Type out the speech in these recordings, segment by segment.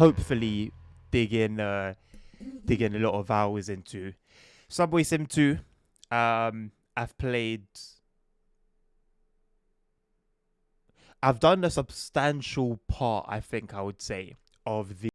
hopefully dig in dig in a lot of hours into. Subway Sim 2. I've played. I've done a substantial part, I think I would say, of the.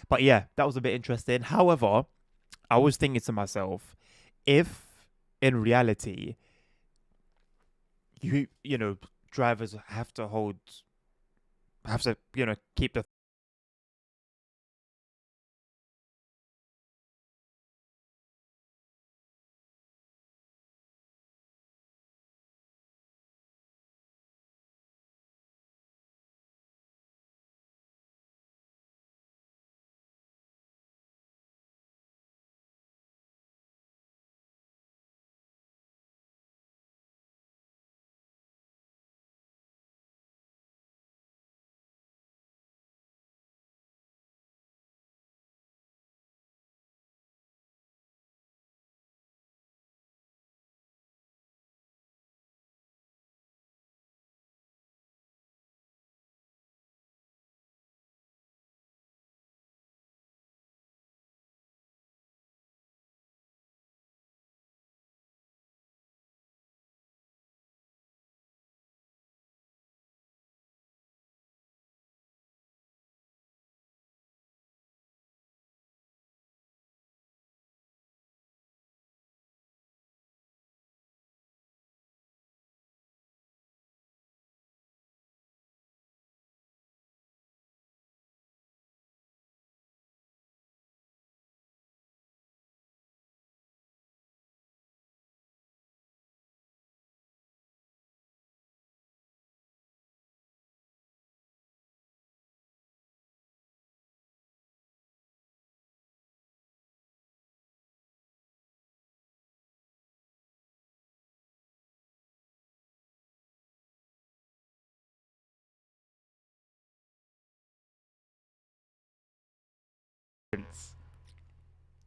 But yeah, that was a bit interesting. However, I was thinking to myself, if in reality you know drivers have to keep the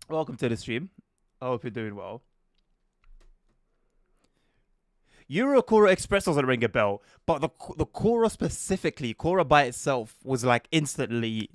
Welcome to the stream. I hope you're doing well. Euro Cora Express doesn't ring a bell, but the Cora specifically, Cora by itself was like instantly.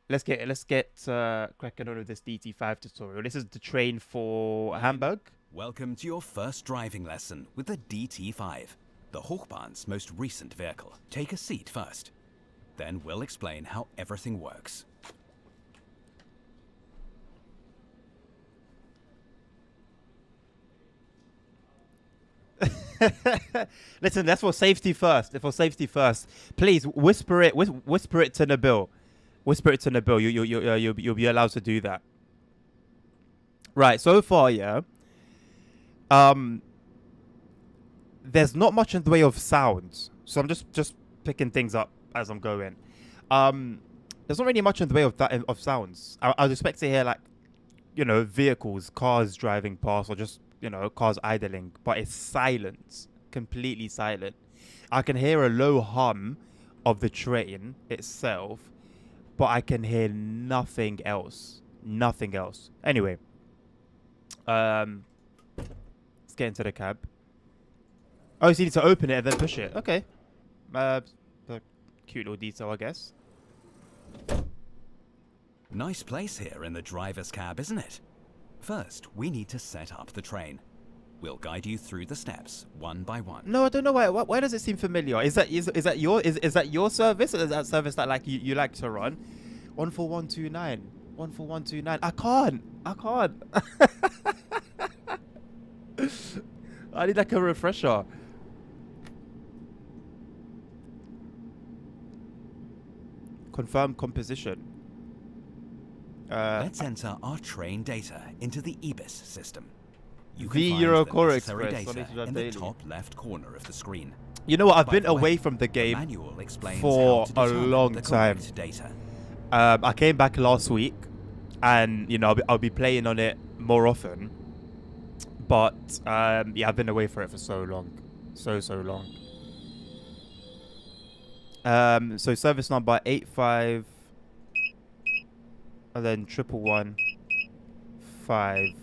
Let's get cracking on with this DT5 tutorial. This is the train for Hamburg. Welcome to your first driving lesson with the DT5, the Hochbahn's most recent vehicle. Take a seat first. Then we'll explain how everything works. Listen, that's for safety first. For safety first, please whisper it. Whisper it to Nabil. Whisper it to Nabil. You'll be allowed to do that. Right. So far, yeah. There's not much in the way of sounds, so I'm just picking things up as I'm going. There's not really much in the way of sounds. I was expect to hear like, vehicles, cars driving past, or just cars idling, but it's silent, completely silent. I can hear a low hum of the train itself, but I can hear nothing else. Nothing else. Anyway, let's get into the cab. Oh, so you need to open it and then push it. Okay. Cute little detail, I guess. Nice place here in the driver's cab, isn't it? First, we need to set up the train. We'll guide you through the steps one by one. No, I don't know why does it seem familiar? Is that your service? Or is that service that like you like to run? 14129. 14129. I can't. I need like a refresher. Confirm composition. Let's enter our train data into the EBIS system. You The can find Eurocore the necessary Express. What data is that in the daily? top left corner of the screen. You know what? I've By been the way, away from the the game manual explains for how to a determine long the time. correct data. I came back last week, and you know I'll be playing on it more often. But yeah, I've been away for it for so long, so long. So service number 85, and then 1115.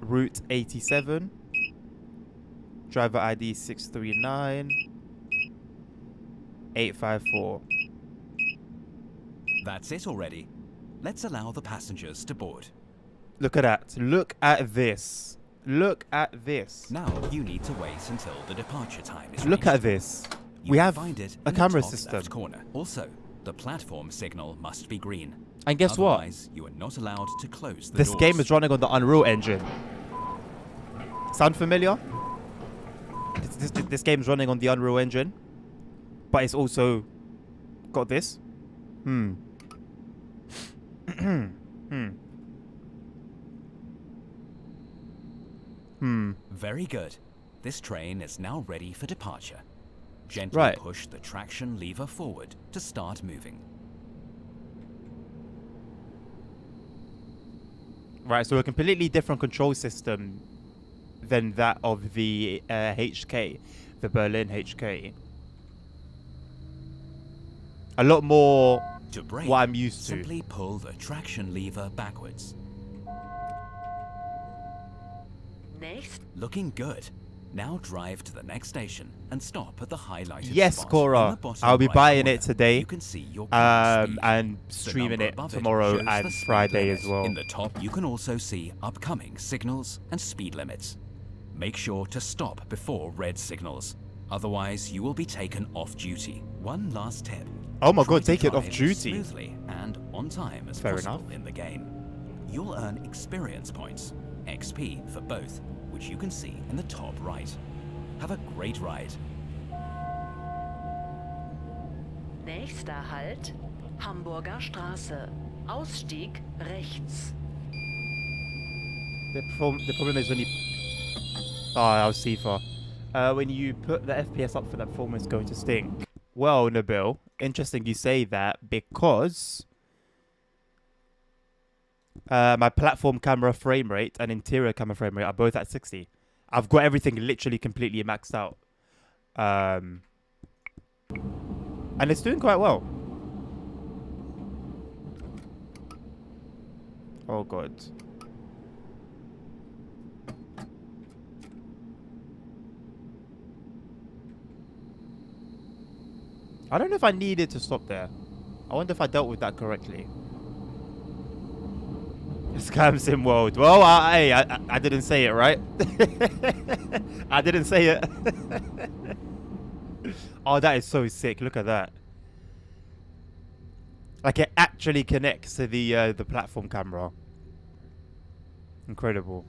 Route 87. Driver ID 639 854. That's it already. Let's allow the passengers to board. Look at that. Look at this. Look at this. Now you need to wait until the departure time is Look reached. at this. You We can have find it a in camera the top system. left corner. Also, the platform signal must be green. And guess what? Otherwise, you are not allowed to close the This doors. game is running on the Unreal Engine. Sound familiar? This game's running on the Unreal Engine, but it's also got this. Very good. This train is now ready for departure. Gently Right. push the traction lever forward to start moving. Right, so a completely different control system than that of the HK, the Berlin HK. A lot more To brake, what I'm used to. simply pull the traction lever backwards. Next, Looking good. Now drive to the next station and stop at the highlighted Yes, spot. Cora. In the bottom I'll be right buying corner, it today, You can see your current speed. and The streaming number it above tomorrow shows the and speed Friday limit. as well. In the top, you can also see upcoming signals and speed limits. Make sure to stop before red signals. Otherwise, you will be taken off duty. One last tip. Oh my Try god, to take it off drive as duty. smoothly and on time as Fair possible enough. in the game. You'll earn experience points, XP for both, which you can see in the top right. Have a great ride. nächster Halt, Hamburger Straße. Ausstieg rechts. The problem is when you... Oh, I was Sifa. When you put the FPS up for that performance, it's going to stink. Well, Nabil, interesting you say that because my platform camera frame rate and interior camera frame rate are both at 60. I've got everything literally completely maxed out. And it's doing quite well. Oh, God. I don't know if I needed to stop there. I wonder if I dealt with that correctly. Scam Sim World. Well, I didn't say it, right? I didn't say it. Oh, that is so sick. Look at that. Like it actually connects to the platform camera. Incredible.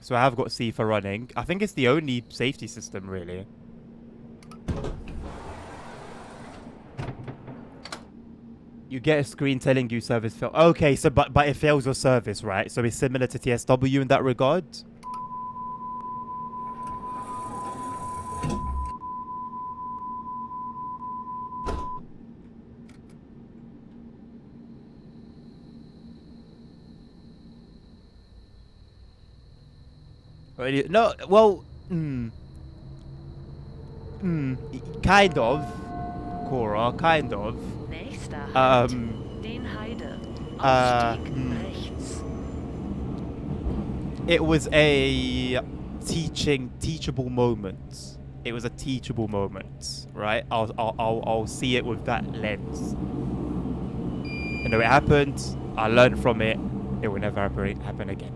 So I have got CIFA running. I think it's the only safety system, really. You get a screen telling you service failed. Okay, so but it fails your service, right? So it's similar to TSW in that regard. No, well, kind of, Cora, kind of. Nächster Halt, Den Heide. Ausstieg rechts. It was a teachable moment. it was a teachable moment, right? I'll see it with that lens. You know, it happened. I learned from it. It will never happen again.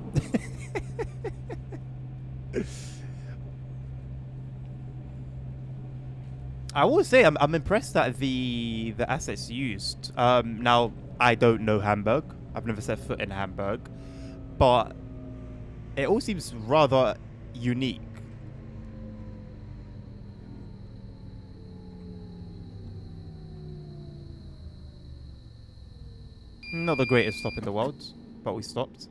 I will say I'm impressed at the assets used. Now I don't know Hamburg. I've never set foot in Hamburg, but it all seems rather unique. Not the greatest stop in the world, but we stopped.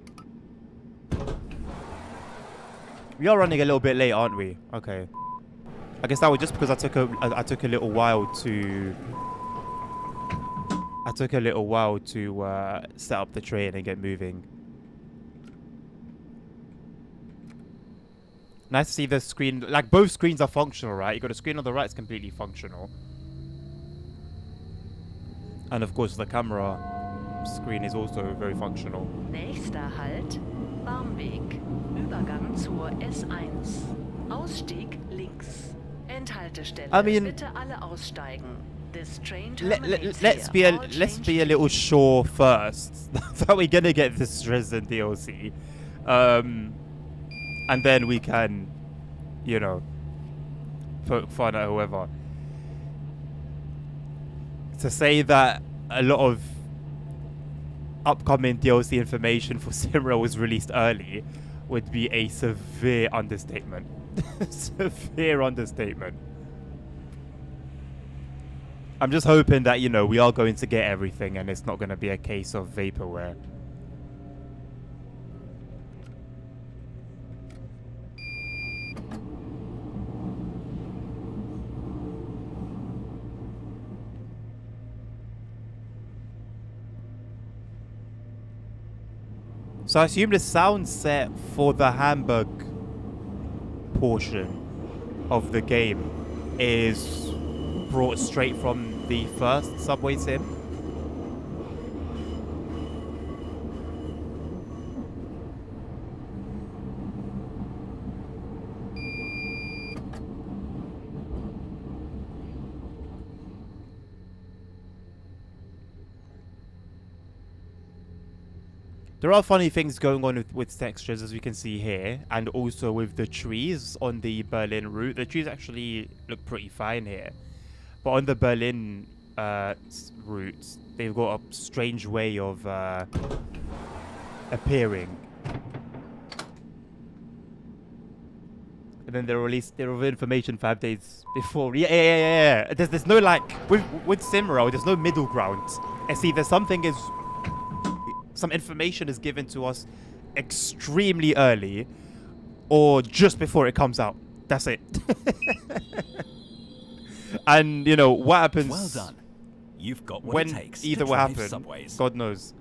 We are running a little bit late, aren't we? Okay. I guess that was just because I took a little while to set up the train and get moving. Nice to see the screen. Like, both screens are functional, right? You got a screen on the right, it's completely functional, and of course the camera screen is also very functional. Nächster Halt, Barmweg. Übergang zur S1. Ausstieg links. Endhaltestelle. I mean, bitte alle aussteigen. This train let's be a little sure first that we're gonna get this Dresden DLC, and then we can, you know, poke fun at whoever. To say that a lot of upcoming DLC information for Simra was released early would be a severe understatement. Severe understatement. I'm just hoping that, you know, we are going to get everything and it's not going to be a case of vaporware. So I assume the sound set for the Hamburg portion of the game is brought straight from the first Subway Sim. There are funny things going on with textures, as we can see here, and also with the trees on the Berlin route. The trees actually look pretty fine here, but on the Berlin route, they've got a strange way of appearing. And then they released their information 5 days before. Yeah. There's no, like, with Simro, there's no middle ground. It's either some information is given to us extremely early or just before it comes out. That's it. And, you know, what happens... Well done. You've got what when it takes either to will drive happen, subways. God knows.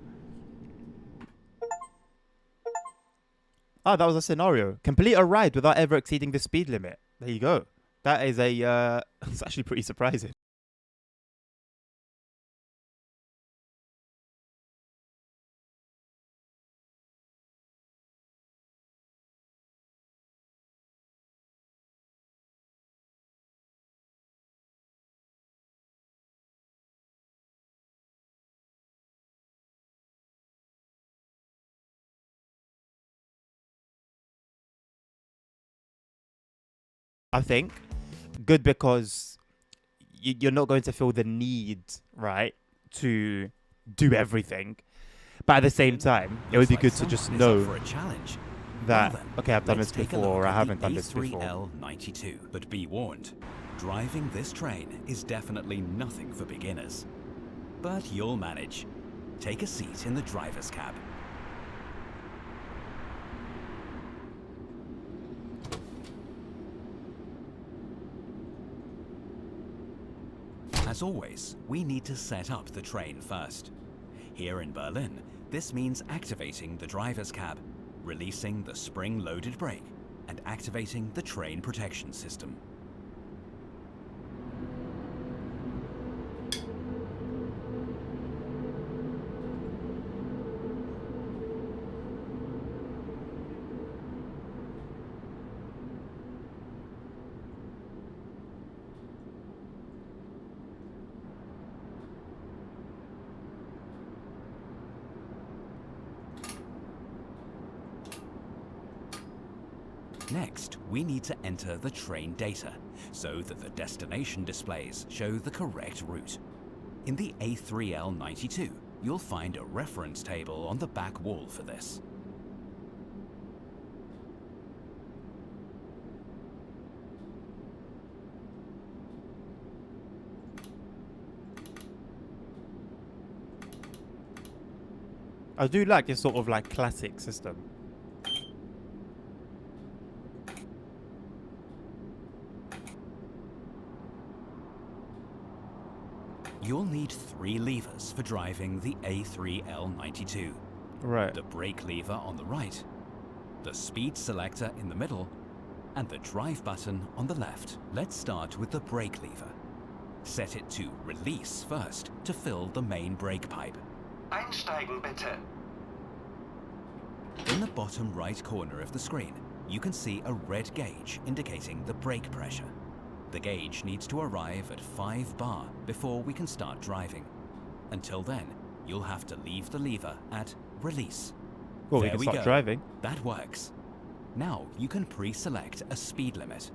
Ah, that was a scenario. Complete a ride without ever exceeding the speed limit. There you go. That is a... it's actually pretty surprising. I think good because you're not going to feel the need, right, to do everything. But at the same time, it would be good to just know for a challenge. that, Well then, okay, I've done this let's take a before, look or I at haven't the done this before. A3L92. But be warned, driving this train is definitely nothing for beginners. But you'll manage. Take a seat in the driver's cab. As always, we need to set up the train first. Here in Berlin, this means activating the driver's cab, releasing the spring-loaded brake, and activating the train protection system. Next, we need to enter the train data so that the destination displays show the correct route. In the A3L92, you'll find a reference table on the back wall for this. I do like this sort of like classic system. You'll need 3 levers for driving the A3L92. Right. The brake lever on the right, the speed selector in the middle, and the drive button on the left. Let's start with the brake lever. Set it to release first to fill the main brake pipe. Einsteigen bitte. In the bottom right corner of the screen, you can see a red gauge indicating the brake pressure. The gauge needs to arrive at 5 bar before we can start driving. Until then, you'll have to leave the lever at release. Well, we There can we start go. driving. That works. Now you can pre-select a speed limit.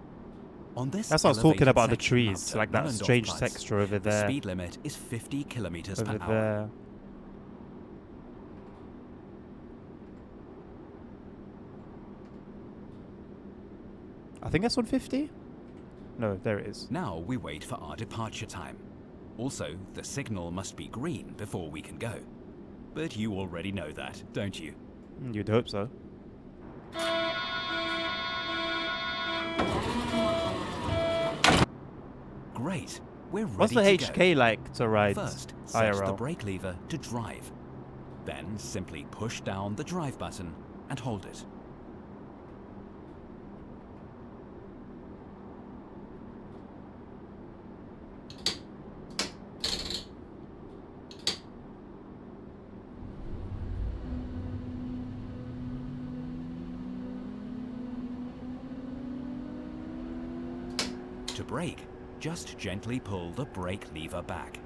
On this That's what I was talking elevated about, the section trees, up to like that Nullendorf strange Platz, texture over the there. speed limit is 50 kilometers per Over hour. there. I think that's 150? No, there it is. Now we wait for our departure time. Also, the signal must be green before we can go. But you already know that, don't you? You'd hope so. Great, we're ready What's the to HK like to go. ride First, set the IRL? brake lever to drive. Then simply push down the drive button and hold it. To brake, just gently pull the brake lever back.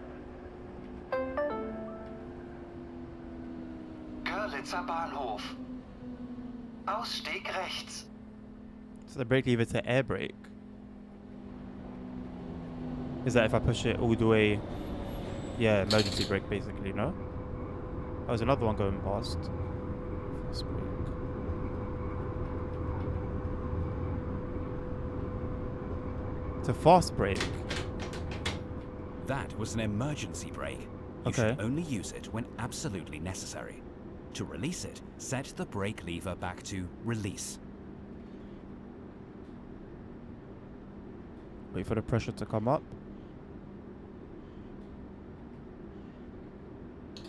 Görlitzer Bahnhof. Ausstieg rechts. So the brake lever to air brake. Is that if I push it all the way? Yeah, emergency brake basically, no? Oh, there's another one going past. Fast brake. To fast brake. That was an emergency brake. You Okay. should only use it when absolutely necessary. To release it, set the brake lever back to release. Wait for the pressure to come up.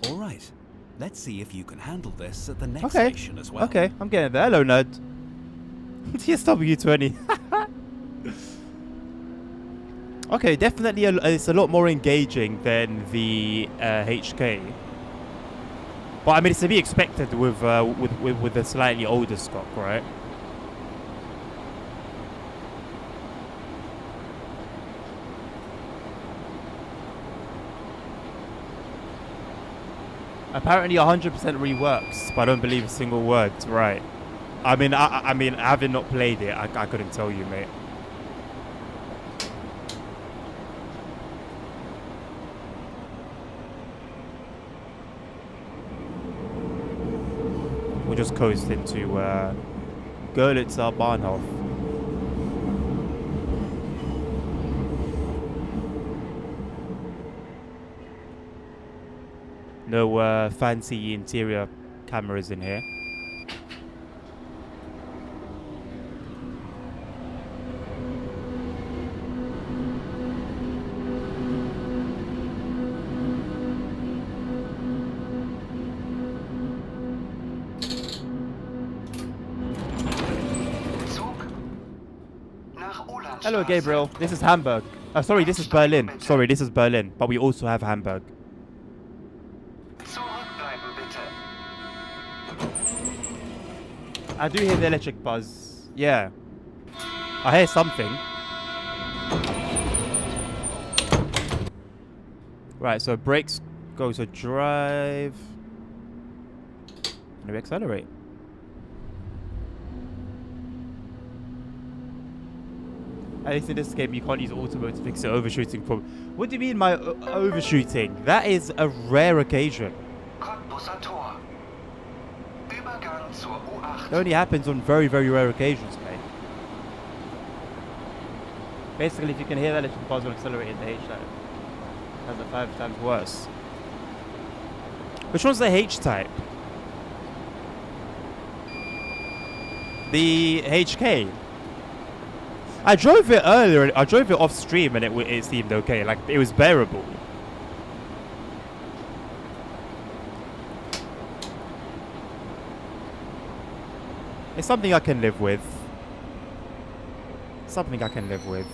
All right, let's see if you can handle this at the next Okay. station as well. Okay, I'm getting there. Hello, nerd. TSW20. Okay, definitely it's a lot more engaging than the HK. But I mean, it's to be expected with a slightly older stock, right? Apparently 100% reworks, but I don't believe a single word. Right. I mean, I mean, having not played it, I couldn't tell you, mate. We'll just coast into Görlitzer Bahnhof. No fancy interior cameras in here. Zug nach Ulandstraße. Hello, Gabriel. This is Hamburg. Sorry, this is Berlin. Sorry, this is Berlin. But we also have Hamburg. Zurückbleiben bitte. I do hear the electric buzz. Yeah. I hear something. Right, so brakes go to drive. And we accelerate. At least in this game, you can't use auto mode to fix the overshooting problem. What do you mean by overshooting? That is a rare occasion. Cottbusser Tor. Übergang zur It U8. only happens on very, very rare occasions, mate. Basically, if you can hear that, it's impossible to accelerate in the H-type. That's a 5 times worse. Which one's the H-type? The HK? I drove it earlier. I drove it off stream and it seemed okay. Like, it was bearable. It's something I can live with. Something I can live with.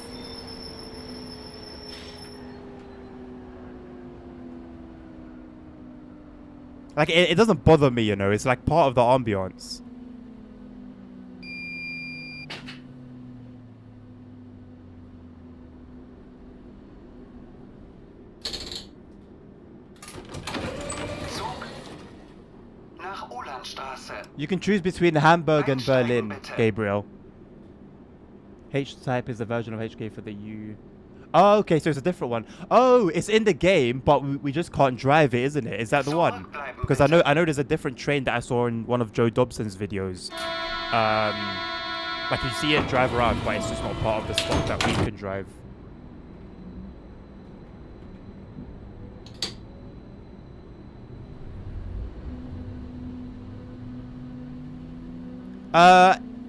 Like, it doesn't bother me, you know. It's like part of the ambience. Zug. Nach Ulandstraße. You can choose between Hamburg and Einsteigen, Berlin, bitte. Gabriel. H-type is the version of HK for the U. Oh, okay, so it's a different one. Oh, it's in the game, but we just can't drive it, isn't it? Is that the one? Zurückbleiben, Because bitte. I know there's a different train that I saw in one of Joe Dobson's videos. Like you see it drive around, but it's just not part of the spot that we can drive.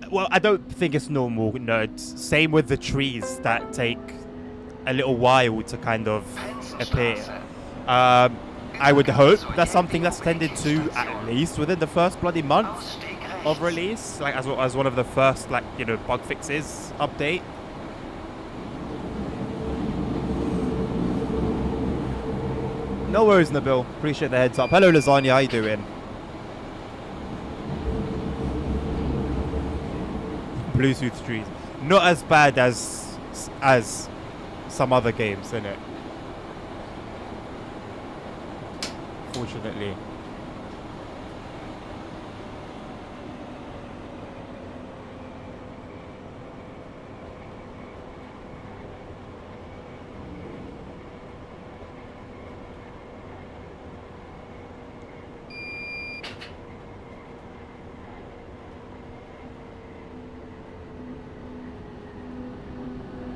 Well, I don't think it's normal, nerds. Same with the trees that take a little while to kind of appear. Penzenstraße. I would hope that's something that's tended to at least within the first bloody month Ausstieg rechts. of release, like as one of the first, like, you know, bug fixes update. No worries, Nabil. Appreciate the heads up. Hello, Lasagna. How you doing? Bluetooth trees. Not as bad as some other games, innit? Fortunately.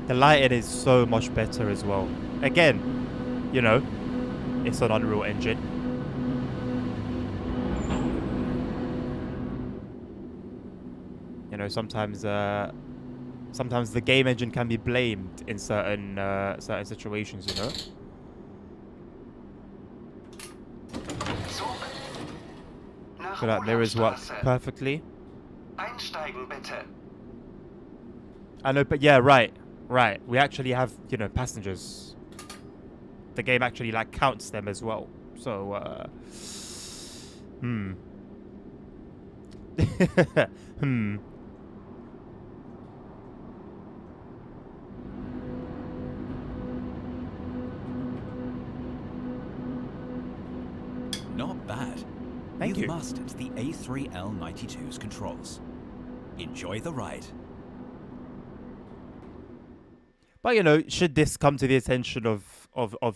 The lighting is so much better as well. Again, you know, it's an Unreal Engine. You know, sometimes the game engine can be blamed in certain situations, you know. Zug. Nach So that mirrors work Ulandstraße. perfectly. Einsteigen bitte. I know, but yeah, right. We actually have, you know, passengers. The game actually, like, counts them as well. So, Not bad. Thank You've you. mastered the A3L92's controls. Enjoy the ride. But, you know, should this come to the attention of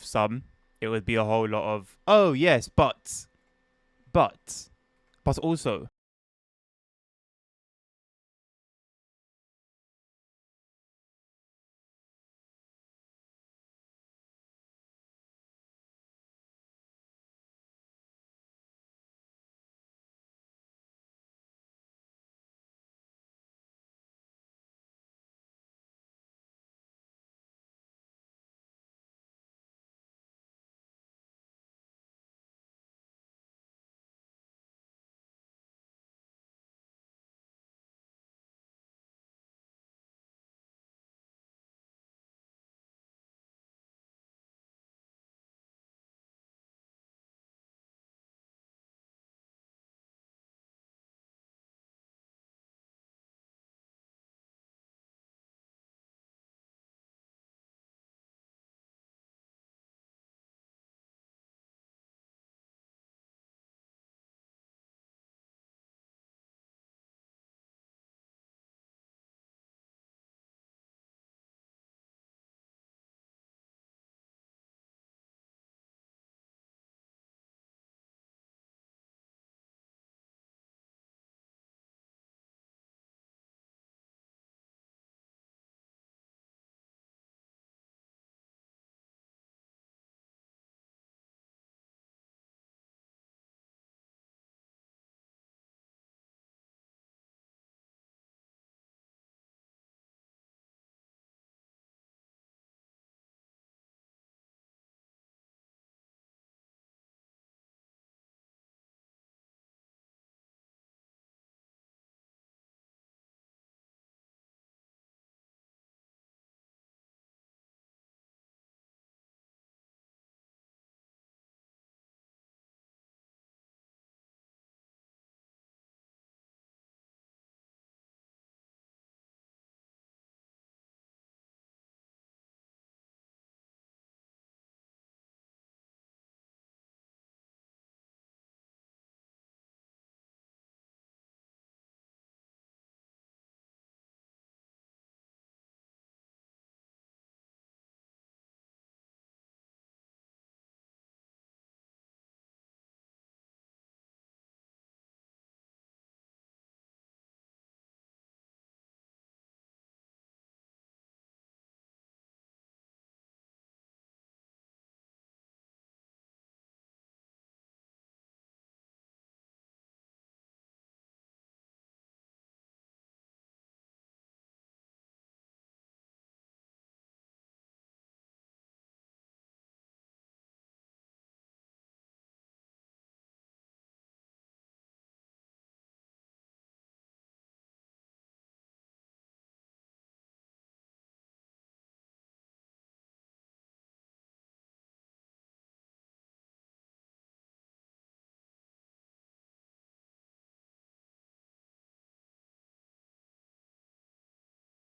some, it would be a whole lot of, oh, yes, but also,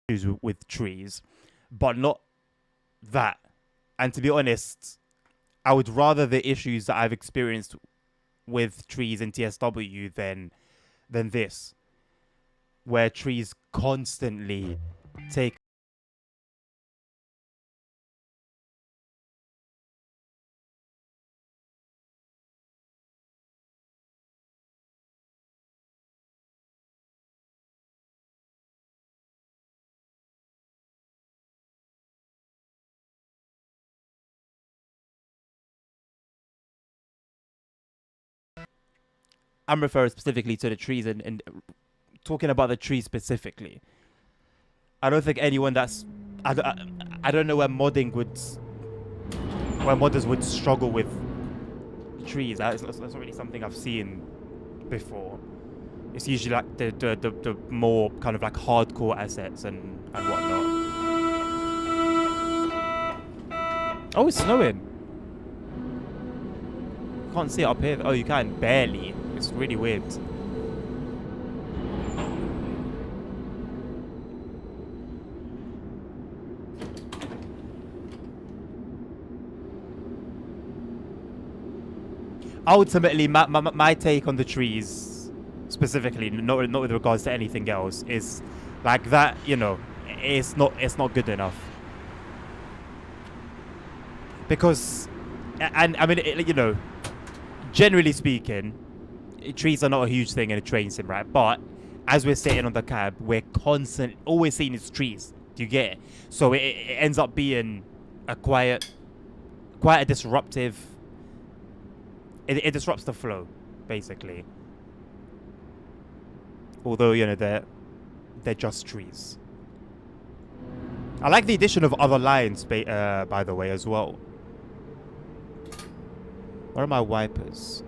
issues with trees, but not that. And to be honest, I would rather the issues that I've experienced with trees in TSW than this, where trees constantly take. I'm referring specifically to the trees and talking about the trees specifically. I don't think anyone that's I don't know where modders would struggle with trees. That's not really something I've seen before. It's usually like the more kind of like hardcore assets and whatnot. Oh, it's snowing. Can't see it up here. Oh, you can barely. It's really weird. Ultimately, my take on the trees, specifically, not with regards to anything else, is like that. You know, it's not good enough. Because, and I mean, you know, generally speaking, trees are not a huge thing in a train sim, right? But as we're sitting on the cab, we're always seeing is trees. Do you get it? So it ends up being quite a disruptive. It disrupts the flow, basically. Although, you know, they're just trees. I like the addition of other lines, by the way, as well. Where are my wipers?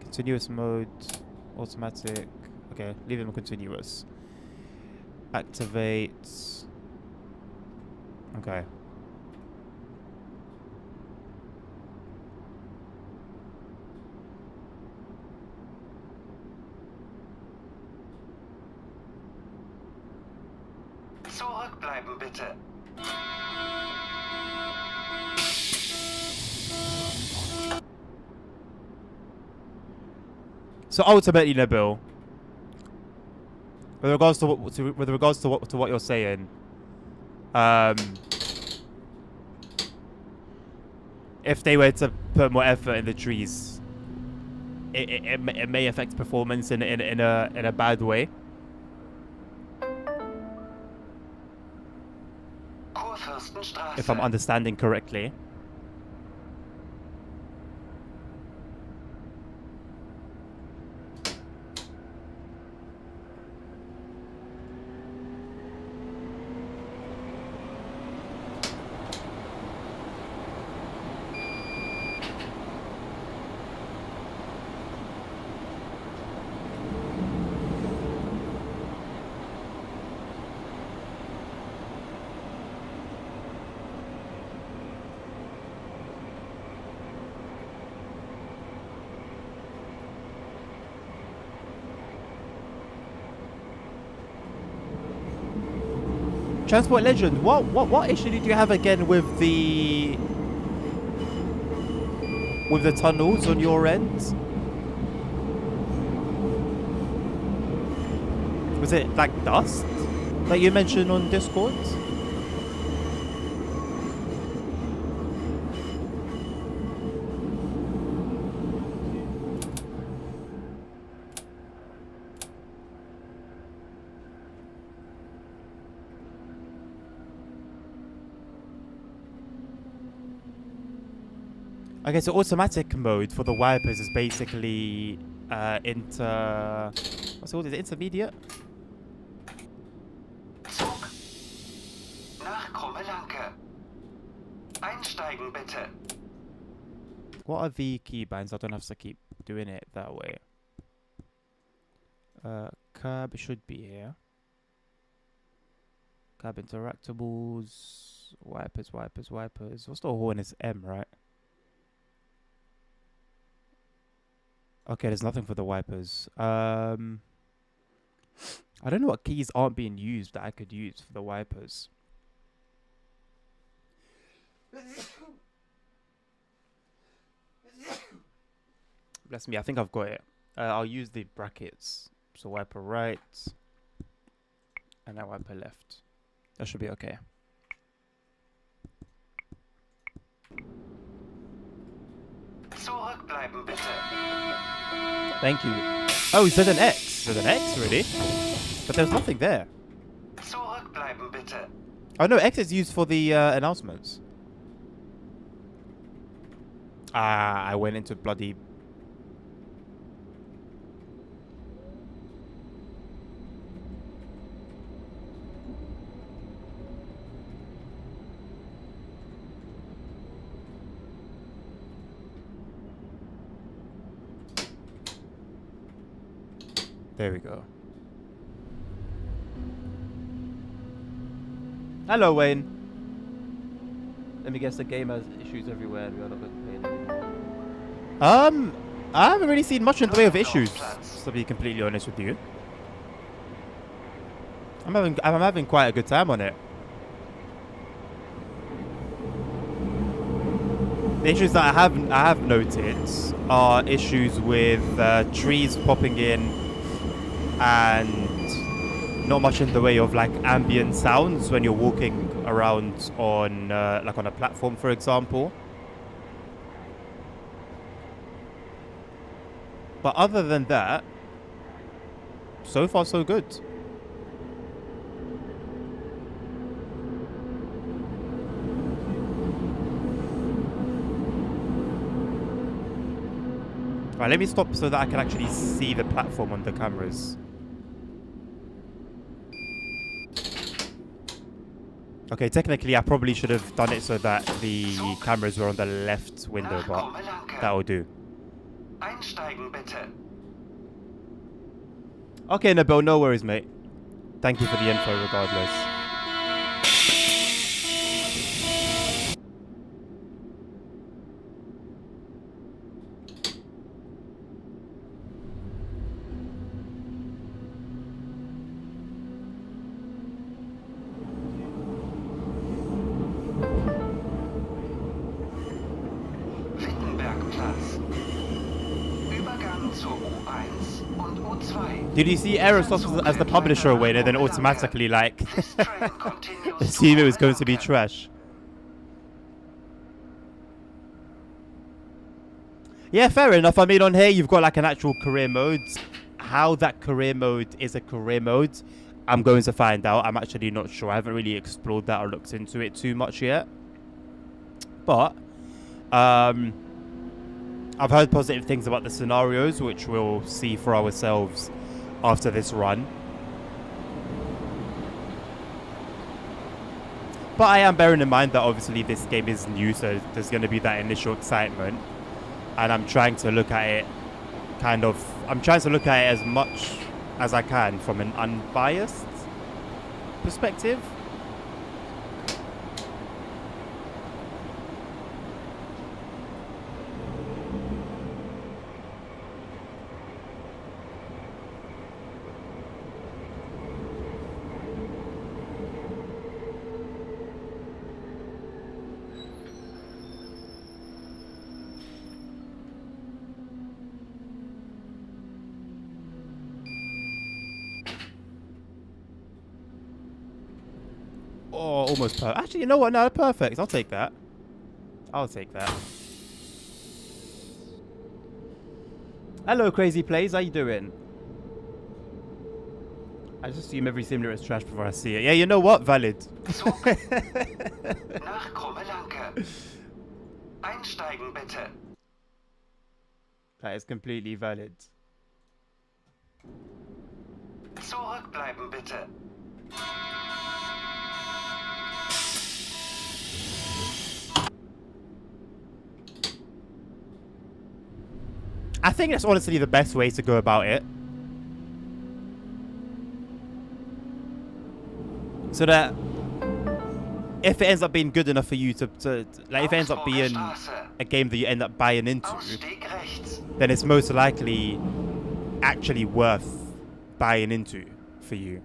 Continuous mode, automatic. Okay, leave them continuous. Activate. Okay. Zurückbleiben bitte. So ultimately, Nabil, with regards to what you're saying, if they were to put more effort in the trees, it may affect performance in a bad way. Kurfürstenstraße. If I'm understanding correctly. Transport Legend, what issue did you have again with the tunnels on your end? Was it like dust that you mentioned on Discord? Okay, so automatic mode for the wipers is basically what's it called? Is it intermediate? Zug. Nach Krummelanke. Einsteigen bitte. What are the keybinds? I don't have to keep doing it that way. Curb should be here. Curb interactables. Wipers. What's the horn? Is M, right? Okay, there's nothing for the wipers. I don't know what keys aren't being used that I could use for the wipers. Bless me, I think I've got it. I'll use the brackets. So wiper right and then wiper left. That should be okay. Zurückbleiben bitte. Thank you. Oh, there's an X. There's an X, really? But there's nothing there. Zurückbleiben bitte. Oh, no, X is used for the announcements. Ah, I went into bloody... There we go. Hello, Wayne. Let me guess, the game has issues everywhere and we are not going to play it anymore. I haven't really seen much in the way of issues, to be completely honest with you. I'm having quite a good time on it. The issues that I have noted are issues with trees popping in and not much in the way of like ambient sounds when you're walking around on like on a platform, for example. But other than that, so far so good. Right, let me stop so that I can actually see the platform on the cameras. Okay, technically I probably should have done it so that the cameras were on the left window, but that'll do. Einsteigen bitte. Okay, Nabil, no worries, mate. Thank you for the info regardless. Did you see Aerosoft as the publisher away and then automatically like assume it was going to be trash? Yeah, fair enough. I mean, on here you've got like an actual career mode. How that career mode is a career mode, I'm going to find out. I'm actually not sure. I haven't really explored that or looked into it too much yet. But I've heard positive things about the scenarios, which we'll see for ourselves after this run. But I am bearing in mind that obviously this game is new, so there's going to be that initial excitement. And I'm trying to look at it as much as I can from an unbiased perspective. Oh, almost perfect. Actually, you know what? No, perfect. I'll take that. I'll take that. Hello, Crazy Plays. How you doing? I just assume every simulator is trash before I see it. Yeah, you know what? Valid. Nach Krummelanke. Einsteigen bitte. That is completely valid. Zurückbleiben bitte. I think that's honestly the best way to go about it. So that if it ends up being good enough for you to like, if it ends up being Straße. a game that you end up buying into, Ausstieg rechts. then it's most likely actually worth buying into for you,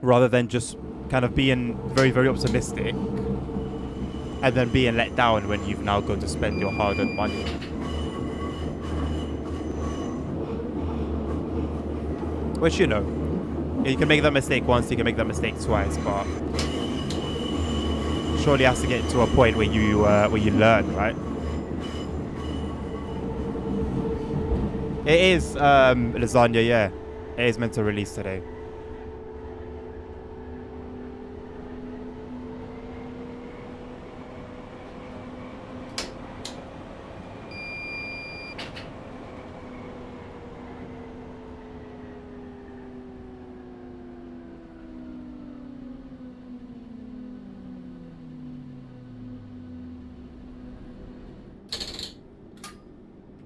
rather than just kind of being very, very optimistic and then being let down when you've now got to spend your hard-earned money. Which, you know, you can make that mistake once, you can make that mistake twice, but surely it has to get to a point where you learn, right? It is lasagna, yeah. It is meant to release today.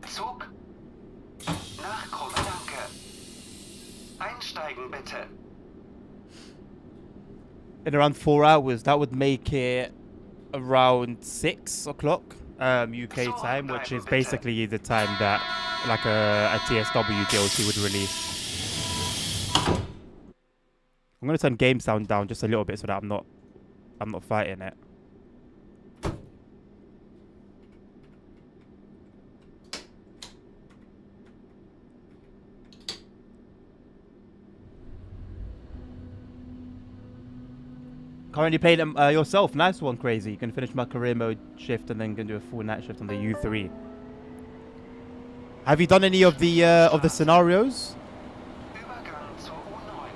Zug nach Krummelanke. Einsteigen bitte. In around 4 hours, that would make it around 6 o'clock UK time, which is basically the time that like a TSW DLC would release. I'm gonna turn game sound down just a little bit so that I'm not fighting it. Currently playing them yourself. Nice one, Crazy. You can finish my career mode shift and then can do a full night shift on the U3. Have you done any of the scenarios? Übergang zur U9.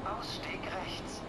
Ausstieg rechts.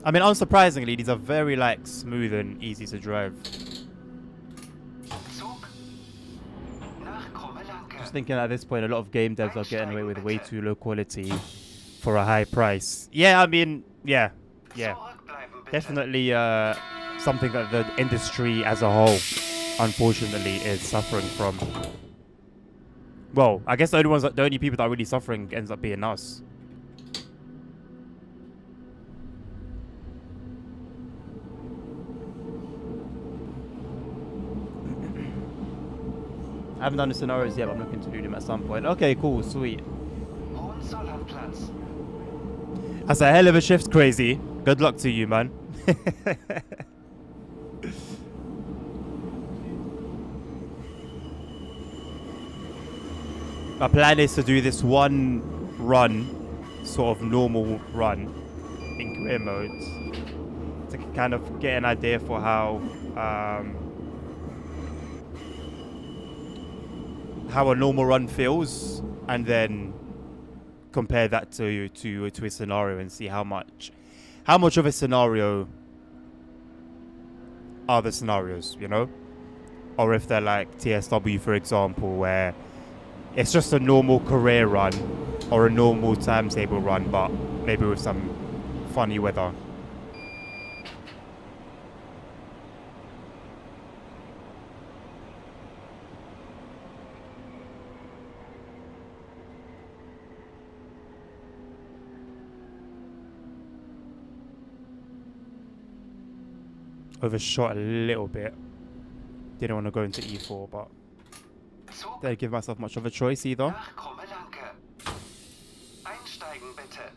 I mean, unsurprisingly, these are very like smooth and easy to drive. Zug nach Krummelanke. Just thinking at this point, a lot of game devs are getting away with way too low quality for a high price. Yeah, I mean, yeah. Zurückbleiben bitte. Definitely something that the industry as a whole, unfortunately, is suffering from. Well, I guess the only people that are really suffering ends up being us. I haven't done the scenarios yet, but I'm looking to do them at some point. Okay, cool, sweet. Hohenzollernplatz. That's a hell of a shift, Crazy. Good luck to you, man. My plan is to do this one run, sort of normal run, in career mode, to kind of get an idea for how a normal run feels, and then compare that to a scenario and see how much of a scenario are the scenarios, you know, or if they're like TSW, for example, where it's just a normal career run or a normal timetable run, but maybe with some funny weather. Overshot a little bit. Didn't want to go into E4, but Zug didn't give myself much of a choice either. nach Krummelanke. Einsteigen bitte.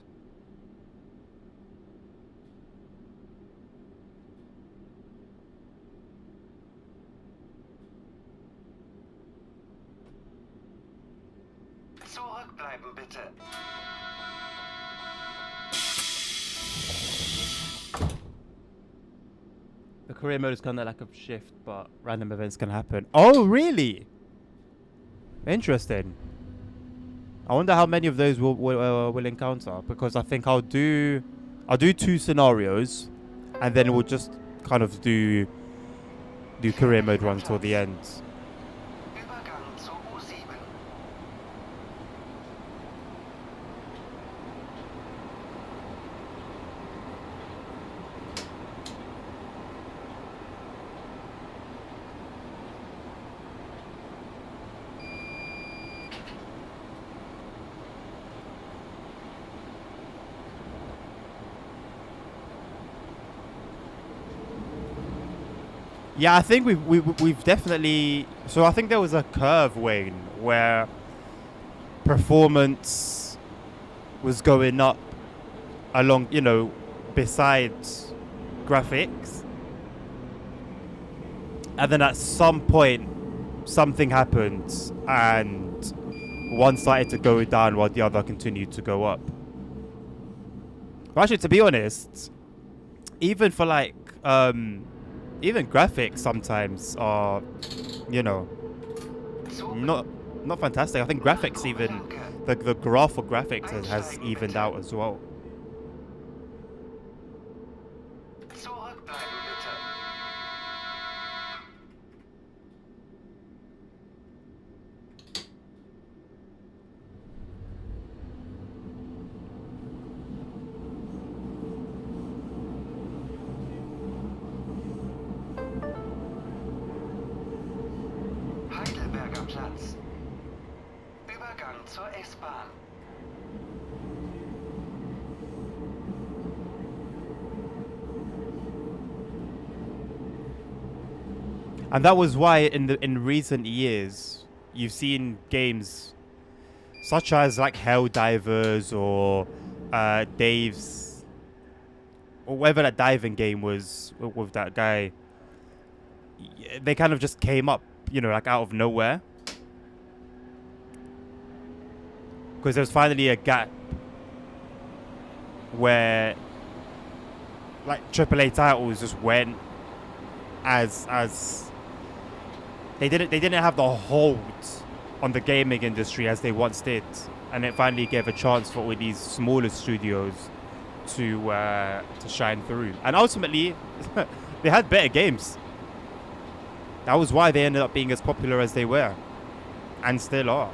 Zurückbleiben bitte. The career mode is kind of like a shift, but random events can happen. Oh, really? Interesting. I wonder how many of those will encounter, because I think I'll do 2 scenarios, and then we'll just kind of do career mode runs till the end. Übergang zu U7. Yeah, I think we've definitely. So I think there was a curve, Wayne, where performance was going up along, besides graphics, and then at some point something happened and one started to go down while the other continued to go up. Well, actually, to be honest, even for like even graphics sometimes are, not fantastic. I think graphics, even the graph for graphics has evened out as well. Zurückbleiben bitte. Heidelberger Platz. Übergang zur S-Bahn. And that was why in recent years you've seen games such as like Helldivers or Dave's, or whatever that diving game was with that guy. They kind of just came up, like out of nowhere, because there was finally a gap where like AAA titles just went as they didn't have the hold on the gaming industry as they once did, and it finally gave a chance for all these smaller studios to shine through, and ultimately they had better games. That was why they ended up being as popular as they were, and still are.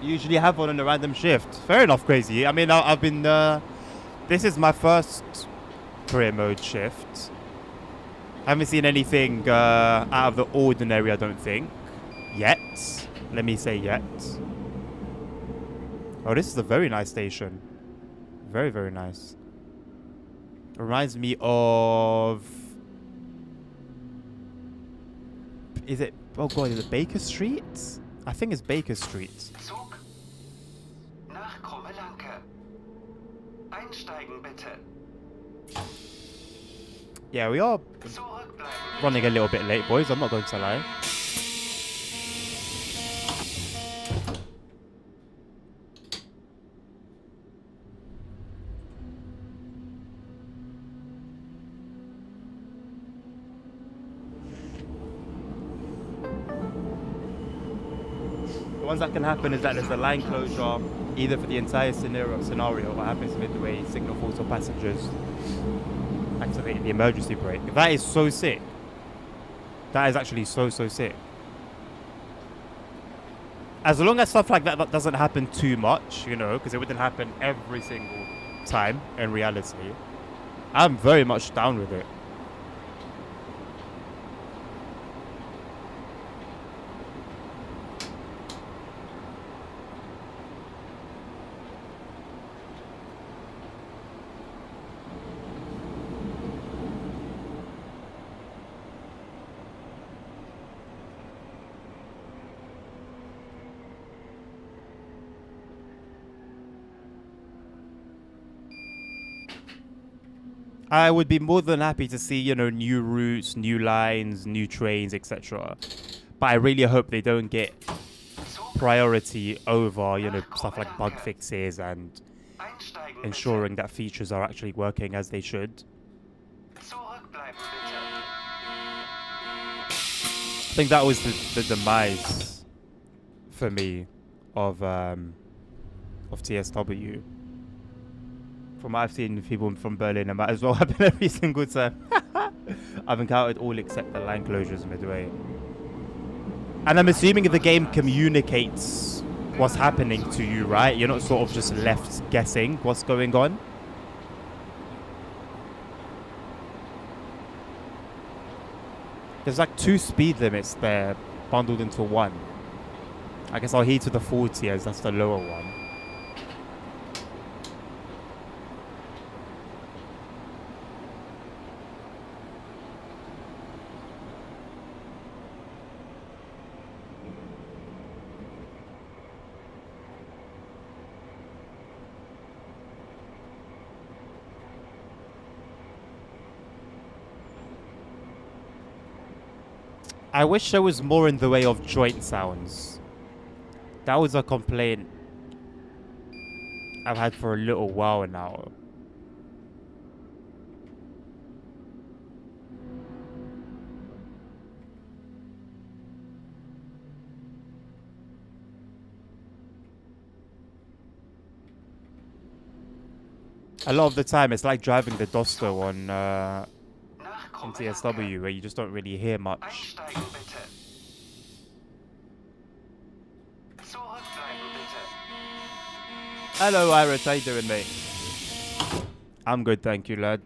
You usually have one on a random shift. Fair enough, Crazy. I mean, I've been. This is my first career mode shift. I haven't seen anything out of the ordinary, I don't think. Yet. Let me say yet. Oh, this is a very nice station. Very, very nice. Reminds me of... Is it... Oh god, is it Baker Street? I think it's Baker Street. Zug nach Krummelanke. Einsteigen bitte. Yeah, we are Zurückbleiben. running a little bit late, boys. I'm not going to lie. The ones that can happen is that there's a line closure either for the entire scenario or happens midway, signal falls for passengers, activating the emergency brake. That is so sick. That is actually so sick. As long as stuff like that doesn't happen too much, because it wouldn't happen every single time in reality, I'm very much down with it. I would be more than happy to see, new routes, new lines, new trains, etc. But I really hope they don't get priority over, stuff like bug fixes and Einsteigen ensuring that features are actually working as they should. bitte. Zurückbleiben bitte. think that was the demise for me of TSW. From what I've seen people from Berlin, it might as well happen every single time. I've encountered all except the line closures midway. And I'm assuming the game communicates what's happening to you, right? You're not sort of just left guessing what's going on. There's like 2 speed limits there bundled into one. I guess I'll heed to the 40 as that's the lower one. I wish there was more in the way of joint sounds. That was a complaint I've had for a little while now. A lot of the time, it's like driving the Dosto on TSW, where you just don't really hear much. Einsteigen bitte. Zurückbleiben bitte. Hello, Iris. How you doing, mate? I'm good, thank you, lad.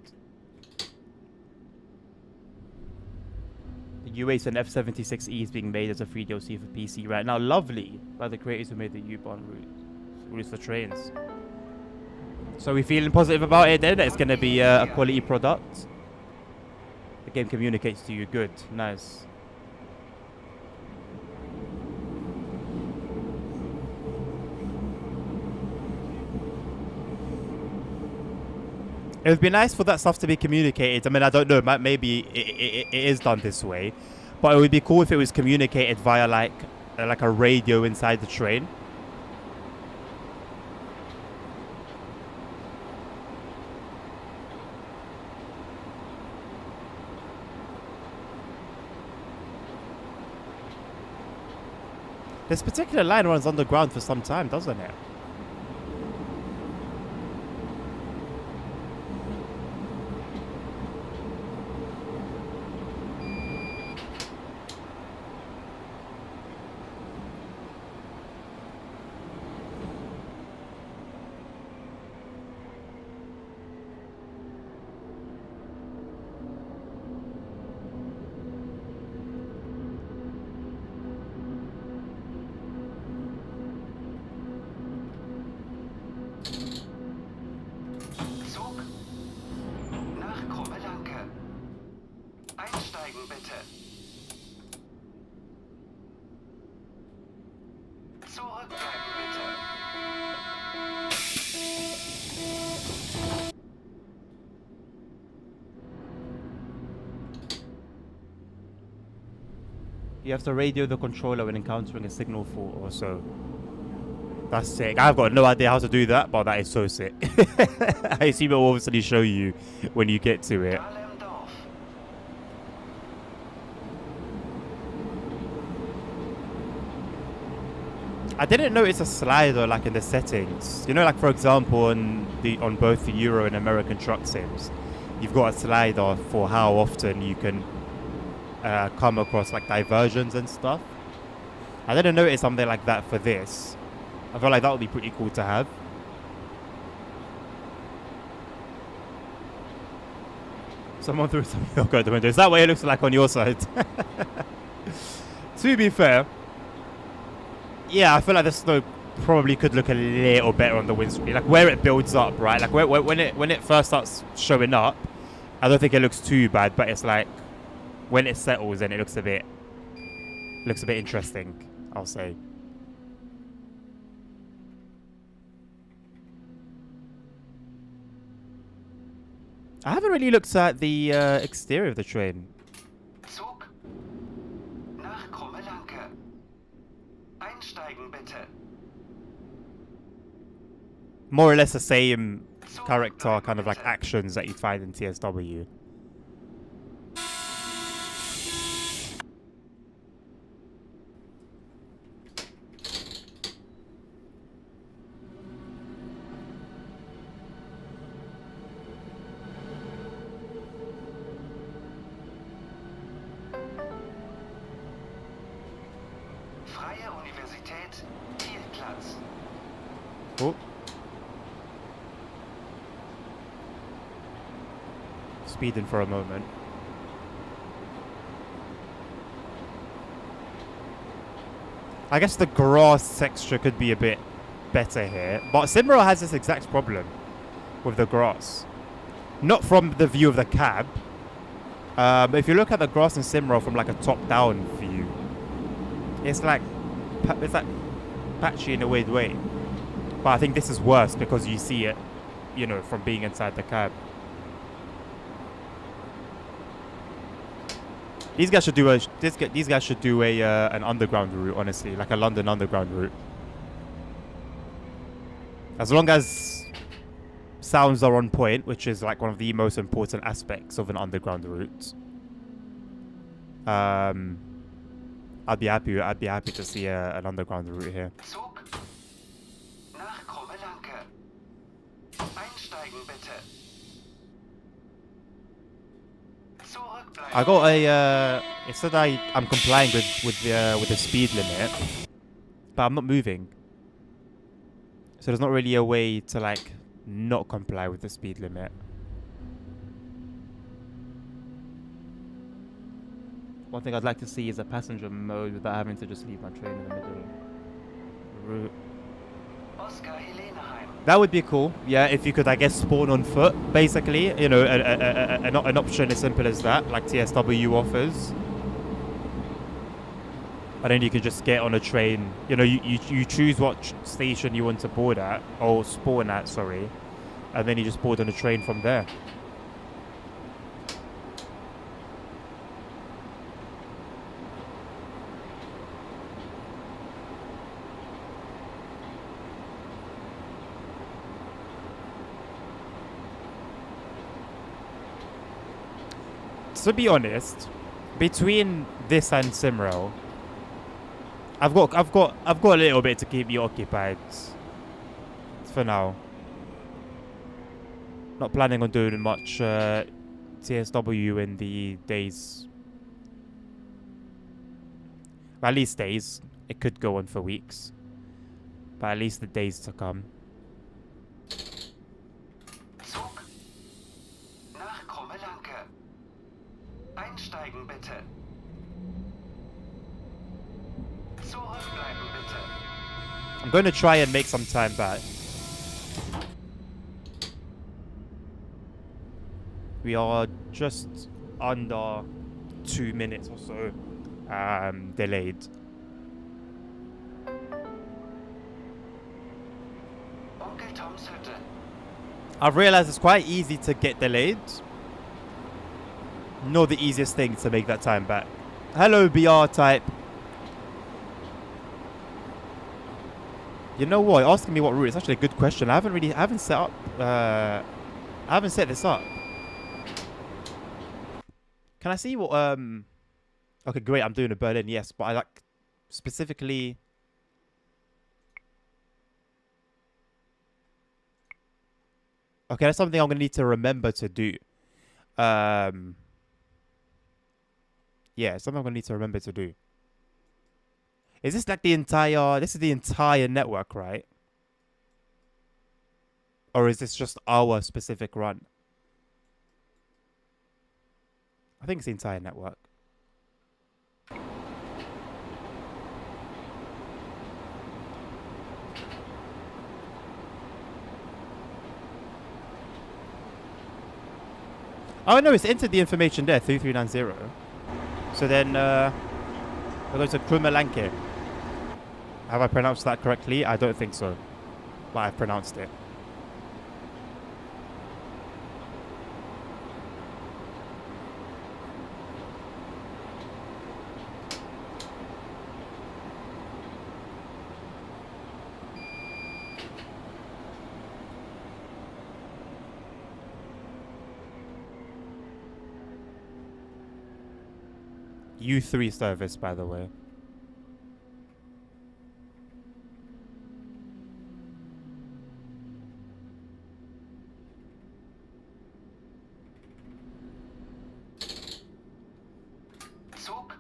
The U8 and F76E is being made as a free DLC for PC right now. Lovely, by the creators who made the U-Bahn routes for trains. So we feeling positive about it then? That it's going to be a quality product? The game communicates to you. Good. Nice. It would be nice for that stuff to be communicated. I mean, I don't know. Maybe it is done this way. But it would be cool if it was communicated via like a radio inside the train. This particular line runs underground for some time, doesn't it? You have to radio the controller when encountering a signal fault or so. That's sick. I've got no idea how to do that, but that is so sick. I assume it will obviously show you when you get to it. I didn't notice a slider like in the settings. You know, like for example on both the Euro and American truck sims, you've got a slider for how often you can come across like diversions and stuff. I didn't notice something like that for this. I feel like that would be pretty cool to have. Someone threw some milk out the window. Is that what it looks like on your side? To be fair, yeah, I feel like the snow probably could look a little better on the windscreen. Like where it builds up, right? Like when it first starts showing up, I don't think it looks too bad, but it's like when it settles, then it looks a bit interesting, I'll say. I haven't really looked at the exterior of the train. Zug nach Krummelanke. Einsteigen bitte. More or less the same character kind of like actions that you'd find in TSW. Freie Universität Kielplatz. Oh. Speeding for a moment. I guess the grass texture could be a bit better here, but Simro has this exact problem with the grass. Not from the view of the cab. If you look at the grass in Simro from like a top-down view, it's like patchy in a weird way. But I think this is worse because you see it, you know, from being inside the cab. These guys should do an underground route, honestly, like a London underground route. As long as sounds are on point, which is like one of the most important aspects of an underground route. I'd be happy to see an underground route here. Zug nach Krummelanke. Einsteigen bitte. Zurückbleiben. I got a it said I'm complying with the speed limit, but I'm not moving. So there's not really a way to like not comply with the speed limit. One thing I'd like to see is a passenger mode without having to just leave my train in the middle route. Oscar Heleneheim. That would be cool. Yeah, if you could, I guess, spawn on foot, basically. You know, an option as simple as that, like TSW offers. And then you could just get on a train. You know, you choose what station you want to board at, or spawn at, sorry. And then you just board on a train from there. To be honest, between this and Simro, I've got a little bit to keep me occupied for now. Not planning on doing much TSW in the days. Well, at least days. It could go on for weeks, but at least the days to come. Zug nach Krummelanke. Einsteigen bitte. Zurückbleiben bitte. I'm going to try and make some time back. We are just under 2 minutes or so delayed. Onkel Toms Hütte. I've realized it's quite easy to get delayed. Not the easiest thing to make that time back. Hello, BR type. You know what? Asking me what route is actually a good question. I haven't set up. I haven't set this up. Can I see what? Okay, great. I'm doing a Berlin, yes, but I like specifically. Okay, that's something I'm gonna need to remember to do. Yeah, something I'm gonna need to remember to do. Is this like the entire? This is the entire network, right? Or is this just our specific run? I think it's the entire network. Oh no, it's entered the information there, 3390. So then we're going to Krummelanke. Have I pronounced that correctly? I don't think so. But I've pronounced it. U3 service, by the way. Zug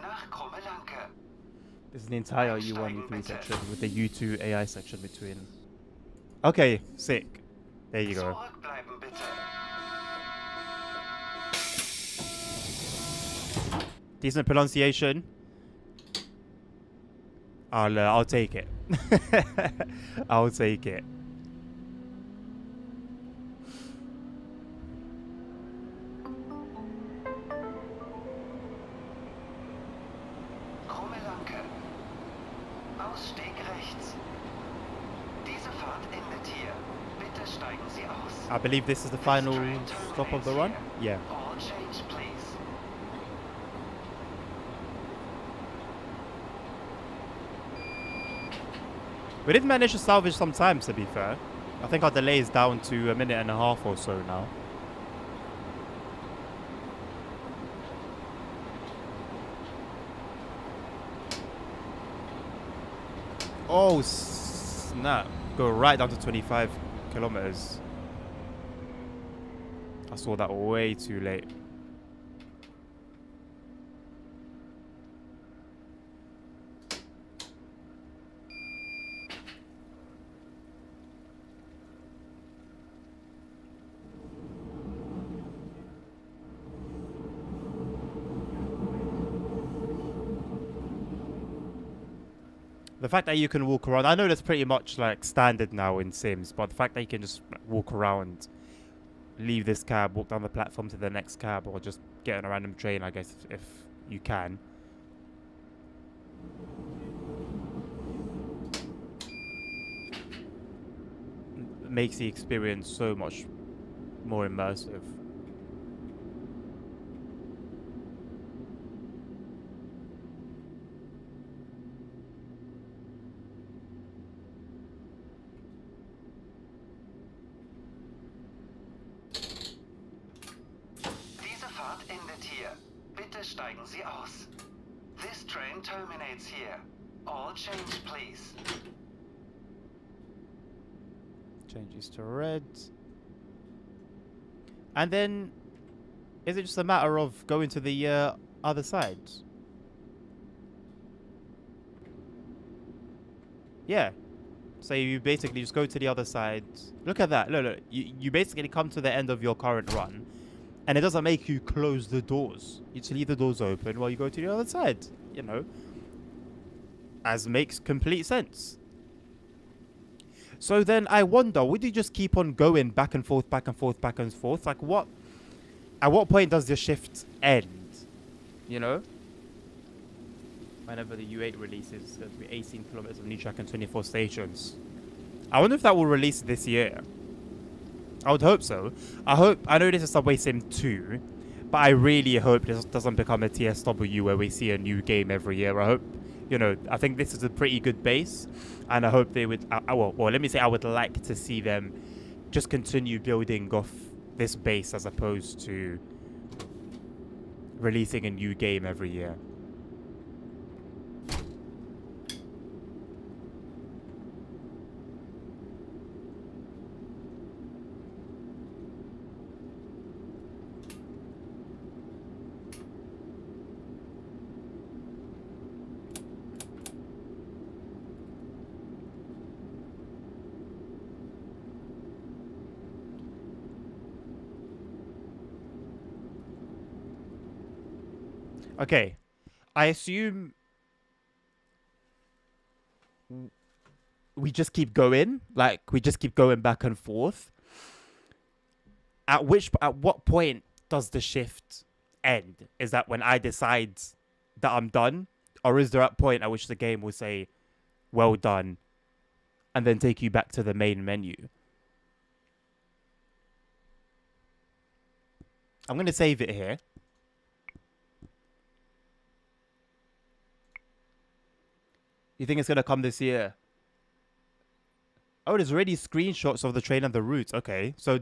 nach Krummelanke. This is the entire U1, Einsteigen, U3 bitte. section with the U2 AI section between. Okay, sick. There you go. Zurückbleiben bitte. Decent pronunciation. I'll take it. I'll take it. Krumme Lanke. Ausstieg rechts. Diese Fahrt endet hier. Bitte steigen Sie aus. I believe this is the final stop of the run. Yeah. All change, please. We did manage to salvage some time, to be fair. I think our delay is down to a minute and a half or so now. Oh, snap. Go right down to 25 kilometers. I saw that way too late. The fact that you can walk around, I know that's pretty much like standard now in Sims, but the fact that you can just walk around, leave this cab, walk down the platform to the next cab, or just get on a random train, I guess, if you can. Makes the experience so much more immersive. Diese Fahrt endet hier. Bitte steigen Sie aus. This train terminates here. All change, please. Changes to red. And then, is it just a matter of going to the other side? Yeah. So you basically just go to the other side. Look at that. Look. You basically come to the end of your current run. And it doesn't make you close the doors. You just leave the doors open while you go to the other side. You know. As makes complete sense. So then I wonder, would you just keep on going back and forth, back and forth, back and forth? Like what? At what point does the shift end? You know? Whenever the U8 releases, it's going to be 18 kilometers of new track and 24 stations. I wonder if that will release this year. I would hope so. I know this is SubwaySim 2, but I really hope this doesn't become a TSW where we see a new game every year. I hope, you know, I think this is a pretty good base, and I hope they would, well, let me say I would like to see them just continue building off this base as opposed to releasing a new game every year. Okay, I assume we just keep going, like we just keep going back and forth. At what point does the shift end? Is that when I decide that I'm done, or is there a point at which the game will say, "Well done," and then take you back to the main menu? I'm gonna save it here. You think it's gonna come this year? Oh, there's already screenshots of the train and the route. Okay, so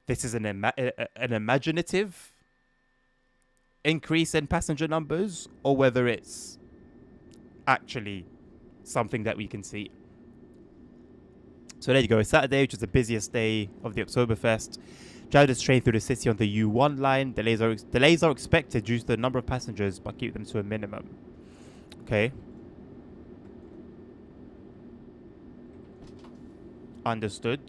this is an imaginative increase in passenger numbers, or whether it's actually something that we can see. So there you go. Saturday, which is the busiest day of the Oktoberfest. Drivers train through the city on the U1 line. Delays are expected due to the number of passengers, but keep them to a minimum. Okay. Understood.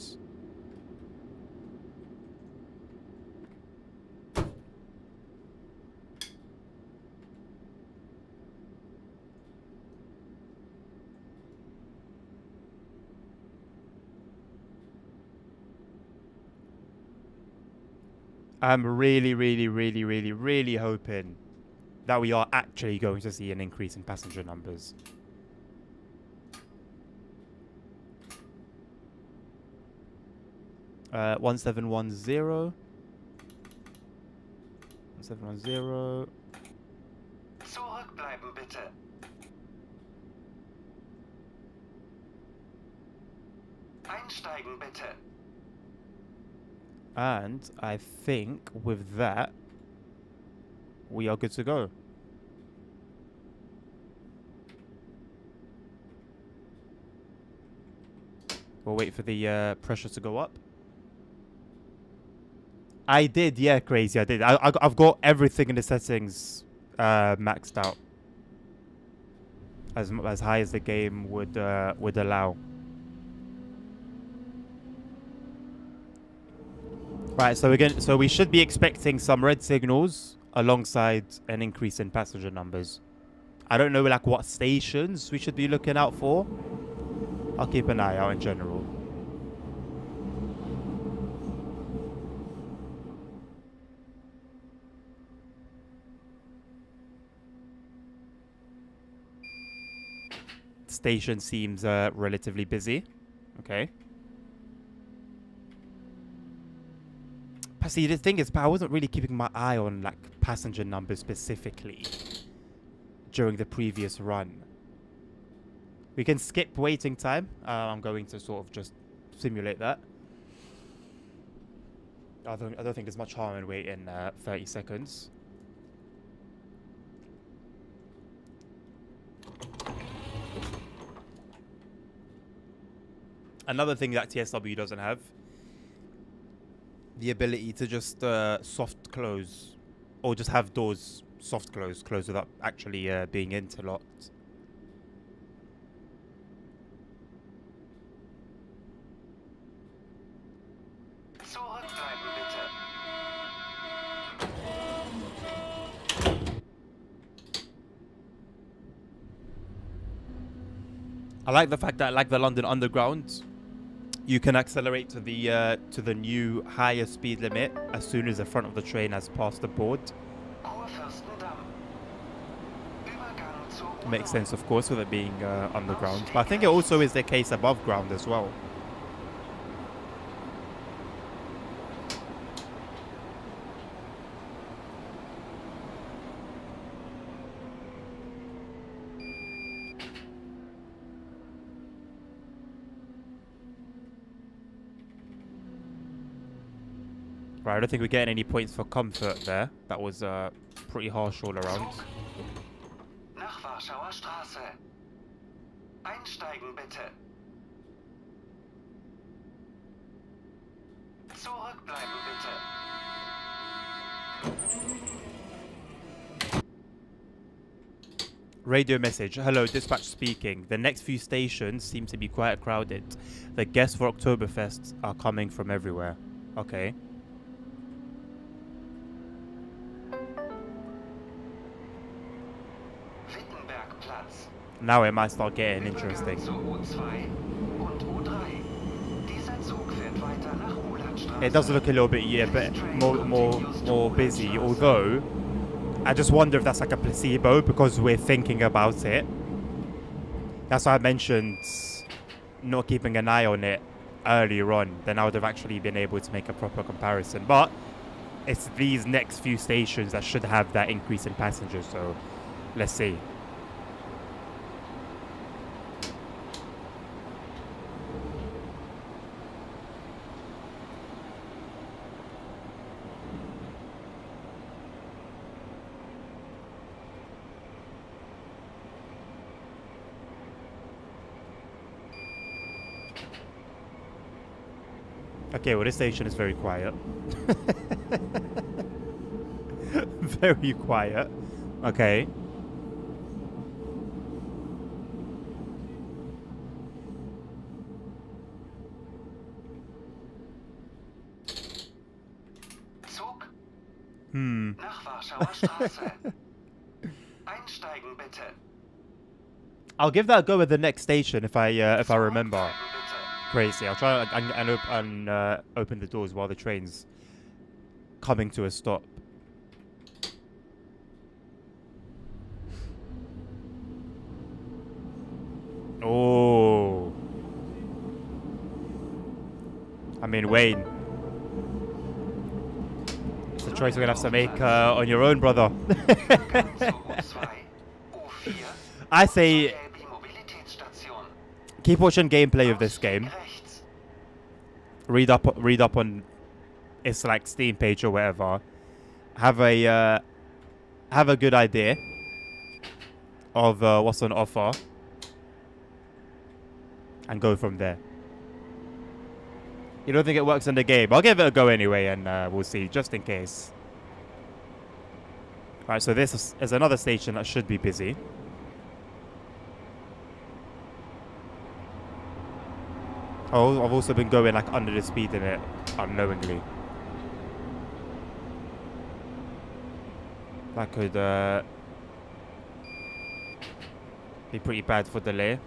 I'm really, really, really, really, really hoping that we are actually going to see an increase in passenger numbers. Uh, 1710. 1710. Zurückbleiben bitte. Einsteigen bitte. And I think with that, we are good to go. We'll wait for the pressure to go up. I did, yeah, crazy. I did. I've got everything in the settings maxed out, as high as the game would allow. Right, so we should be expecting some red signals alongside an increase in passenger numbers. I don't know like what stations we should be looking out for. I'll keep an eye out in general. Station seems relatively busy. Okay. See, the thing is, I wasn't really keeping my eye on like passenger numbers specifically during the previous run. We can skip waiting time. I'm going to sort of just simulate that. I don't think there's much harm in waiting 30 seconds. Another thing that TSW doesn't have, the ability to just soft close, or just have doors soft close without actually being interlocked. Zurückbleiben bitte. I like the fact that, like the London Underground, you can accelerate to the new higher speed limit as soon as the front of the train has passed the board. Kurfürstendamm. Übergang zur Makes sense, of course, with it being underground. But I think it also is the case above ground as well. Right, I don't think we're getting any points for comfort there. That was pretty harsh all around. Nach Warschauer Straße. Einsteigen bitte. Zurückbleiben bitte. Radio message. Hello, dispatch speaking. The next few stations seem to be quite crowded. The guests for Oktoberfest are coming from everywhere. Okay. Wittenbergplatz. Now it might start getting interesting. Zu U2 und U3. Dieser Zug fährt weiter nach Ulandstraße. It does look a little bit, yeah, but more busy. Although, I just wonder if that's like a placebo because we're thinking about it. That's why I mentioned not keeping an eye on it earlier on. Then I would have actually been able to make a proper comparison. But it's these next few stations that should have that increase in passengers. So let's see. Okay, well, this station is very quiet. Very quiet. Okay. Zug Hmm. nach Warschauer Straße. Einsteigen bitte. I'll give that a go at the next station if I remember. Zurückbleiben bitte. Crazy. I'll try and open the doors while the train's coming to a stop. Oh. I mean, Wayne. It's a choice we're gonna have to make on your own, brother. Übergang zur U2. U4 I zur say Jelbi Mobilitätsstation. keep watching gameplay of this game. Ausstieg rechts. Read up on its like Steam page or whatever. Have a good idea of what's on offer, and go from there. You don't think it works in the game? I'll give it a go anyway, and we'll see, just in case. Alright, so this is another station that should be busy. Oh, I've also been going like under the speed limit unknowingly. That could be pretty bad for delay.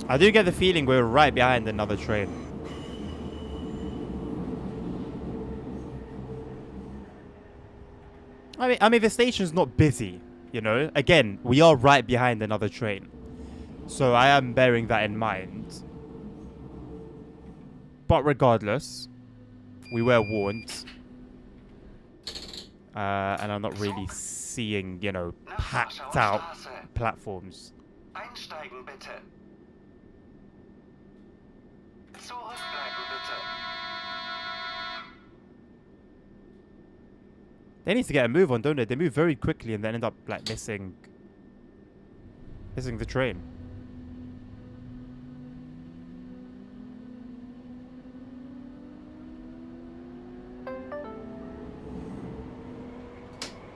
I do get the feeling we're right behind another train. I mean, the station's not busy, you know. Again, we are right behind another train, so I am bearing that in mind. But regardless, we were warned, and I'm not really seeing, you know, packed out platforms. Einsteigen bitte. Zurückbleiben bitte. They need to get a move on, don't they? They move very quickly and then end up like missing the train.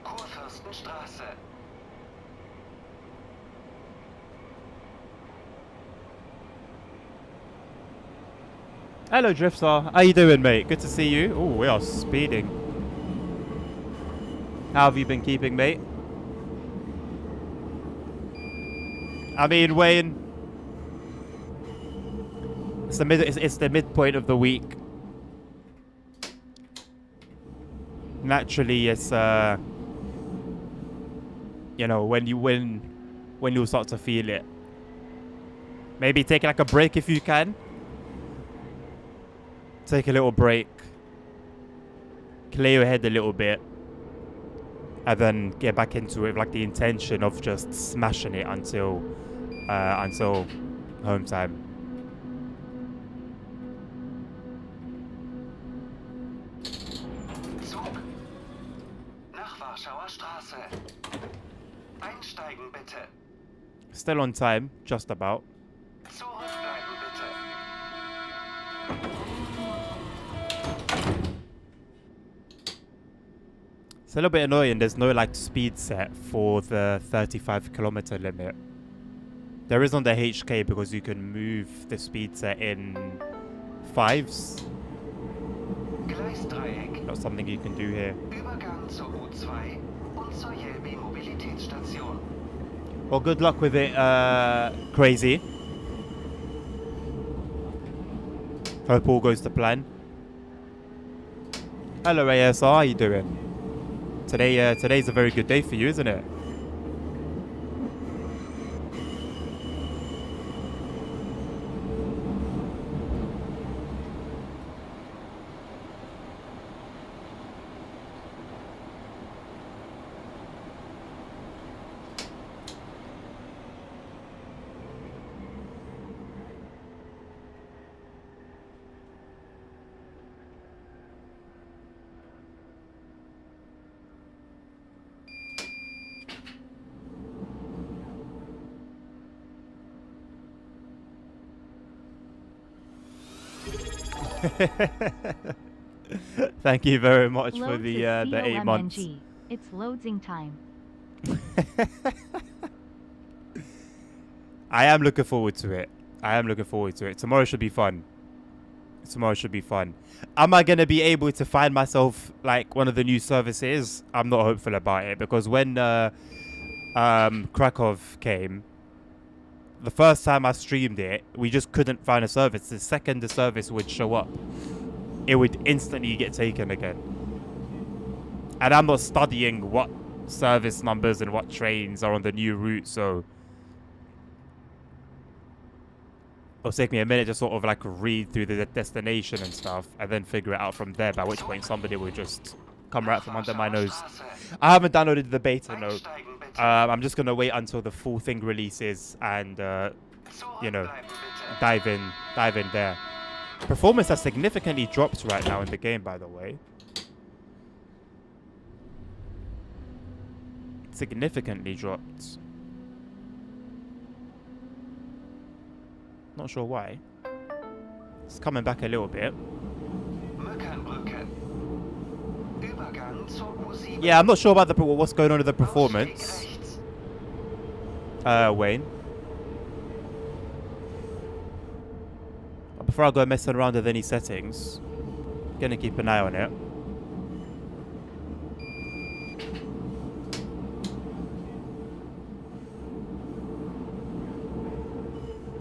Kurfürstenstraße. Hello, Driftstar. How you doing, mate? Good to see you. Oh, we are speeding. How have you been keeping, mate? I mean, Wayne, it's the midpoint of the week. Naturally, it's you know, when you'll start to feel it. Maybe take like a break if you can. Take a little break. Clear your head a little bit. And then get back into it with like the intention of just smashing it until home time. Zug nach Warschauer Straße. Einsteigen bitte. Still on time, just about. Zurückbleiben bitte. It's a little bit annoying. There's no like speed set for the 35-kilometer limit. There is on the HK because you can move the speed set in 5s. Gleisdreieck. Not something you can do here. Übergang zur U2 und zur Jelbi Mobilitätsstation. Well, good luck with it, Crazy. Hope all goes to plan. Hello, ASR. How you doing? Today's a very good day for you, isn't it? Thank you very much for Loads the is 8 months. COMNG. It's loading time. I am looking forward to it. I am looking forward to it. Tomorrow should be fun. Tomorrow should be fun. Am I going to be able to find myself like one of the new services? I'm not hopeful about it because when Krakow came, the first time I streamed it, we just couldn't find a service. The second the service would show up, it would instantly get taken again. And I'm not studying what service numbers and what trains are on the new route, so it'll take me a minute to sort of like read through the destination and stuff and then figure it out from there, by which point somebody will just come right from under my nose. I haven't downloaded the beta note. I'm just going to wait until the full thing releases and, you know, dive in there. Performance has significantly dropped right now in the game, by the way. Significantly dropped. Not sure why. It's coming back a little bit. Yeah, I'm not sure about what's going on with the performance. Wayne. But before I go messing around with any settings, gonna keep an eye on it.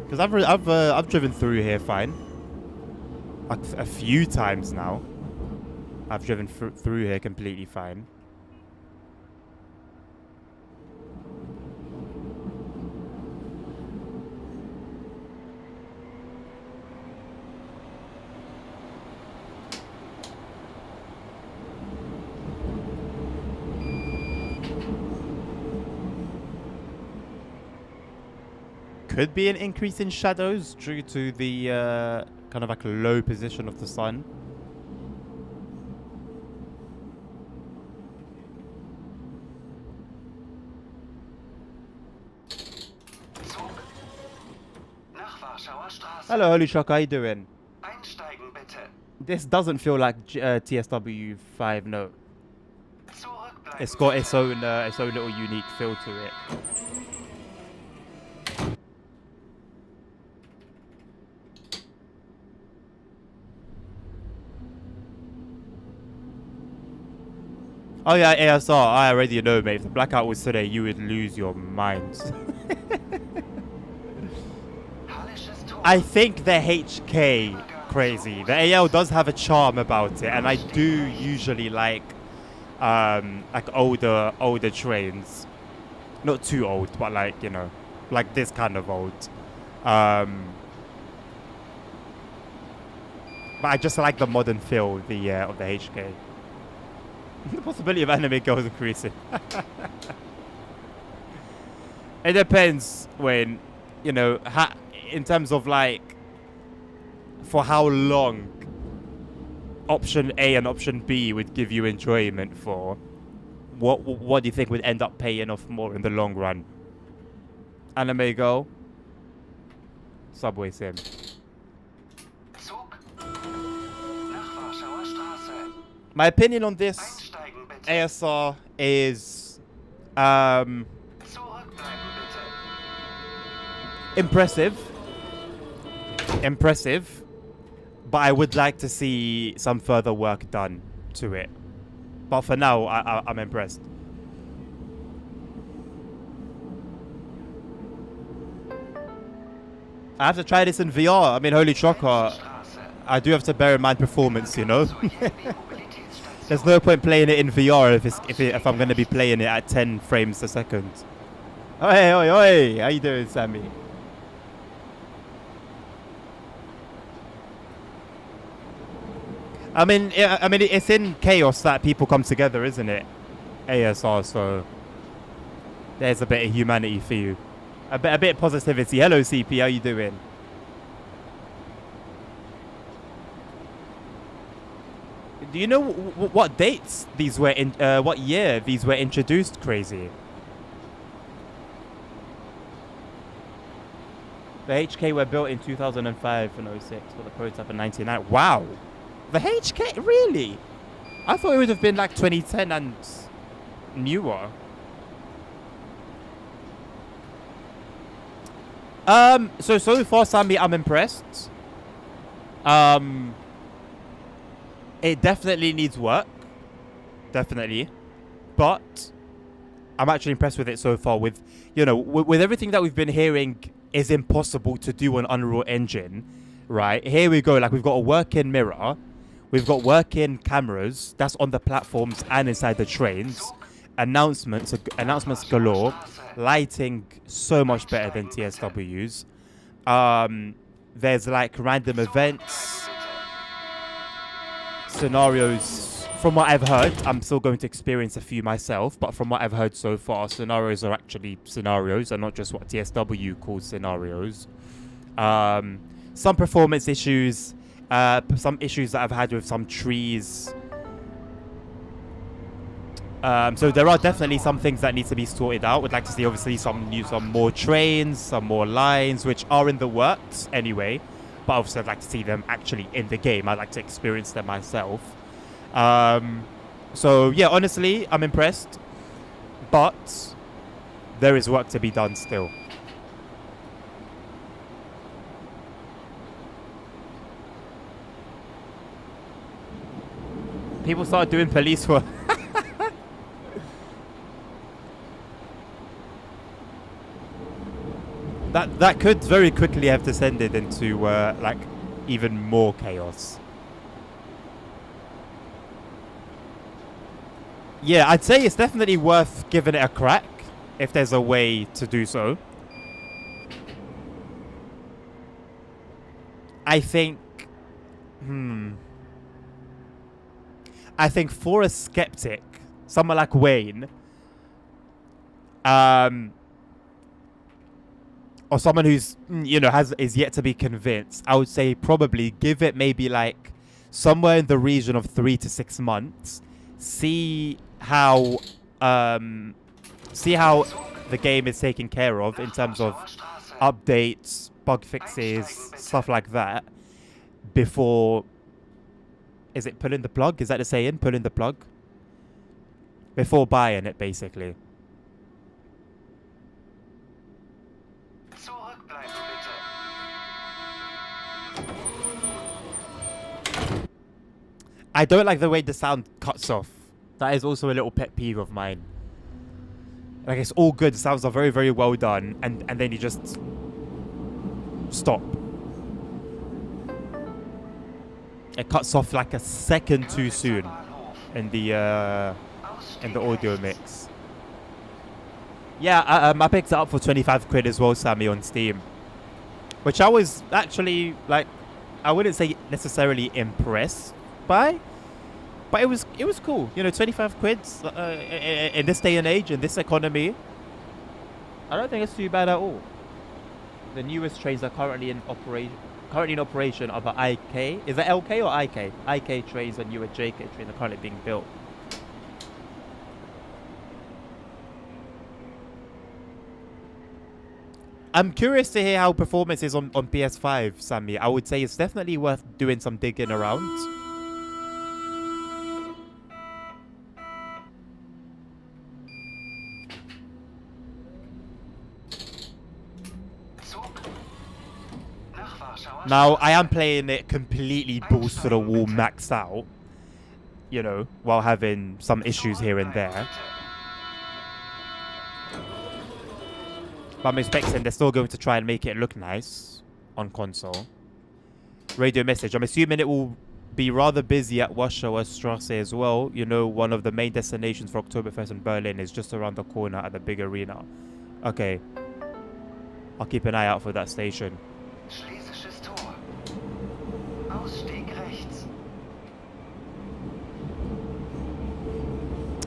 Because I've driven through here fine. A few times now. I've driven through here completely fine. Could be an increase in shadows due to the kind of like low position of the sun. Hello, Holy Shock, how you doing? This doesn't feel like TSW 5 note. It's got its own little unique feel to it. Oh yeah, ASR, I already know, mate. If the blackout was today, you would lose your minds. I think the HK crazy. The AL does have a charm about it, and I do usually like older trains. Not too old, but like, you know, like this kind of old. But I just like the modern feel of the HK. The possibility of anime girls increasing. It depends when, you know, in terms of like, for how long option A and option B would give you enjoyment for. What do you think would end up paying off more in the long run? Anime girl, SubwaySim. My opinion on this ASR is impressive, but I would like to see some further work done to it. But for now, I'm impressed. I have to try this in VR. I mean, holy shocker, I do have to bear in mind performance, you know. There's no point playing it in VR if I'm going to be playing it at 10 frames a second. Oi, oi, oi! How you doing, Sammy? I mean, it's in chaos that people come together, isn't it? ASR, so there's a bit of humanity for you, a bit of positivity. Hello, CP, how you doing? Do you know what dates these were in? What year these were introduced? Crazy. The HK were built in 2005 and 06 for the prototype in 99. Wow. The HK? Really? I thought it would have been like 2010 and newer. So far, Sammy, I'm impressed. It definitely needs work. Definitely. But I'm actually impressed with it so far. With, you know, with everything that we've been hearing is impossible to do on Unreal Engine, right? Here we go. Like, we've got a working mirror. We've got working cameras. That's on the platforms and inside the trains. Announcements galore. Lighting so much better than TSW's. There's like random events, scenarios. From what I've heard, I'm still going to experience a few myself, but from what I've heard so far, scenarios are actually scenarios and not just what TSW calls scenarios. Some performance issues, some issues that I've had with some trees. So there are definitely some things that need to be sorted out. Would like to see obviously some more trains, some more lines, which are in the works anyway. But obviously I'd like to see them actually in the game. I'd like to experience them myself. So yeah, honestly, I'm impressed. But there is work to be done still. People start doing police work. That could very quickly have descended into like even more chaos. Yeah, I'd say it's definitely worth giving it a crack if there's a way to do so. I think I think for a skeptic, someone like Wayne, or someone who's, you know, is yet to be convinced, I would say probably give it maybe like somewhere in the region of 3 to 6 months. See how the game is taken care of in terms of updates, bug fixes, stuff like that. Before, is it pulling the plug? Is that the saying? Pulling the plug? Before buying it, basically. I don't like the way the sound cuts off. That is also a little pet peeve of mine. Like, it's all good. The sounds are very, very well done. And then you just stop. It cuts off like a second too soon in the audio mix. Yeah, I picked it up for 25 quid as well, Sammy, on Steam. Which I was actually, like, I wouldn't say necessarily impressed by, but it was cool. You know, 25 quid in this day and age, in this economy, I don't think it's too bad at all. The newest trains are currently in operation are the IK. Is that LK or IK? IK trains and newer JK trains are currently being built. I'm curious to hear how performance is on PS5, Sammy. I would say it's definitely worth doing some digging around. Now, I am playing it completely balls to the wall, maxed out, you know, while having some issues here and there. But I'm expecting they're still going to try and make it look nice on console. Radio message. I'm assuming it will be rather busy at Warschauer Strasse as well. You know, one of the main destinations for Oktoberfest in Berlin is just around the corner at the big arena. Okay. I'll keep an eye out for that station.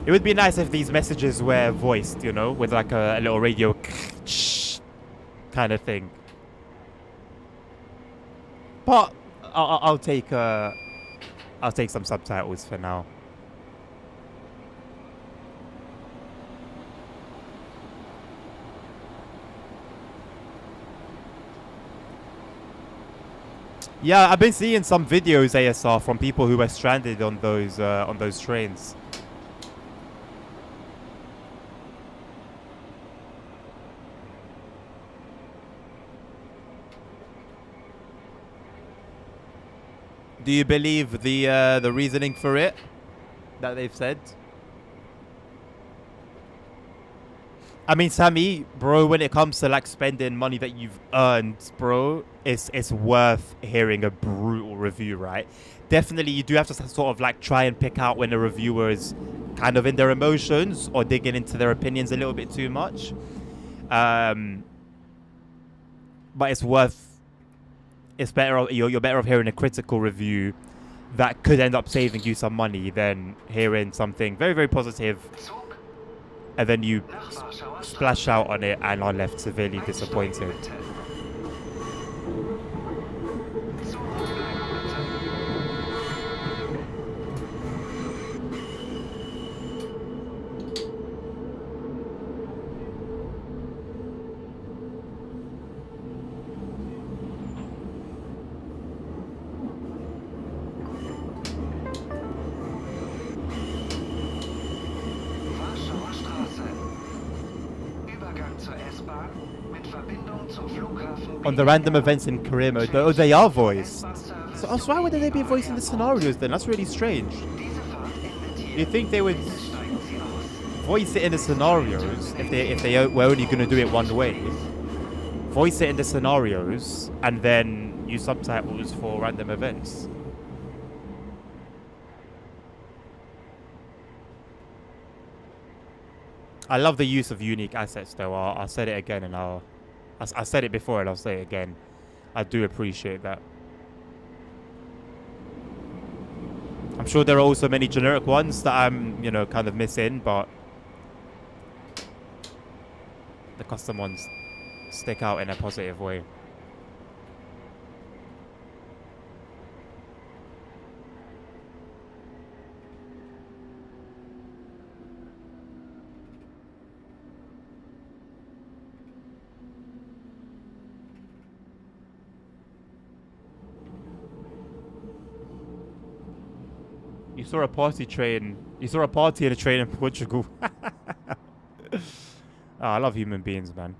It would be nice if these messages were voiced, you know, with like a little radio kind of thing. But I'll take some subtitles for now. Yeah, I've been seeing some videos ASR from people who were stranded on those trains. Do you believe the reasoning for it that they've said? I mean, Sammy, bro, when it comes to like spending money that you've earned, bro, it's worth hearing a brutal review, right? Definitely, you do have to sort of like try and pick out when a reviewer is kind of in their emotions or digging into their opinions a little bit too much. But it's worth. It's better. You're better off hearing a critical review that could end up saving you some money than hearing something very, very positive, Zug and then you nach Warschauer splash Straße. out on it and are left severely Einsteigen disappointed. bitte. Zurückbleiben bitte. Warschauer Straße. Übergang zur S-Bahn mit Verbindung zum Flughafen. On the random events in career mode, though, they are voiced. S-Bahn-Service So why would they be voicing the scenarios then? That's really strange. Diese Fahrt endet hier. You think they would Bitte steigen Sie aus. voice it in the scenarios if they were only going to do it one way? Voice it in the scenarios and then use subtitles for random events. I love the use of unique assets, though. I'll say it again, and I said it before, and I'll say it again. I do appreciate that. I'm sure there are also many generic ones that I'm, kind of missing, but the custom ones stick out in a positive way. You saw a party train. You saw a party at a train in Portugal. Oh, I love human beings, man.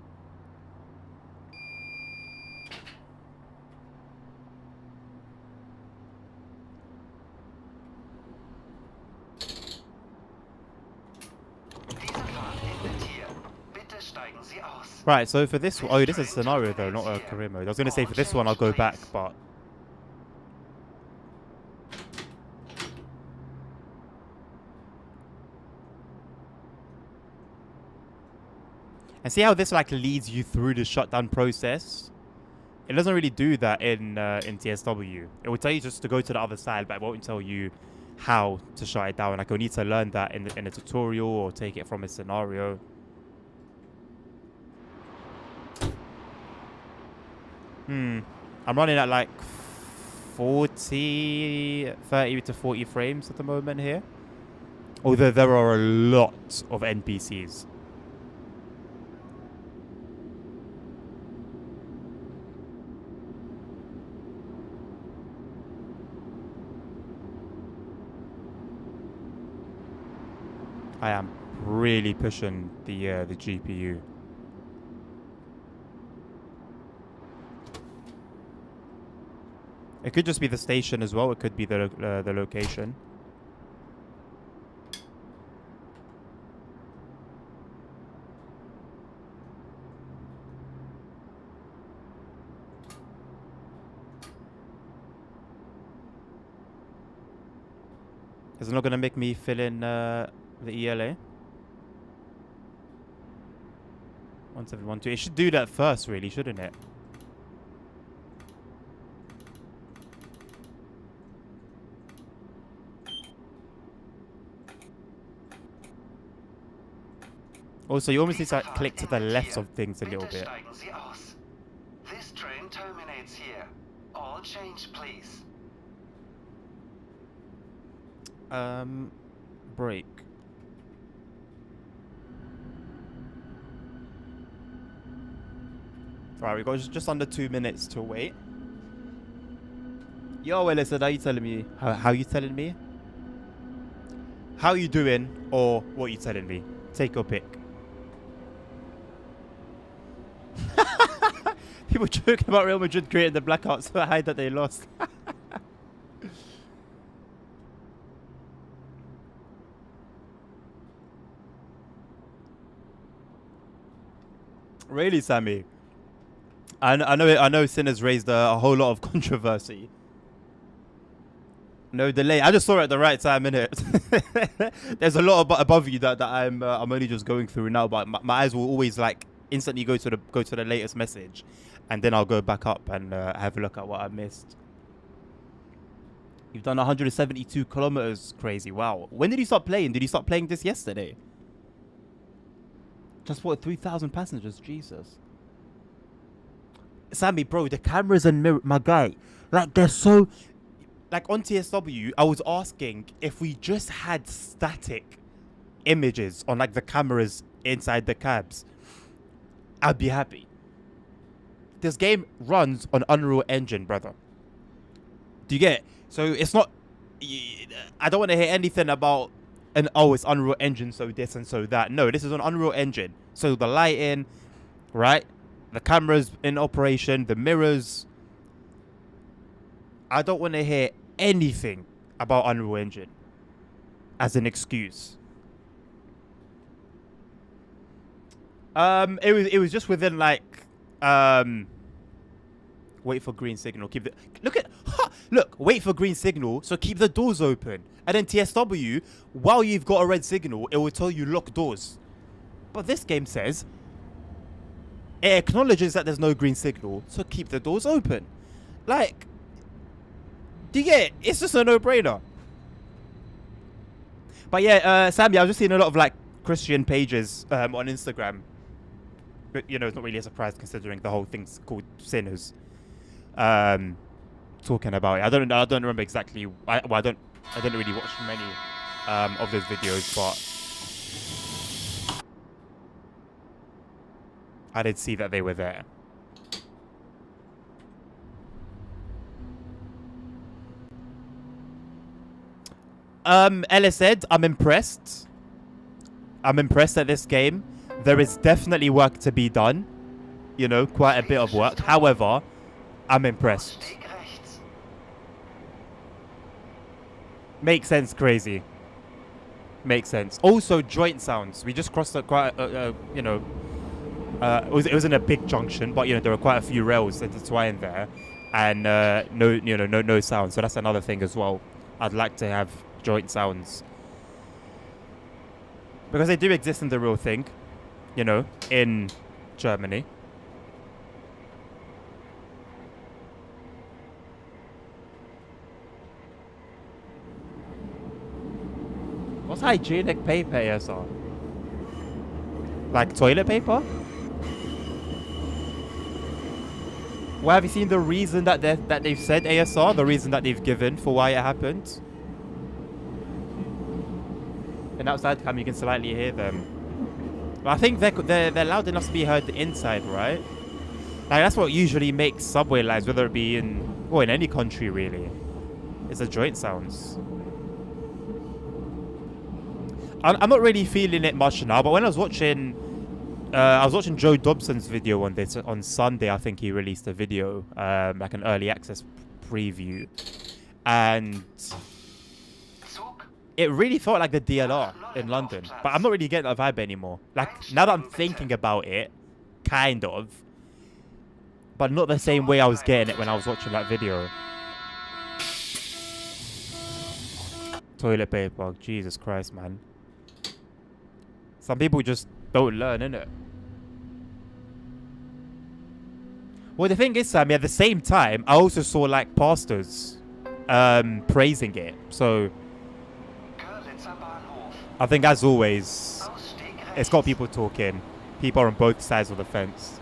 Diese Fahrt endet hier. Bitte steigen Sie aus. Right, so for this one, oh, this is a scenario though, not a career mode. I was going to say for this one I'll go back, but and see how this like leads you through the shutdown process. It doesn't really do that in TSW. It will tell you just to go to the other side, but it won't tell you how to shut it down. Like you'll need to learn that in a tutorial or take it from a scenario. I'm running at like 30 to 40 frames at the moment here. Although there are a lot of NPCs. I am really pushing the GPU. It could just be the station as well. It could be the location. Is it not going to make me fill in the ELA? 1712. It should do that first, really, shouldn't it? Also, you almost need to click to the left of things a little bit. This train terminates here. All change, please. Break. Alright, we've got just under 2 minutes to wait. Yo, well, listen, how you telling me? How you telling me? How you doing, or what you telling me? Take your pick. People joking about Real Madrid creating the blackout so high that they lost. Really, Sammy? I know Sin has raised a whole lot of controversy. No delay. I just saw it at the right time, innit? There's a lot above you that I'm only just going through now, but my eyes will always like instantly go to the latest message, and then I'll go back up and have a look at what I missed. You've done 172 kilometers. Crazy. Wow. When did you start playing? Did you start playing this yesterday? Just what, 3,000 passengers? Jesus. Sammy, bro, the cameras and mirror, my guy, like they're so, like on TSW, I was asking if we just had static images on like the cameras inside the cabs, I'd be happy. This game runs on Unreal Engine, brother. Do you get it? So it's not, I don't want to hear anything about it's Unreal Engine, so this and so that. No, this is an Unreal Engine. So the lighting, right? The cameras in operation, the mirrors. I don't want to hear anything about Unreal Engine as an excuse. It was just within like wait for green signal. Look, wait for green signal, so keep the doors open. And then TSW, while you've got a red signal, it will tell you lock doors. But this game says it acknowledges that there's no green signal, so keep the doors open. Like, do you get it? It's just a no-brainer. But yeah, Sammy, I was just seeing a lot of like Christian pages on Instagram. But you know, it's not really a surprise considering the whole thing's called Sinners. Talking about it. I don't remember exactly. I didn't really watch many of those videos, but I did see that they were there. Ellis said, I'm impressed. I'm impressed at this game. There is definitely work to be done. You know, quite a bit of work. However, I'm impressed. Makes sense, crazy. Makes sense. Also, joint sounds. We just crossed quite, you know, it was in a big junction, but you know there were quite a few rails intertwined there, and no sound. So that's another thing as well. I'd like to have joint sounds because they do exist in the real thing, you know, in Germany. What's hygienic paper, ASR? Like toilet paper? Well, have you seen the reason that they've said, ASR? The reason that they've given for why it happened? And outside cam, you can slightly hear them. But I think they're loud enough to be heard inside, right? Like that's what usually makes subway lines, whether it be in any country really, is the joint sounds. I'm not really feeling it much now, but when I was watching Joe Dobson's video on this on Sunday. I think he released a video, like an early access preview, and it really felt like the DLR in London. But I'm not really getting that vibe anymore. Like now that I'm thinking about it, kind of, but not the same way I was getting it when I was watching that video. Toilet paper, Jesus Christ, man. Some people just don't learn, innit? Well, the thing is, Sammy, at the same time, I also saw, like, pastors praising it. So, I think, as always, it's got people talking. People are on both sides of the fence.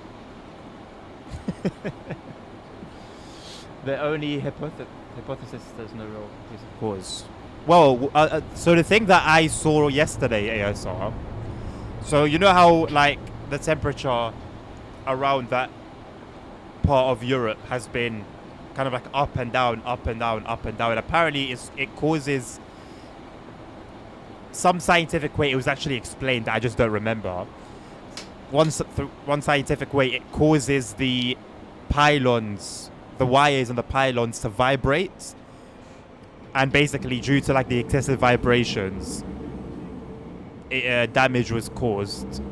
The only hypothesis there's no real cause. Well, so the thing that I saw yesterday, ASR, so you know how like the temperature around that part of Europe has been kind of like up and down, up and down, up and down. And apparently, it causes some scientific way. It was actually explained that I just don't remember. One scientific way, it causes the pylons, the wires and the pylons to vibrate, and basically due to like the excessive vibrations, damage was caused,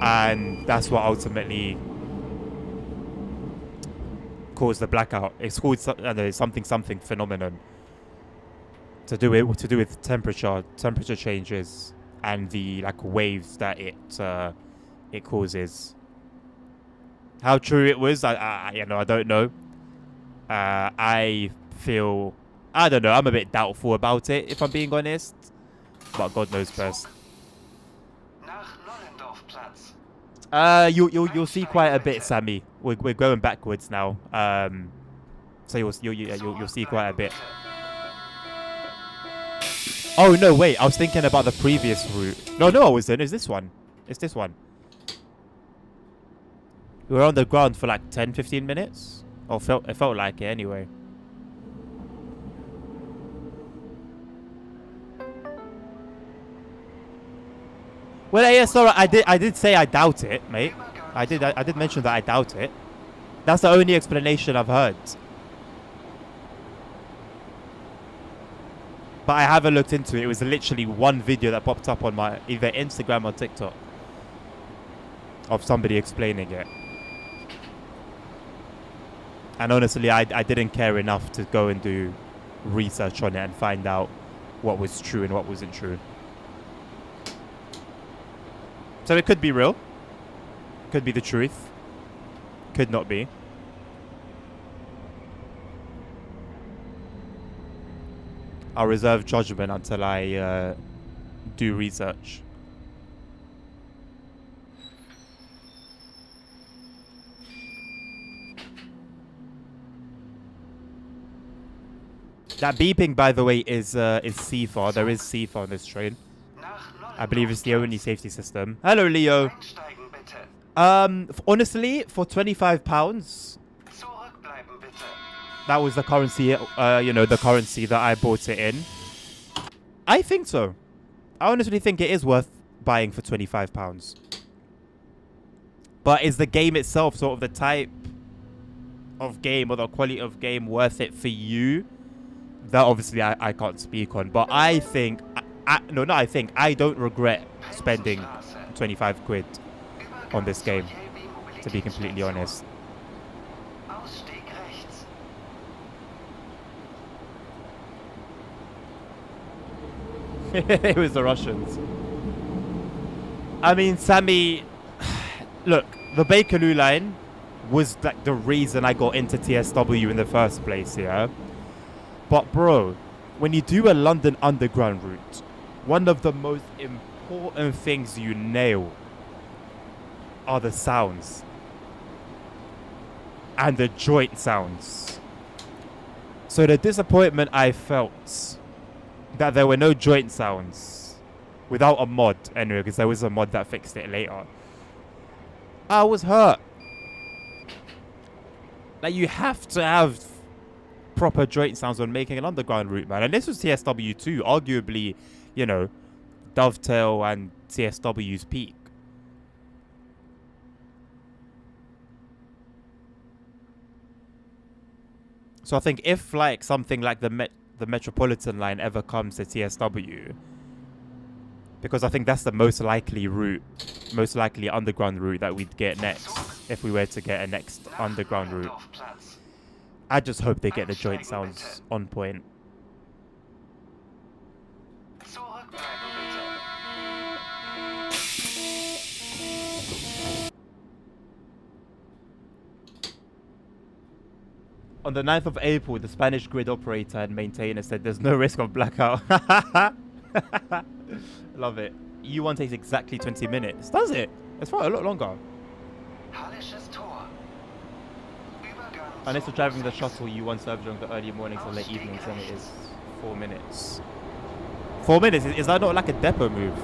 and that's what ultimately caused the blackout. It's called something phenomenon to do with temperature changes and the like waves that it causes. How true it was, I don't know. I feel, I don't know, I'm a bit doubtful about it, if I'm being honest. But God knows best. You'll see quite a bit, Sammy. We're going backwards now. So you'll see quite a bit. Oh no, wait! I was thinking about the previous route. No, I wasn't. It's this one. It's this one. We were on the ground for like 10-15 minutes. Or it felt like it anyway. Well, yeah, sorry, I did say I doubt it, mate. I did mention that I doubt it. That's the only explanation I've heard. But I haven't looked into it. It was literally one video that popped up on my either Instagram or TikTok of somebody explaining it. And honestly, I didn't care enough to go and do research on it and find out what was true and what wasn't true. So it could be real. Could be the truth. Could not be. I'll reserve judgment until I do research. That beeping, by the way, is CFAR. There is CFAR on this train. I believe it's the only safety system. Hello, Leo. Honestly, for £25, that was the currency. The currency that I bought it in. I think so. I honestly think it is worth buying for £25. But is the game itself, sort of the type of game or the quality of game, worth it for you? That obviously I can't speak on. But I think, I don't regret spending 25 quid on this game, to be completely honest. It was the Russians. I mean, Sammy, look, the Bakerloo line was like the reason I got into TSW in the first place, yeah? But bro, when you do a London Underground route, one of the most important things you nail are the sounds. And the joint sounds. So the disappointment I felt that there were no joint sounds without a mod, anyway, because there was a mod that fixed it later. I was hurt. Like, you have to have proper joint sounds when making an underground route, man. And this was TSW2, arguably, Dovetail and TSW's peak. So I think if like something like the Metropolitan line ever comes to TSW, because I think that's the most likely underground route that we'd get next, if we were to get a next underground route. I just hope they get the joint sounds on point. On the 9th of April, the Spanish grid operator and maintainer said there's no risk of blackout. Love it. U1 takes exactly 20 minutes. Does it? It's probably a lot longer. Unless you're driving the shuttle, U1 serves during the early mornings and late evenings, and it is 4 minutes. 4 minutes? Is that not like a depot move?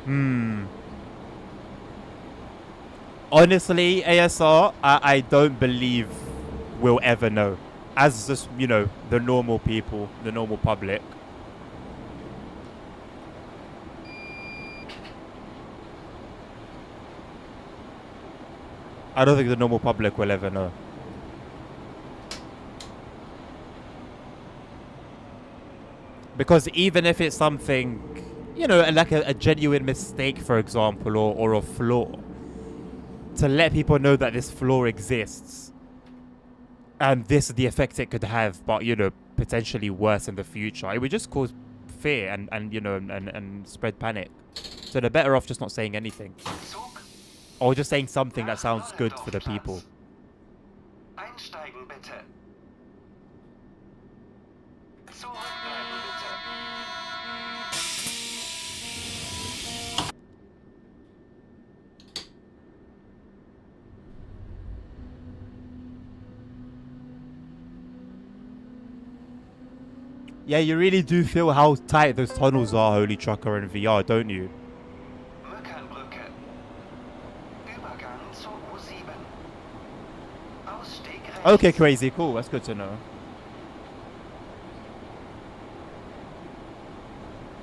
Hmm. Honestly, ASR, I don't believe we'll ever know. As just, you know, the normal people, the normal public. I don't think the normal public will ever know. Because even if it's something, you know, like a genuine mistake, for example, or a flaw, to let people know that this flaw exists and this is the effect it could have, but, you know, potentially worse in the future, it would just cause fear and you know, and spread panic. So they're better off just not saying anything. Zug Or just saying something that nach sounds good for the people. Nollendorfplatz. Einsteigen bitte. Zurückbleiben bitte. Yeah, you really do feel how tight those tunnels are, Holy Trucker, in VR, don't you? Mückernbrücke. Übergang zur U7. Ausstieg rechts. Okay, crazy, cool. That's good to know.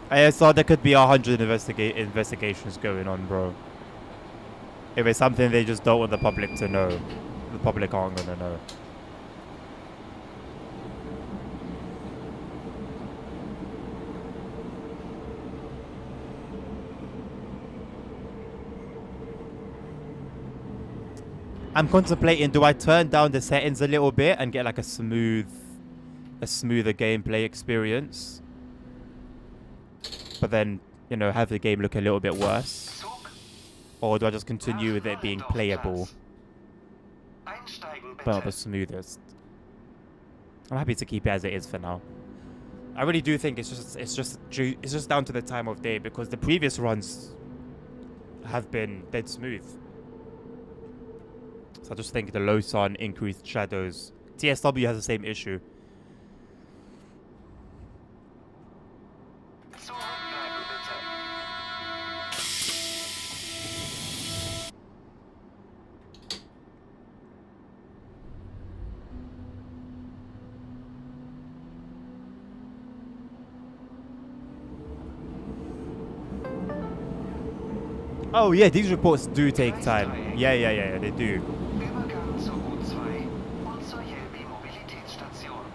I saw there could be 100 investigations going on, bro. If it's something they just don't want the public to know, the public aren't gonna know. I'm contemplating, do I turn down the settings a little bit and get like a smoother gameplay experience? But then, you know, have the game look a little bit worse? Zug Or do I just continue with it being Nollendorfplatz. playable, Einsteigen but not the bitte. smoothest? I'm happy to keep it as it is for now. I really do think it's just down to the time of day, because the previous runs have been dead smooth. So I just think the low sun, increased shadows. TSW has the same issue. Zurückbleiben bitte. Oh yeah, these reports do take time. Yeah, they do. Übergang zur U2 und zur Jelbi Mobilitätsstation.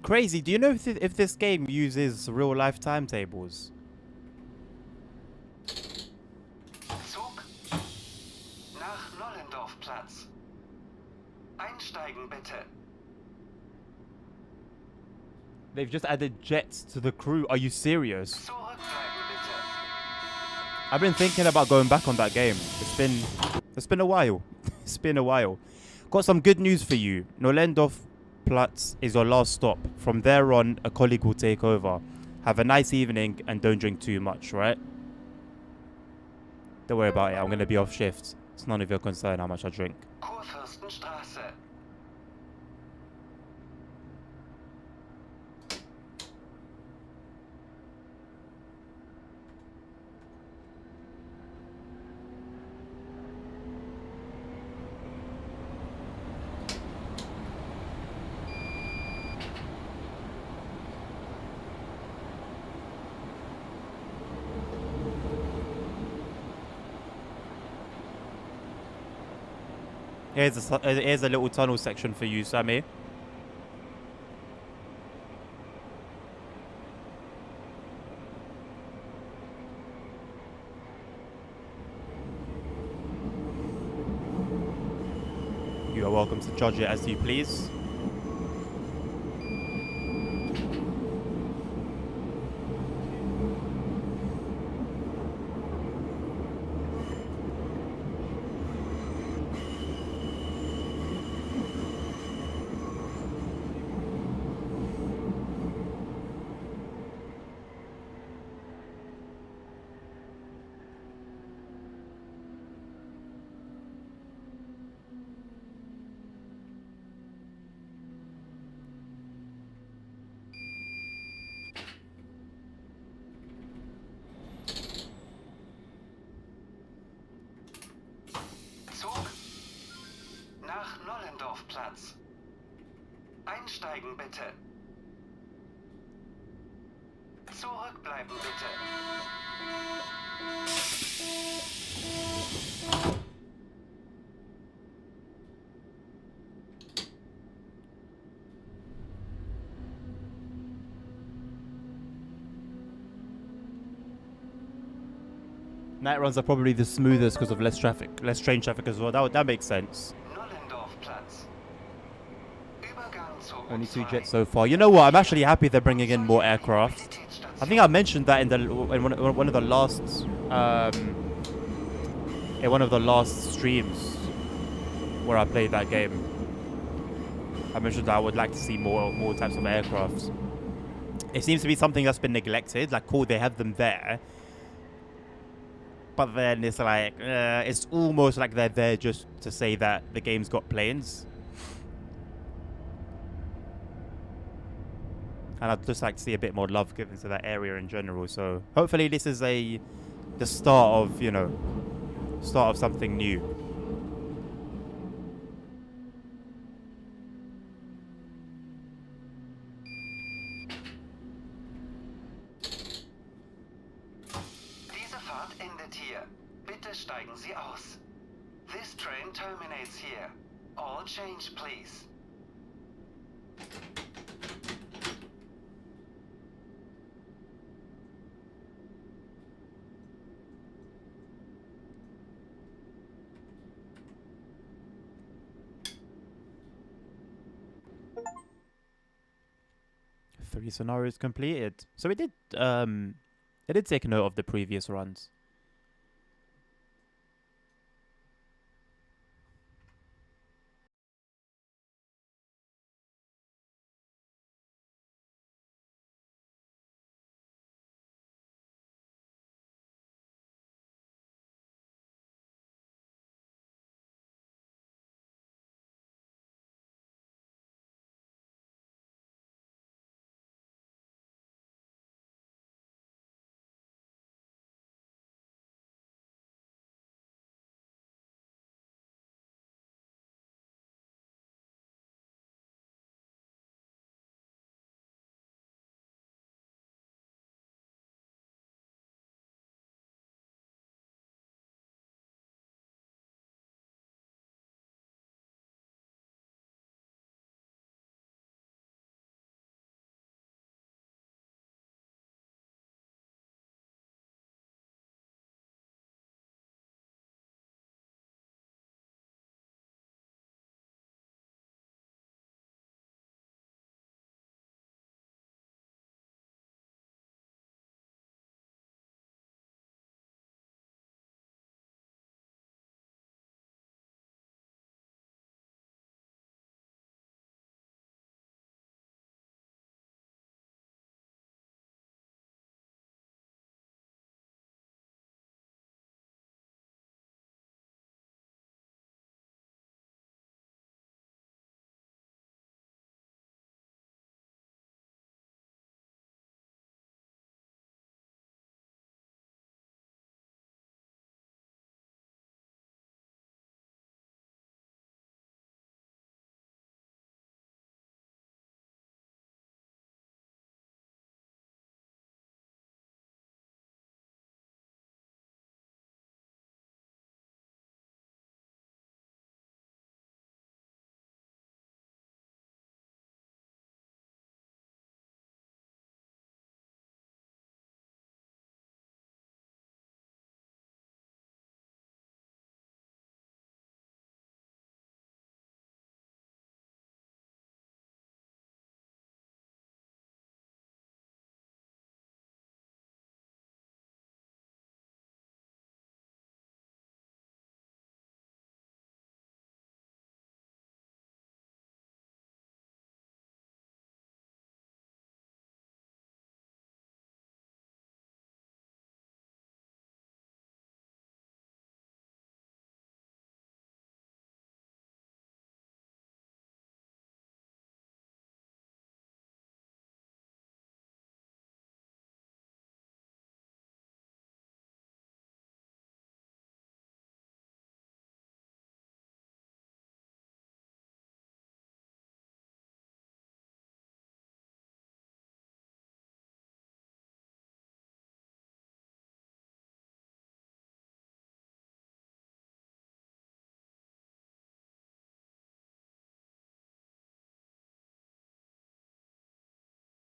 Crazy. Do you know if this game uses real life timetables? Zug nach Nollendorfplatz. Einsteigen bitte. They've just added jets to the crew. Are you serious? Zurückbleiben bitte. I've been thinking about going back on that game. It's been a while. It's been a while. Got some good news for you. Nolendorf Platz is your last stop. From there on, a colleague will take over. Have a nice evening and don't drink too much, right? Don't worry about it. I'm gonna be off shift. It's none of your concern how much I drink. Kurfürstenstraße. Here's a little tunnel section for you, Sammy. You are welcome to judge it as you please. Zug nach Nollendorfplatz. Einsteigen bitte. Zurückbleiben bitte. Night runs are probably the smoothest because of less traffic, less train traffic as well. That makes sense. Nollendorfplatz. Übergang zu Only 2 U2. jets so far. You know what? I'm actually happy they're bringing in more aircraft. I think I mentioned that in one of the last streams where I played that game. I mentioned that I would like to see more types of aircraft. It seems to be something that's been neglected. Like, cool, they have them there, but then it's like it's almost like they're there just to say that the game's got planes. And I'd just like to see a bit more love given to that area in general. So hopefully this is the start of, you know, start of something new. Diese Fahrt endet hier. Bitte steigen Sie aus. This train terminates here. All change, please. Three scenarios completed. So it did take note of the previous runs.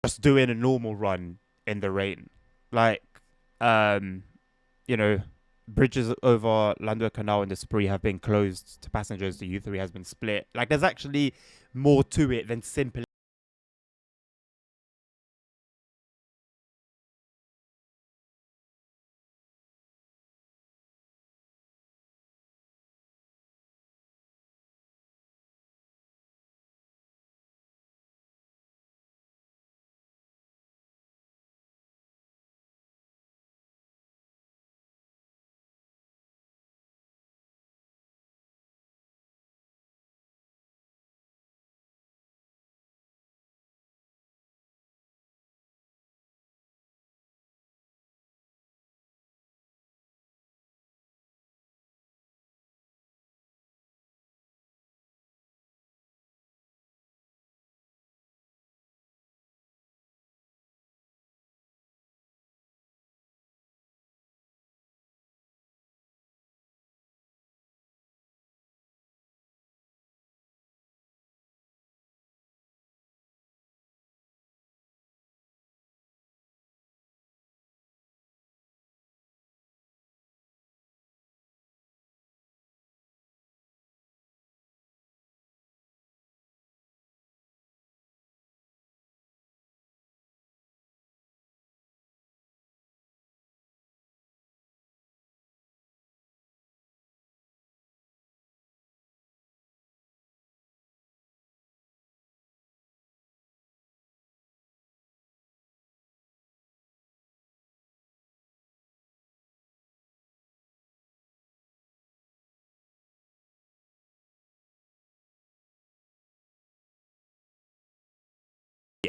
just doing a normal run in the rain. Like, you know, bridges over Landwehr Canal and the Spree have been closed to passengers. The U3 has been split. Like, there's actually more to it than simply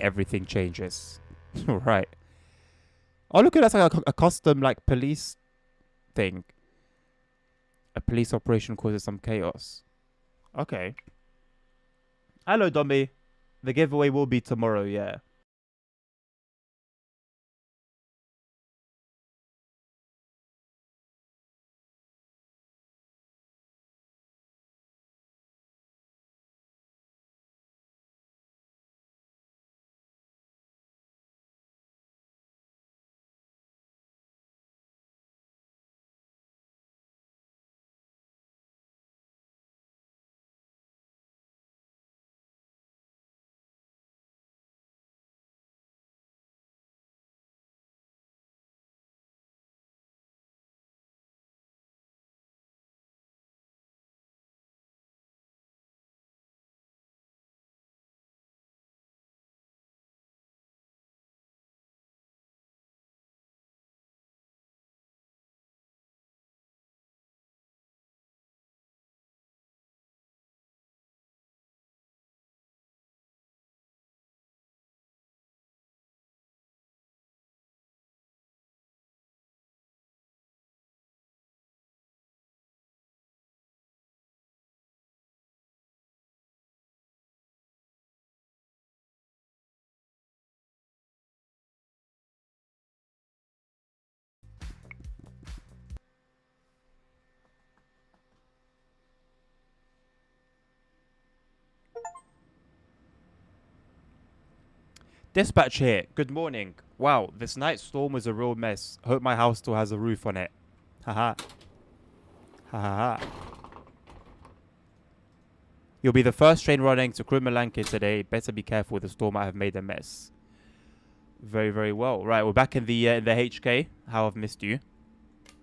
everything changes. Right. Oh, look at that's like a custom like police thing. A police operation causes some chaos. Okay. Hello, Dummy. The giveaway will be tomorrow, yeah. Dispatch here. Good morning. Wow, this night storm was a real mess. Hope my house still has a roof on it. Haha. Ha ha ha. You'll be the first train running to Krumelanke today. Better be careful. The storm might have made a mess. Very, very well. Right, we're back in the HK. How I've missed you.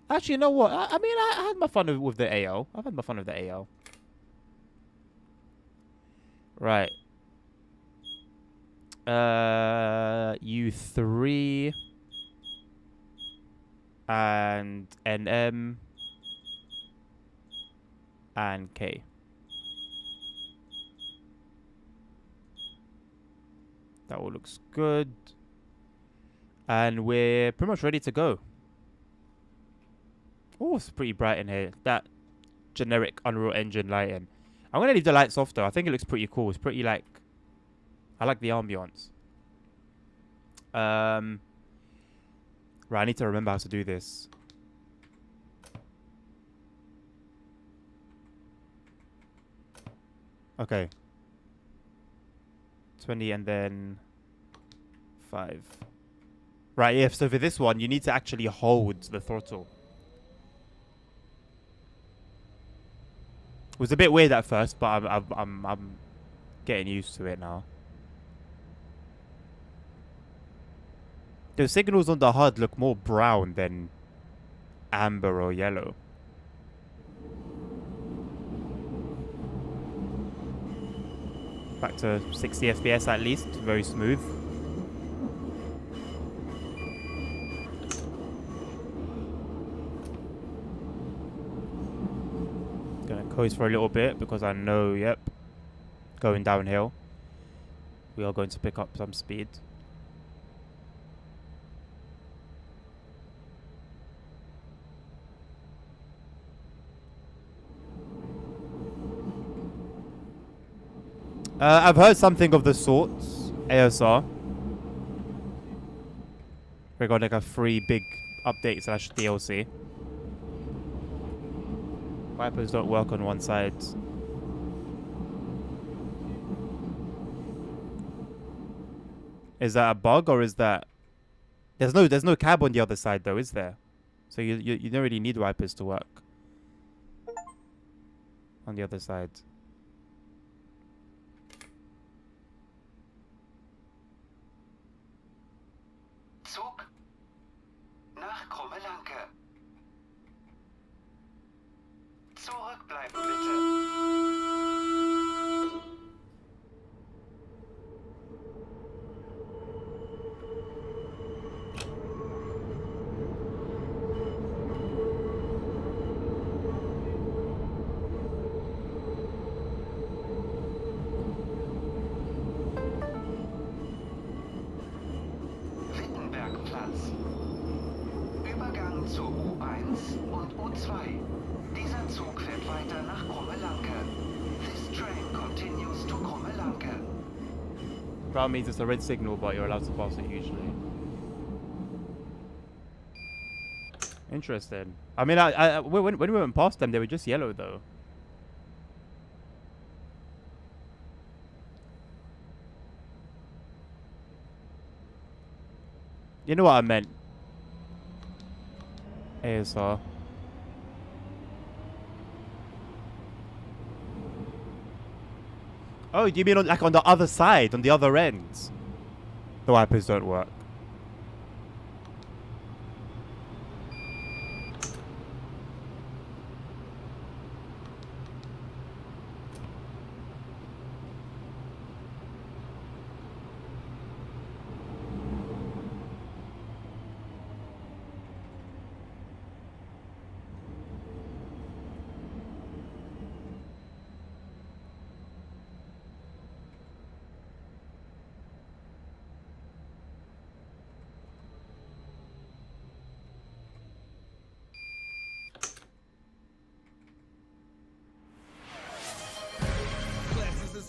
Actually, you know what? I mean, I had my fun with the AL. I've had my fun with the AL. Right. U3 and NM and K. That all looks good. And we're pretty much ready to go. Oh, it's pretty bright in here. That generic Unreal Engine lighting. I'm going to leave the lights off though. I think it looks pretty cool. It's pretty like... I like the ambiance. Right, I need to remember how to do this. Okay. 20 and then 5. Right, yeah, so for this one, you need to actually hold the throttle. It was a bit weird at first, but I'm getting used to it now. The signals on the HUD look more brown than amber or yellow. Back to 60 FPS at least, very smooth. Gonna coast for a little bit because I know, yep, going downhill. We are going to pick up some speed. I've heard something of the sort, ASR. We're got like a free big update / DLC. Wipers don't work on one side. Is that a bug or is that... There's no cab on the other side though, is there? So you don't really need wipers to work on the other side. Zug nach Krummelanke. Zurückbleiben bitte. Wittenbergplatz. Übergang zur U1 und U2. Dieser Zug fährt weiter nach Krummelanke. This train continues to Krummelanke. Brown means it's a red signal, but you're allowed to pass it usually. Interesting. I mean, when we went past them, they were just yellow though. You know what I meant? ASR. Oh, do you mean like on the other side, on the other end? The wipers don't work.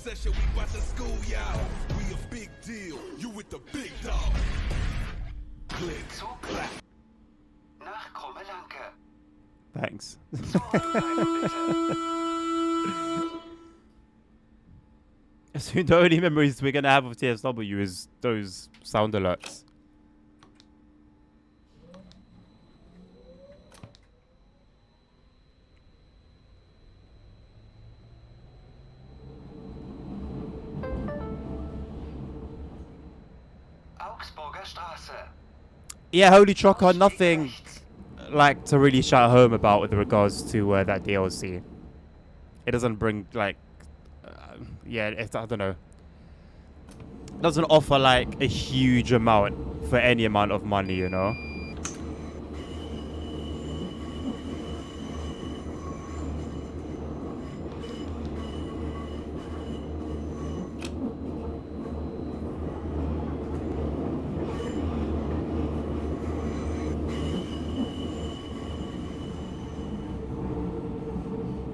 Session, we about to school y'all. We a big deal. You with the big dog. Click. Zug nach Krummelanke. Thanks. Zurückbleiben bitte. So the only memories we're gonna have of TSW is those sound alerts. Augsburger Straße. Yeah, Holy Trucker, nothing like to really shout home about with regards to that DLC. It doesn't bring like, yeah, I don't know. It doesn't offer like a huge amount for any amount of money, you know.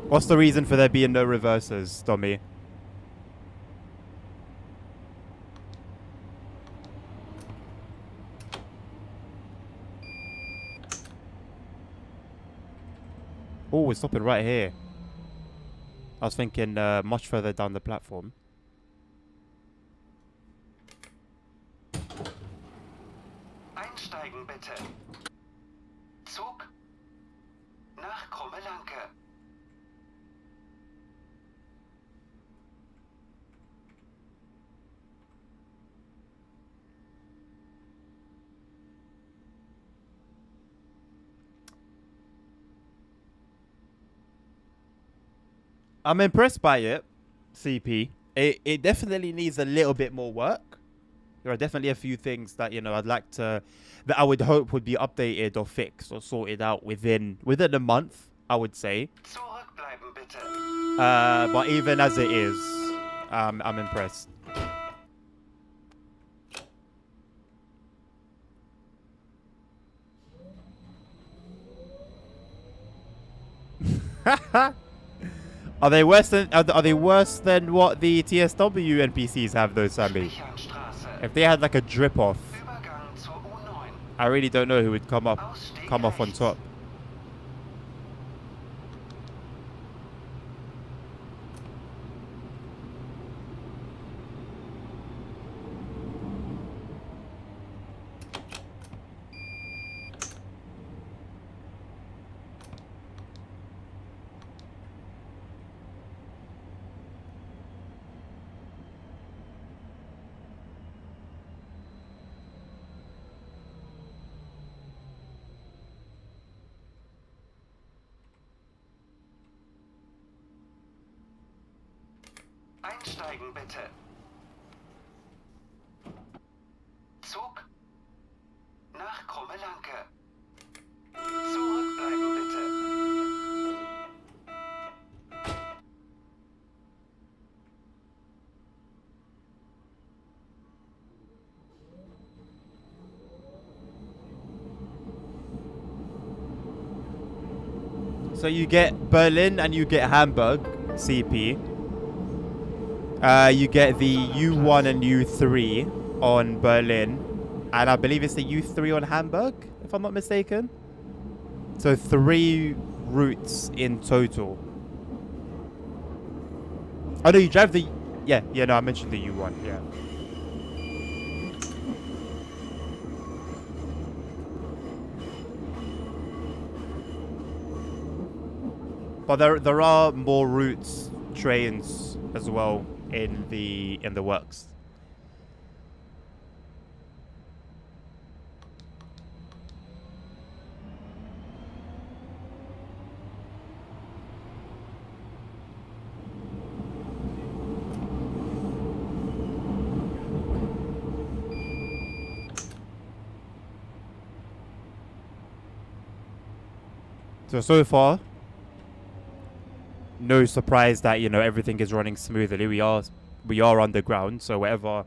What's the reason for there being no reversers, Tommy? Oh, we're stopping right here. I was thinking much further down the platform. Einsteigen bitte. Zug nach Krummelanke. I'm impressed by it, CP. It definitely needs a little bit more work. There are definitely a few things that I'd like to, that I would hope would be updated or fixed or sorted out within a month, I would say. Zurückbleiben bitte. But even as it is, I'm impressed. Are they worse than what the TSW NPCs have though, Sammy? Spichernstraße. If they had like a drip off, Übergang zur U9. I really don't know who would come off on top. Einsteigen bitte. Zug nach Krummelanke. Zurückbleiben bitte. So you get Berlin and you get Hamburg, CP. You get the U1 and U3 on Berlin. And I believe it's the U3 on Hamburg, if I'm not mistaken. So 3 routes in total. Oh no, you drive the... Yeah, no, I mentioned the U1, yeah. But there are more routes, trains as well in the works. So far, no surprise that everything is running smoothly. We are underground, so whatever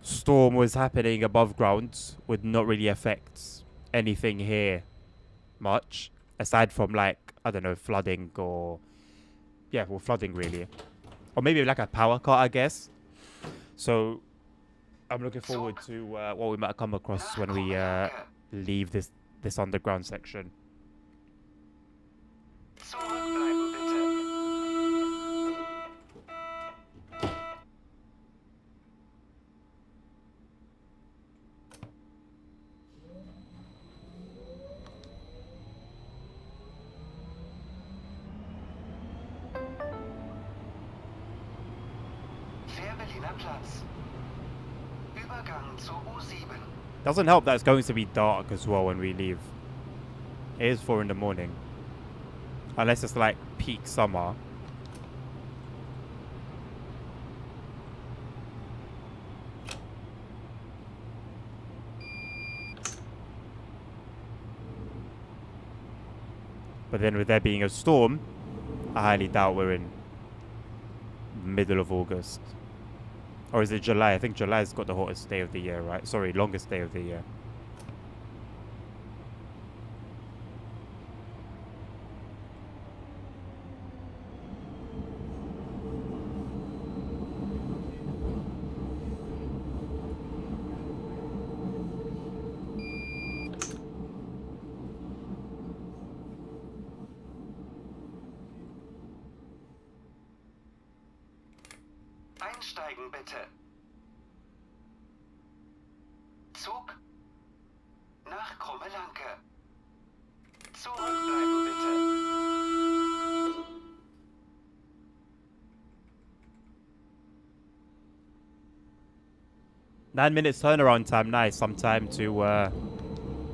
storm was happening above ground would not really affect anything here much, aside from like I don't know, flooding or flooding really, or maybe like a power cut, I guess. So I'm looking forward to what we might come across when we leave this underground section. Zurückbleiben bitte. Fähr-Berliner Platz. Übergang zur U7. Doesn't help that it's going to be dark as well when we leave. It is 4 in the morning. Unless it's like peak summer. But then with there being a storm, I highly doubt we're in middle of August. Or is it July? I think July's got the hottest day of the year, right? Sorry, longest day of the year. Einsteigen bitte. Zug nach Krummelanke. Zurückbleiben bitte. 9 minutes turnaround time. Nice. Some time to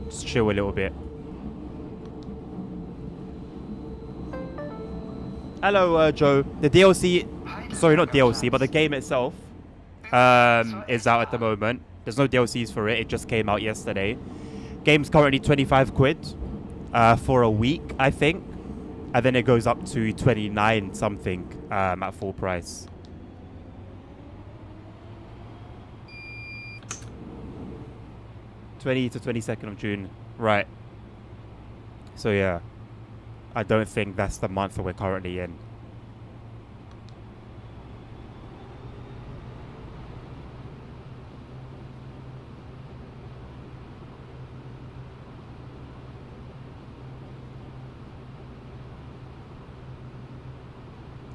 just chill a little bit. Hello, Joe. The DLC, sorry, not DLC, but the game itself is out at the moment. There's no DLCs for it. It just came out yesterday. Game's currently 25 quid for a week, I think. And then it goes up to 29 something at full price. '20 to 22nd of June. Right. So yeah. I don't think that's the month that we're currently in.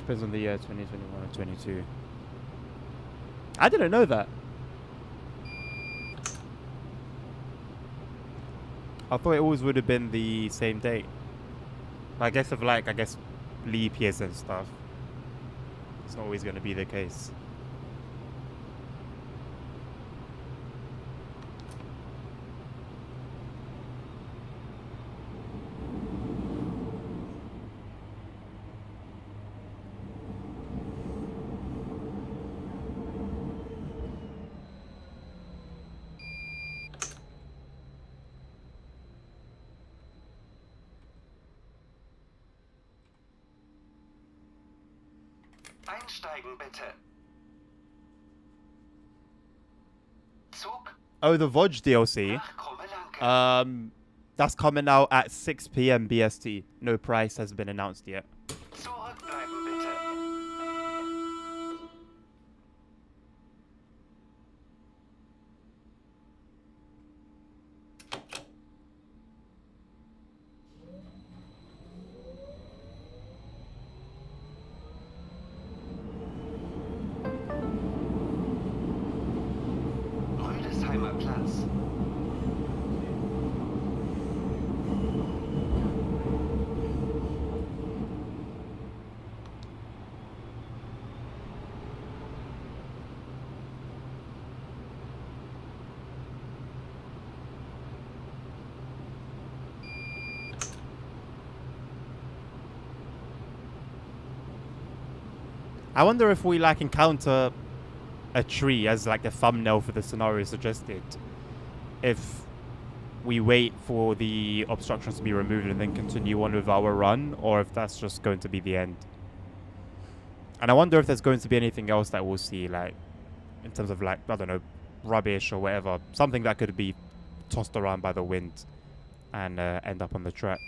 Depends on the year, 2021 or 22. I didn't know that. I thought it always would have been the same date. I guess of like, leap years and stuff. It's not always going to be the case. Einsteigen bitte. Zug Oh, the Vodge DLC. nach Krummelanke. That's coming out at 6 p.m. BST. No price has been announced yet. Zurückbleiben bitte. Rüdesheimer Platz. I wonder if we like encounter a tree as like the thumbnail for the scenario suggested. If we wait for the obstructions to be removed and then continue on with our run, or if that's just going to be the end. And I wonder if there's going to be anything else that we'll see, like in terms of like, I don't know, rubbish or whatever, something that could be tossed around by the wind and end up on the track.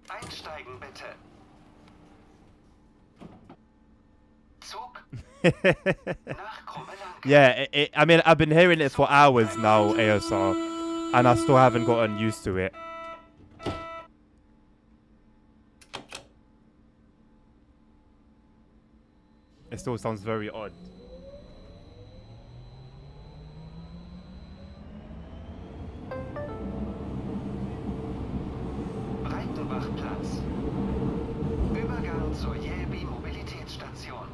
Einsteigen bitte. Zug nach Krummelanke. Yeah, I mean, I've been hearing it for hours now, ASR, and I still haven't gotten used to it. It still sounds very odd. Breitenbachplatz. Übergang zur Jelbi Mobilitätsstation.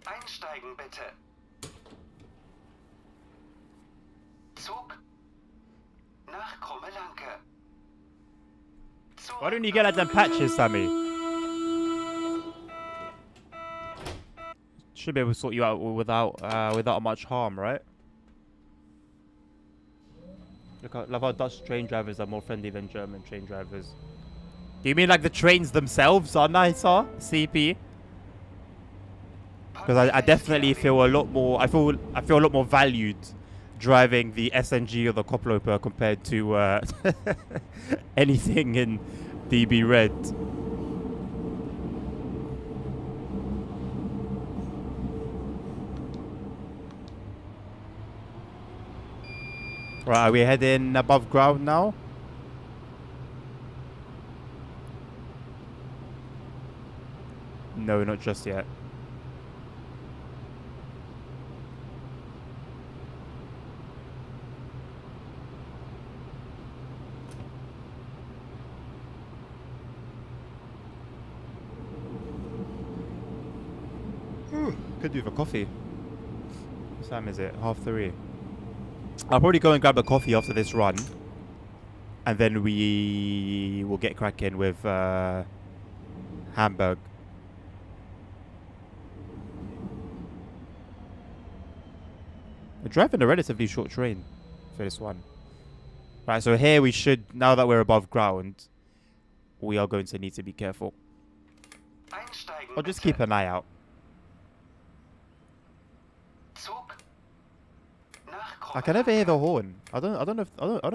Einsteigen bitte. Zug nach Krumme Lanke. Why don't you get like them patches, Sammy? Should be able to sort you out without much harm, right? Love how Dutch train drivers are more friendly than German train drivers. Do you mean like the trains themselves are nicer, CP? Because I definitely feel a lot more. I feel a lot more valued driving the SNG or the Koploper compared to anything in DB Red. Right, are we heading above ground now? No, not just yet. Could do with a coffee. What time is it? 3:30. I'll probably go and grab a coffee after this run. And then we will get cracking with Hamburg. We're driving a relatively short train for this one. Right, so here we should, now that we're above ground, we are going to need to be careful. I'll just keep an eye out. I can never hear the horn. I don't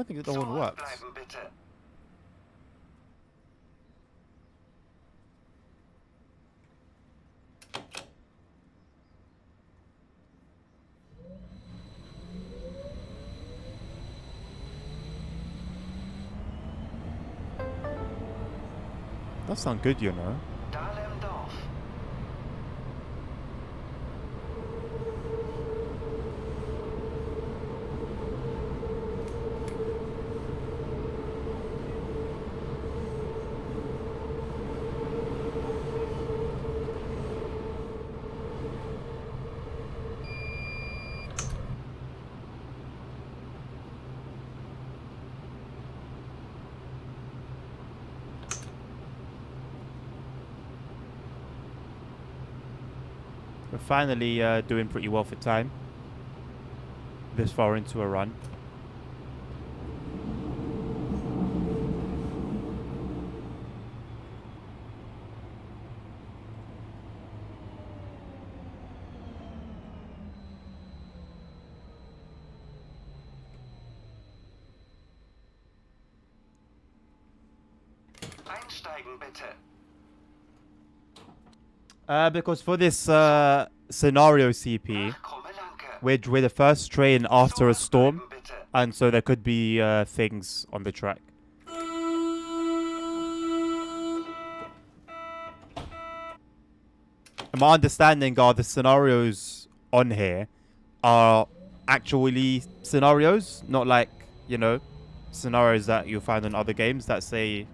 think that the horn works. That sounds good, you know. We're finally doing pretty well for time. This far into a run. Einsteigen bitte. Because for this scenario CP, we're the first train after a storm, and so there could be things on the track. And my understanding are the scenarios on here are actually scenarios, not like, you know, scenarios that you'll find in other games that say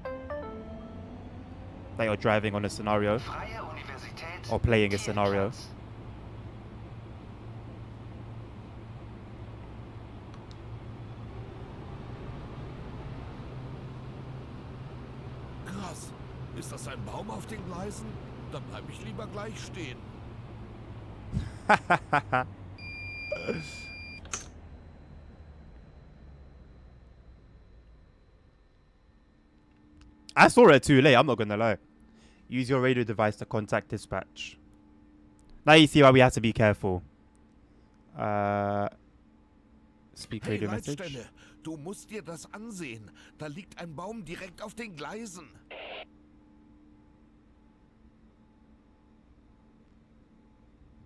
that you're driving on a scenario. Or playing a scenario. Krass. Ist das ein Baum auf den Gleisen? Dann bleib ich lieber gleich stehen. I saw it too late, I'm not gonna lie. Use your radio device to contact dispatch. Now you see why we have to be careful. Speak radio message. Leitstelle, du musst dir das ansehen. Da liegt ein Baum direkt auf den Gleisen.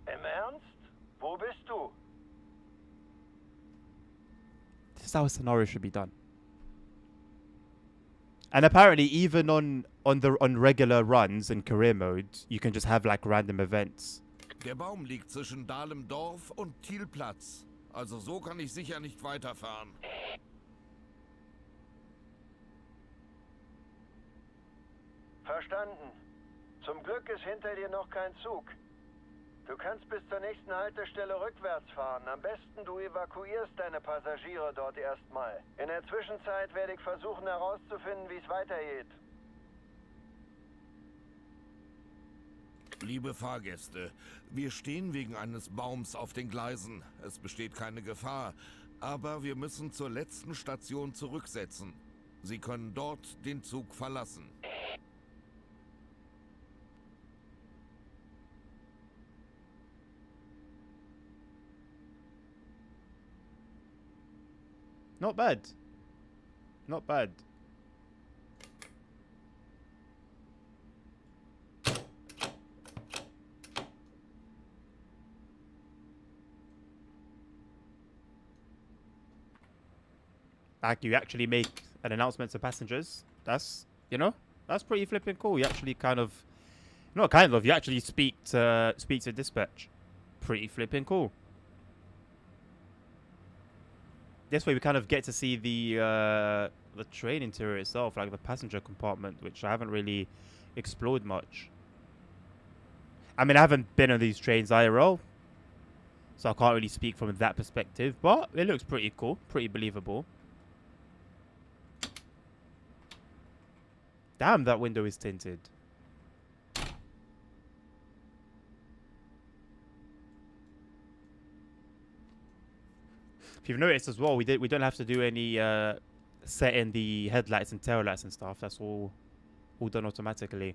Im Ernst? Wo bist du? This is how a scenario should be done. And apparently, even on regular runs in career mode, you can just have like random events. Der Baum liegt zwischen Dahlem Dorf und Thielplatz. Also so kann ich sicher nicht weiterfahren. Verstanden. Zum Glück ist hinter dir noch kein Zug. Du kannst bis zur nächsten Haltestelle rückwärts fahren. Am besten du evakuierst deine Passagiere dort erstmal. In der Zwischenzeit werde ich versuchen herauszufinden, wie es weitergeht. Liebe Fahrgäste, wir stehen wegen eines Baums auf den Gleisen. Es besteht keine Gefahr, aber wir müssen zur letzten Station zurücksetzen. Sie können dort den Zug verlassen. Not bad. Not bad. Like, you actually make an announcement to passengers. That's, you know, that's pretty flipping cool. You actually kind of, not kind of, you actually speak to dispatch. Pretty flipping cool. This way we kind of get to see the train interior itself, like the passenger compartment, which I haven't really explored much. I mean, I haven't been on these trains IRL, so I can't really speak from that perspective, but it looks pretty cool, pretty believable. Damn, that window is tinted. If you've noticed as well, we don't have to do any setting the headlights and tail lights and stuff. That's all done automatically.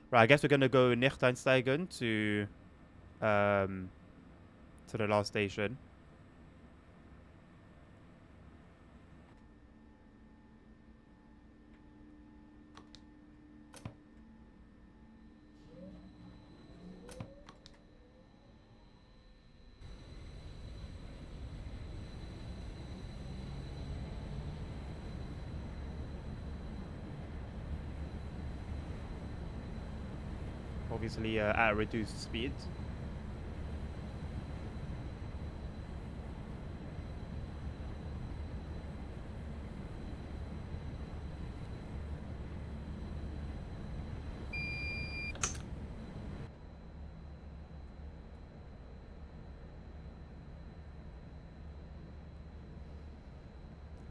Right, I guess we're gonna go nicht einsteigen to the last station. Obviously at a reduced speed.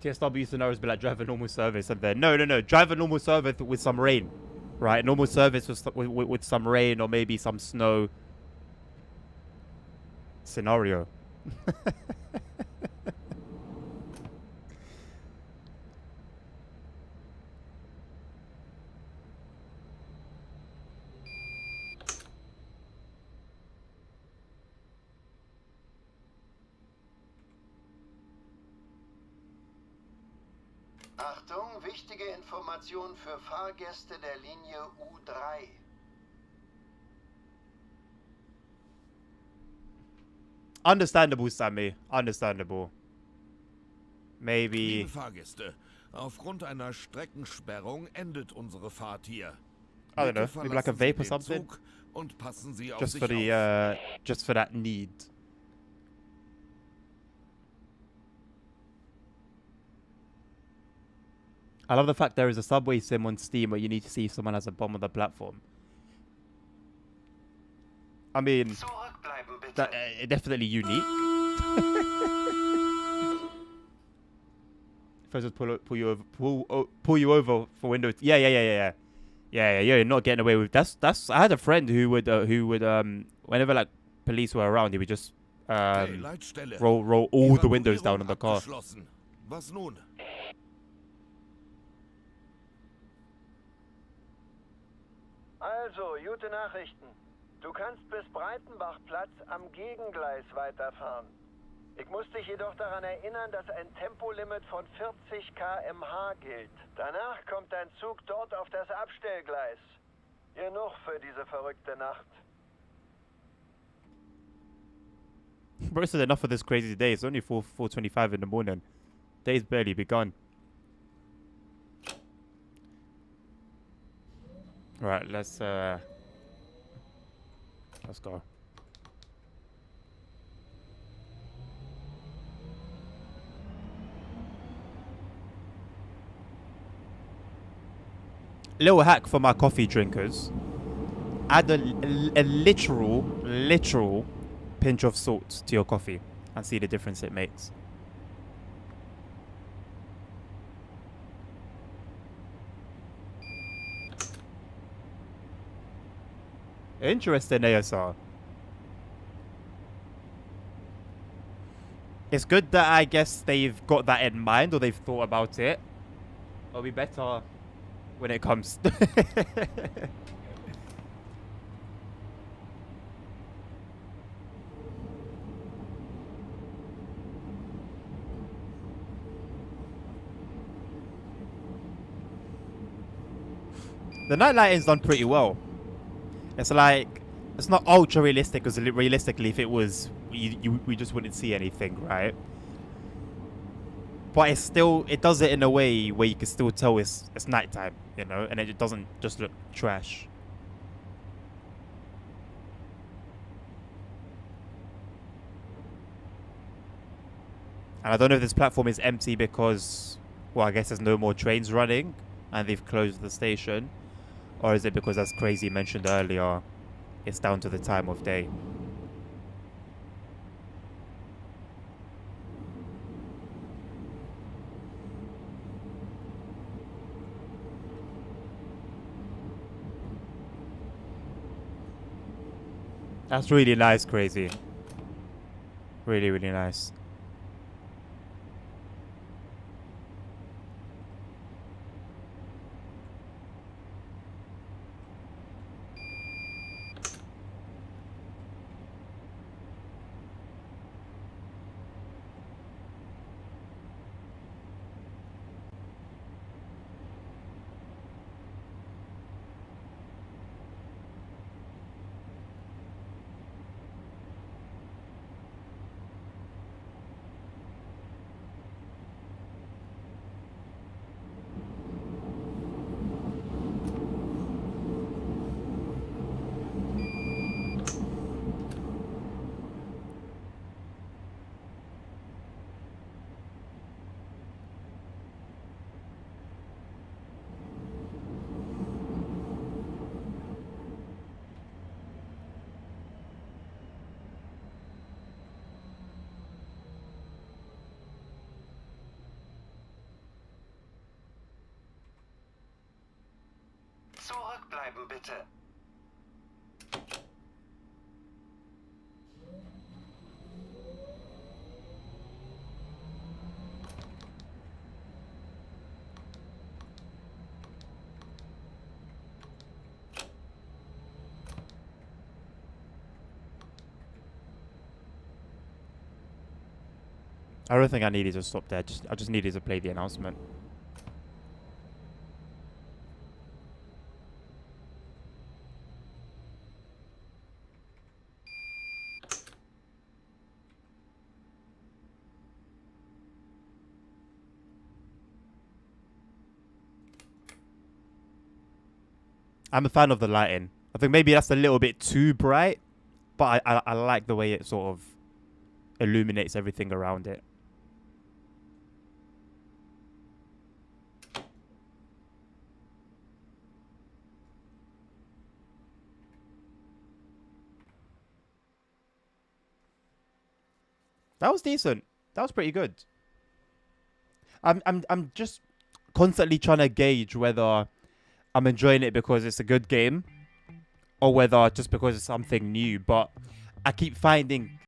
TSW used to know it's be like drive a normal service, and then no, drive a normal service with some rain. Right, normal service with some rain or maybe some snow scenario. Achtung, wichtige Information für Fahrgäste der Linie U3. Understandable, Sammy. Understandable. Maybe. Liebe Fahrgäste, aufgrund einer Streckensperrung endet unsere Fahrt hier. I don't know, maybe like a vape or something. Und passen Sie auf Just sich for the auf. just for that need. I love the fact there is a SubwaySim on Steam where you need to see if someone has a bomb on the platform. I mean, Zurückbleiben bitte. that, definitely unique. If I just pull you over for windows. Yeah. You're not getting away with that's. I had a friend who would whenever like police were around, he would just Hey, Leitstelle. roll all the windows down on the car. Abgeschlossen. Was nun? Also, gute Nachrichten. Du kannst bis Breitenbachplatz am Gegengleis weiterfahren. Ich muss dich jedoch daran erinnern, dass ein Tempolimit von 40 km/h gilt. Danach kommt dein Zug dort auf das Abstellgleis. Genug für diese verrückte Nacht. Bro, said enough of this crazy day. It's only 4:25 in the morning. Day's barely begun. Right, let's go. Little hack for my coffee drinkers. Add a literal literal pinch of salt to your coffee and see the difference it makes. Interesting, ASR. It's good that I guess they've got that in mind, or they've thought about it. It'll be better when it comes. The night lighting's done pretty well. It's like, it's not ultra realistic, because realistically, if it was, we just wouldn't see anything, right? But it's still, it does it in a way where you can still tell it's nighttime, you know, and it doesn't just look trash. And I don't know if this platform is empty because, well, I guess there's no more trains running and they've closed the station. Or is it because, as Crazy mentioned earlier, it's down to the time of day? That's really nice, Crazy. Really, really nice. Zurückbleiben bitte. I don't think I needed to stop there. I just needed to play the announcement. I'm a fan of the lighting. I think maybe that's a little bit too bright, but I like the way it sort of illuminates everything around it. That was decent. That was pretty good. I'm just constantly trying to gauge whether I'm enjoying it because it's a good game or whether just because it's something new. But I keep finding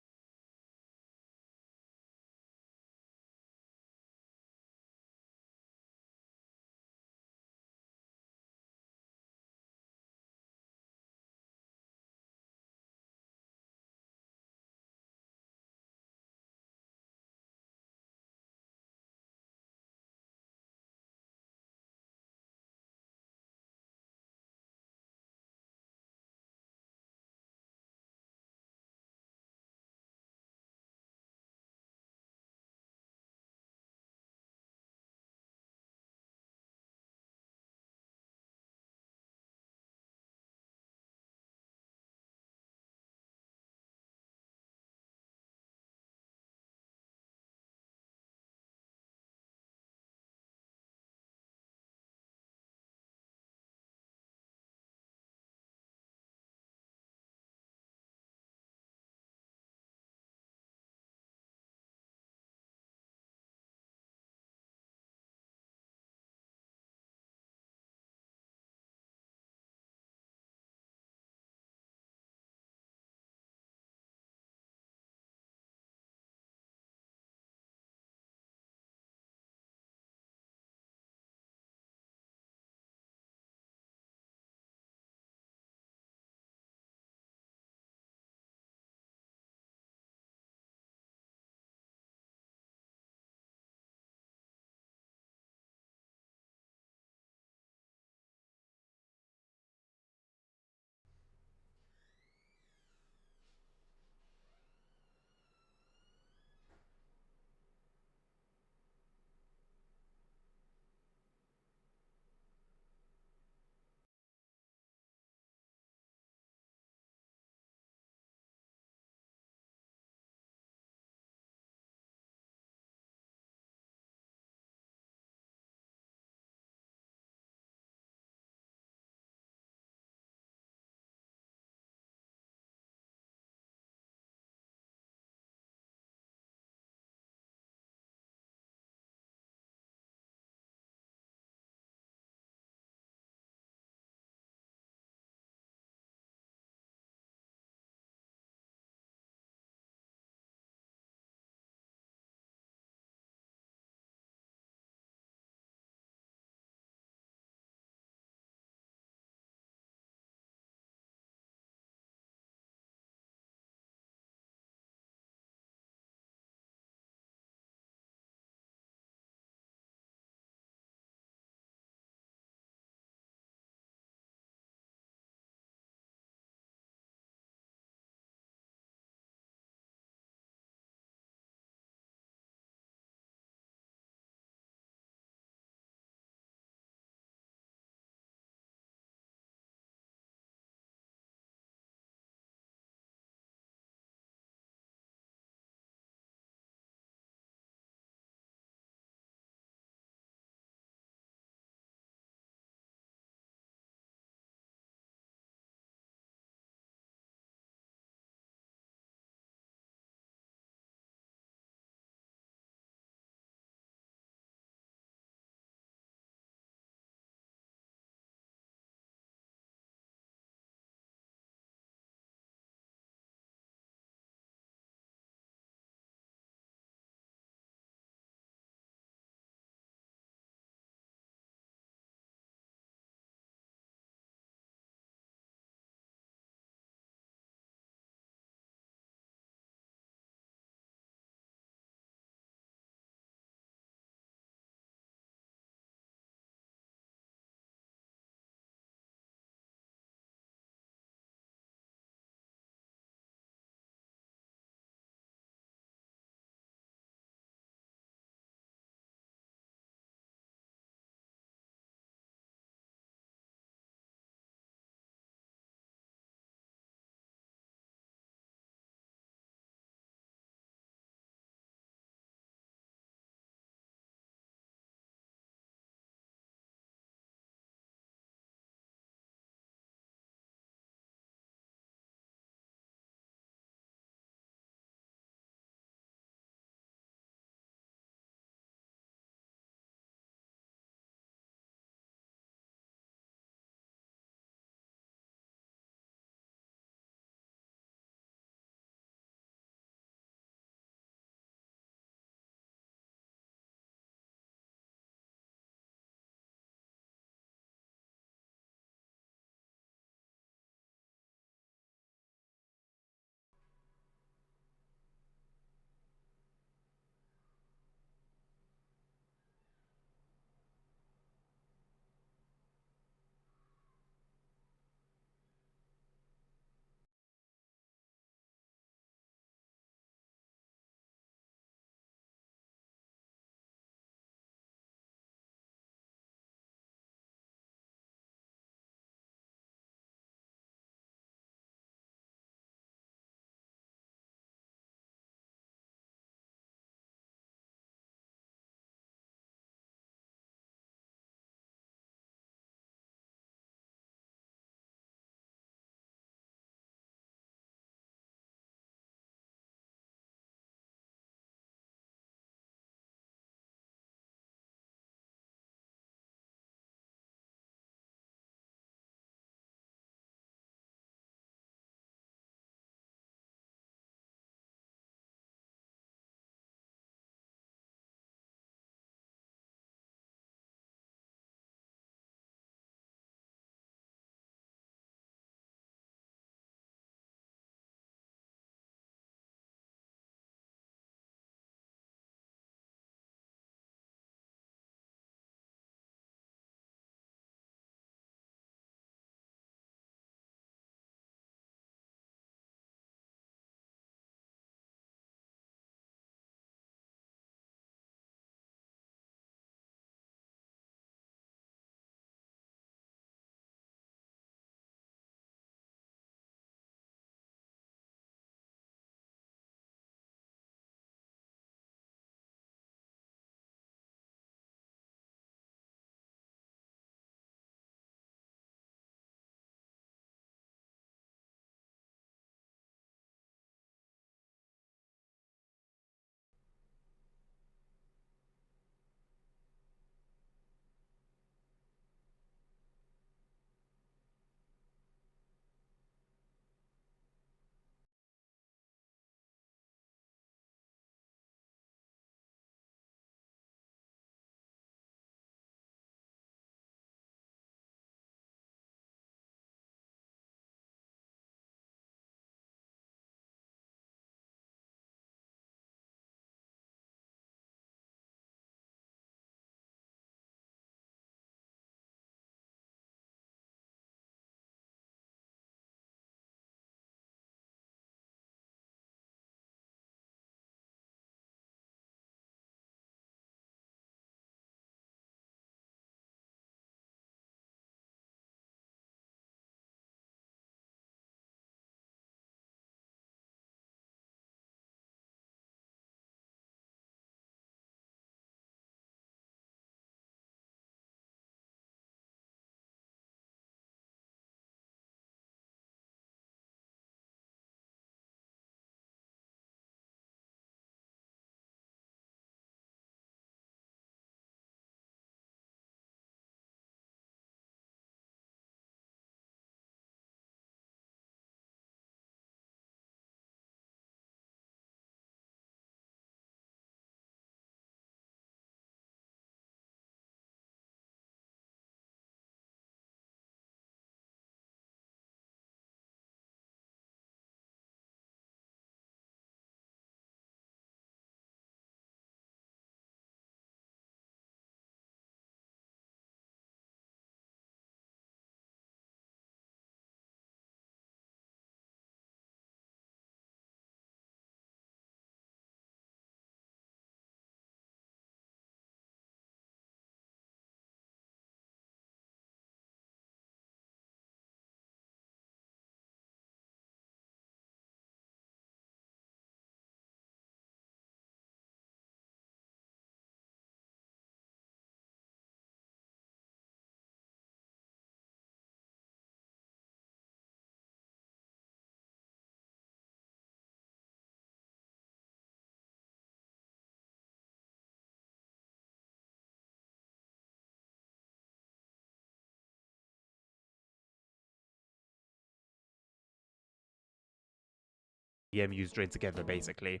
EMUs joined together, basically.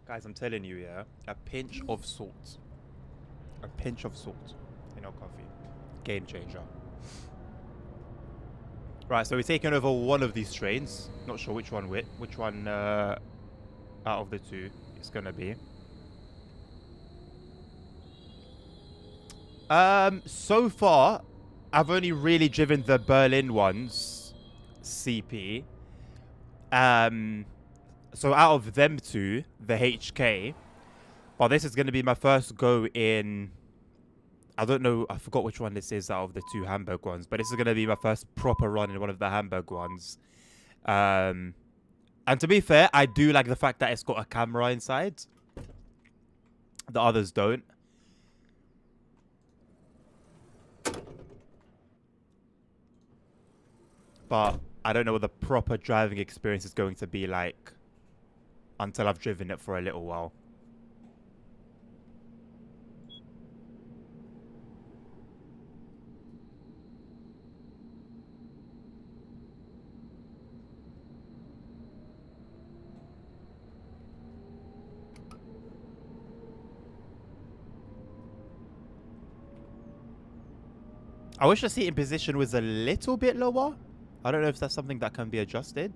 Guys, I'm telling you, yeah, a pinch of salt. A pinch of salt in your coffee. Game changer. Right, so we're taking over one of these trains. Not sure which one out of the two it's gonna be. So far, I've only really driven the Berlin ones, CP. So out of them two, the HK. But this is gonna be my first go in. I don't know, I forgot which one this is out of the two Hamburg ones, but this is going to be my first proper run in one of the Hamburg ones. And to be fair, I do like the fact that it's got a camera inside. The others don't. But I don't know what the proper driving experience is going to be like until I've driven it for a little while. I wish the seating position was a little bit lower. I don't know if that's something that can be adjusted.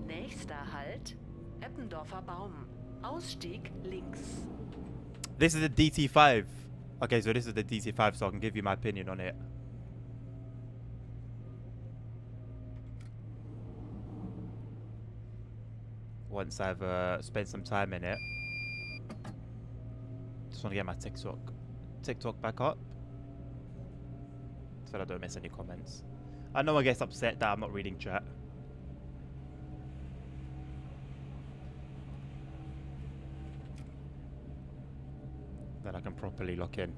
Nächster Halt, Eppendorfer Baum. Ausstieg links. This is the DT5. Okay, so this is the DT5, so I can give you my opinion on it. Once I've spent some time in it. Just want to get my TikTok back up, so that I don't miss any comments. I know I get upset that I'm not reading chat. Then I can properly lock in.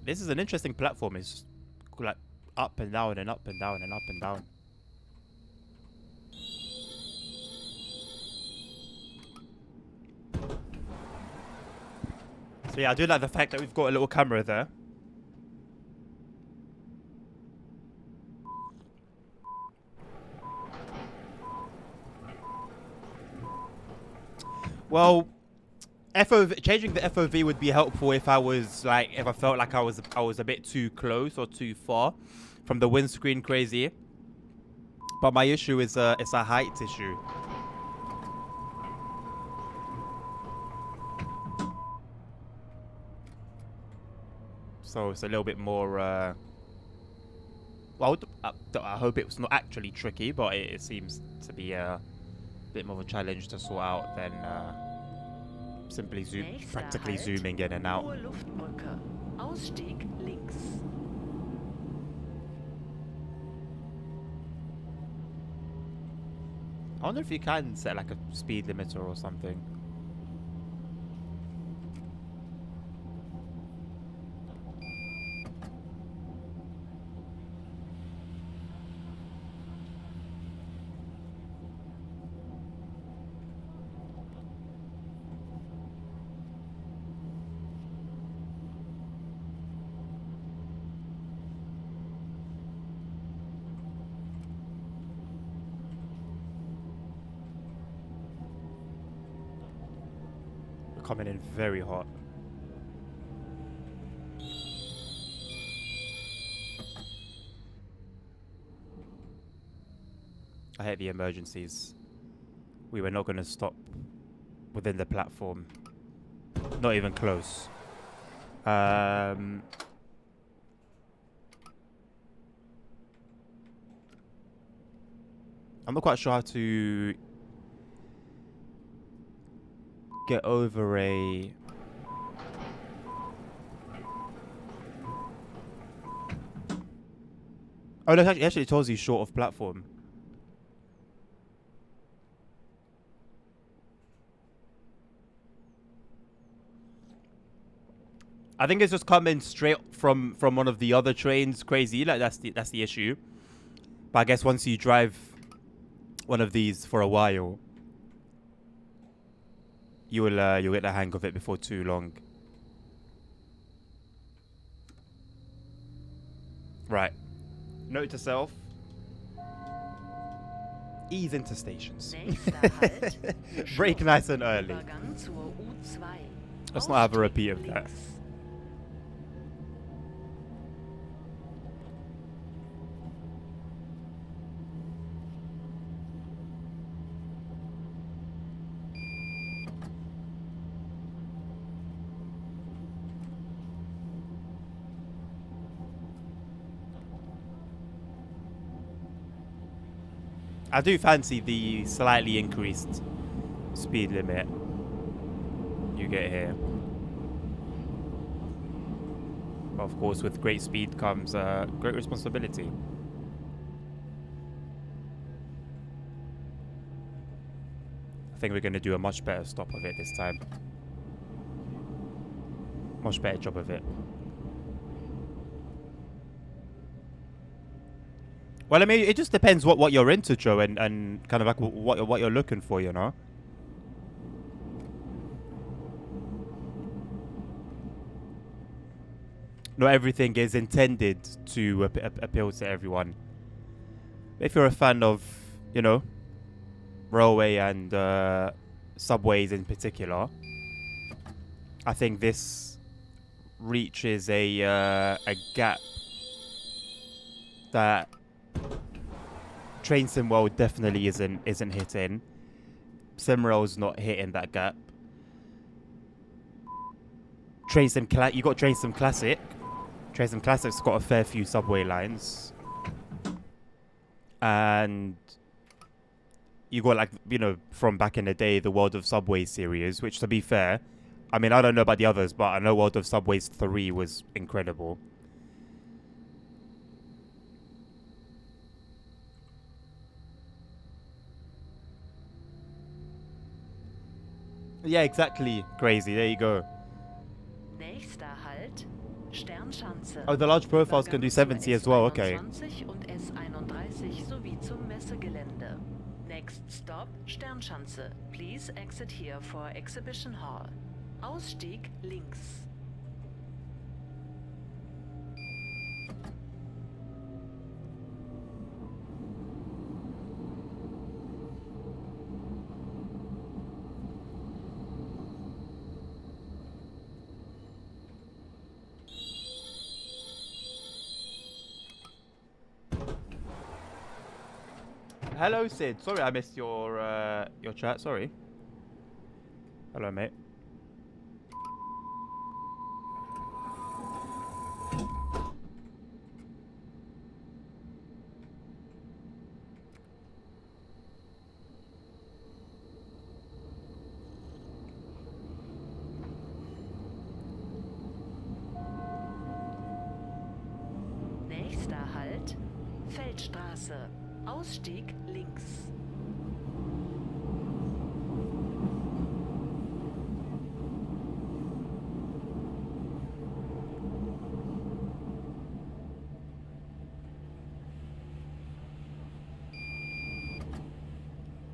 This is an interesting platform. It's like up and down and up and down and up and down. So yeah, I do like the fact that we've got a little camera there. Well, changing the FOV would be helpful if I felt like I was a bit too close or too far from the windscreen crazy. But my issue is it's a height issue. So it's a little bit more well, I hope it's not actually tricky, but it seems to be a bit more of a challenge to sort out than simply practically zooming in and out. Hohe Luftbrücke. Ausstieg links. I wonder if you can set like a speed limiter or something. Coming in very hot. I hate the emergencies. We were not going to stop within the platform. Not even close. I'm not quite sure how to get over a... Oh, no, it actually tells you short of platform. I think it's just coming straight from one of the other trains. Crazy, like that's the issue. But I guess once you drive one of these for a while, you'll get the hang of it before too long. Right. Note to self. Ease into stations. Nächster Halt. Brake nice and early. Übergang zur U2. Let's not have a Ausstieg repeat of that. links. I do fancy the slightly increased speed limit you get here. But of course, with great speed comes great responsibility. I think we're going to do a much better stop of it this time. Much better job of it. Well, I mean, it just depends what you're into, Joe, and kind of like what you're looking for, you know. Not everything is intended to appeal to everyone. If you're a fan of, you know, railway and subways in particular, I think this reaches a gap that Train Sim World definitely isn't hitting. Simrail's not hitting that gap. You got Train Sim Classic. Train Sim Classic's got a fair few subway lines, and you got, like, you know, from back in the day, the World of Subway series, which, to be fair, I mean, I don't know about the others, but I know World of Subways 3 was incredible. Yeah, exactly. Crazy. There you go. Nächster Halt. Sternschanze. Oh, the large profiles can do Übergang zur 70 as well. Okay. S21 und S31 sowie zum Messegelände. Next stop, Sternschanze. Please exit here for Exhibition Hall. Ausstieg links. Hello, Sid. Sorry, I missed your chat. Sorry. Hello, mate. Nächster Halt, Feldstraße. Ausstieg links.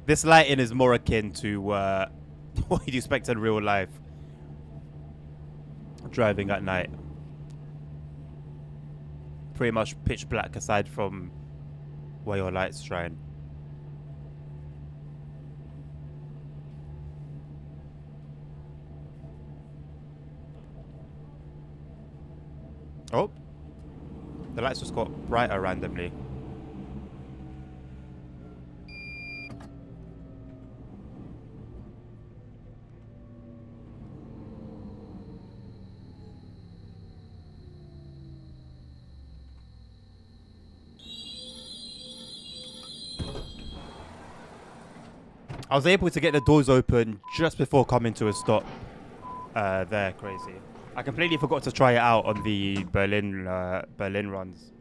This lighting is more akin to what you'd expect in real life. Driving at night. Pretty much pitch black aside from where your lights shine. Oh. The lights just got brighter randomly. I was able to get the doors open just before coming to a stop. There, crazy. I completely forgot to try it out on the Berlin runs.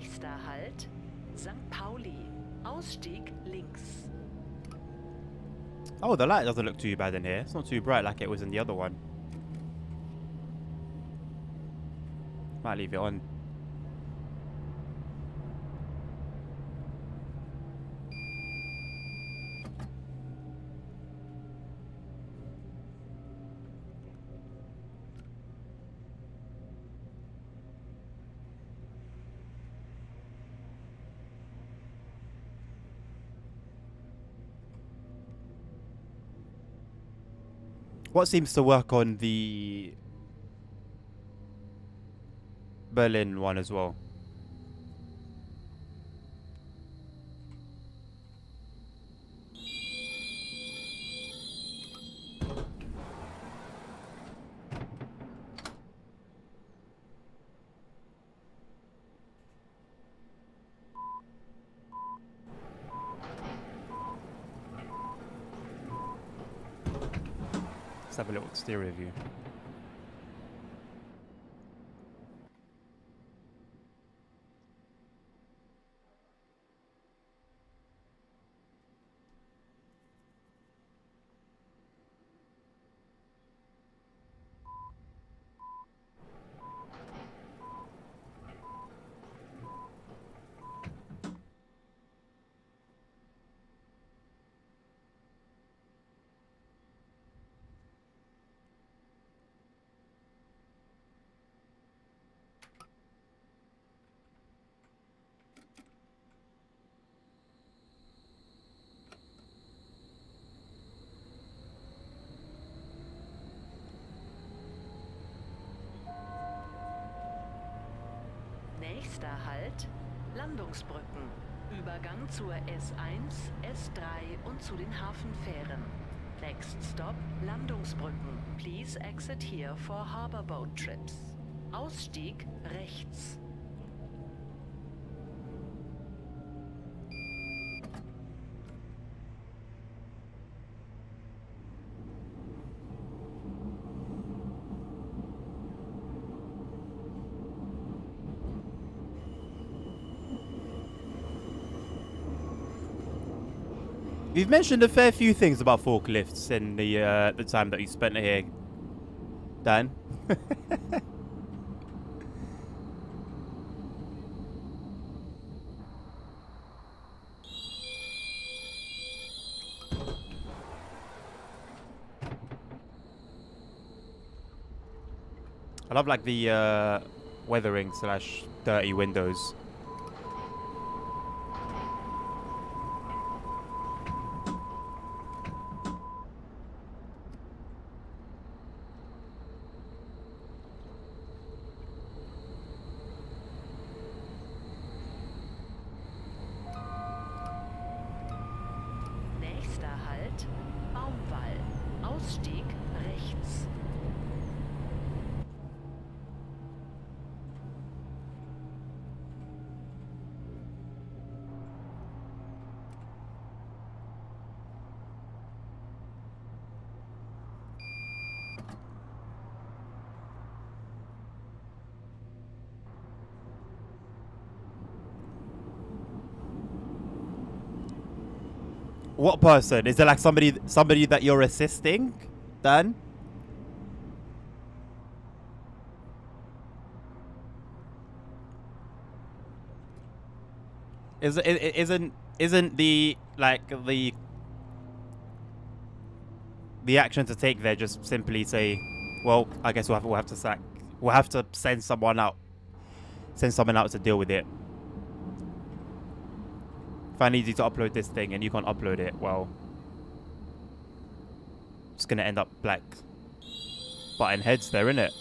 Nächster Halt, St. Pauli. Ausstieg links. Oh, the light doesn't look too bad in here. It's not too bright like it was in the other one. Might leave it on. What seems to work on the Berlin one as well? Let's have a little exterior view. Nächster Halt, Landungsbrücken. Übergang zur S1, S3 und zu den Hafenfähren. Next stop, Landungsbrücken. Please exit here for harbor boat trips. Ausstieg rechts. You've mentioned a fair few things about forklifts in the time that you spent here, Dan. I love like the weathering / dirty windows. Nächster Halt, Baumwall. Ausstieg rechts. What person? Is it like somebody that you're assisting, Dan? Isn't the the action to take there just simply say, well, I guess we'll have to send someone out to deal with it. If I need you to upload this thing and you can't upload it, well, it's gonna end up black button heads there, innit?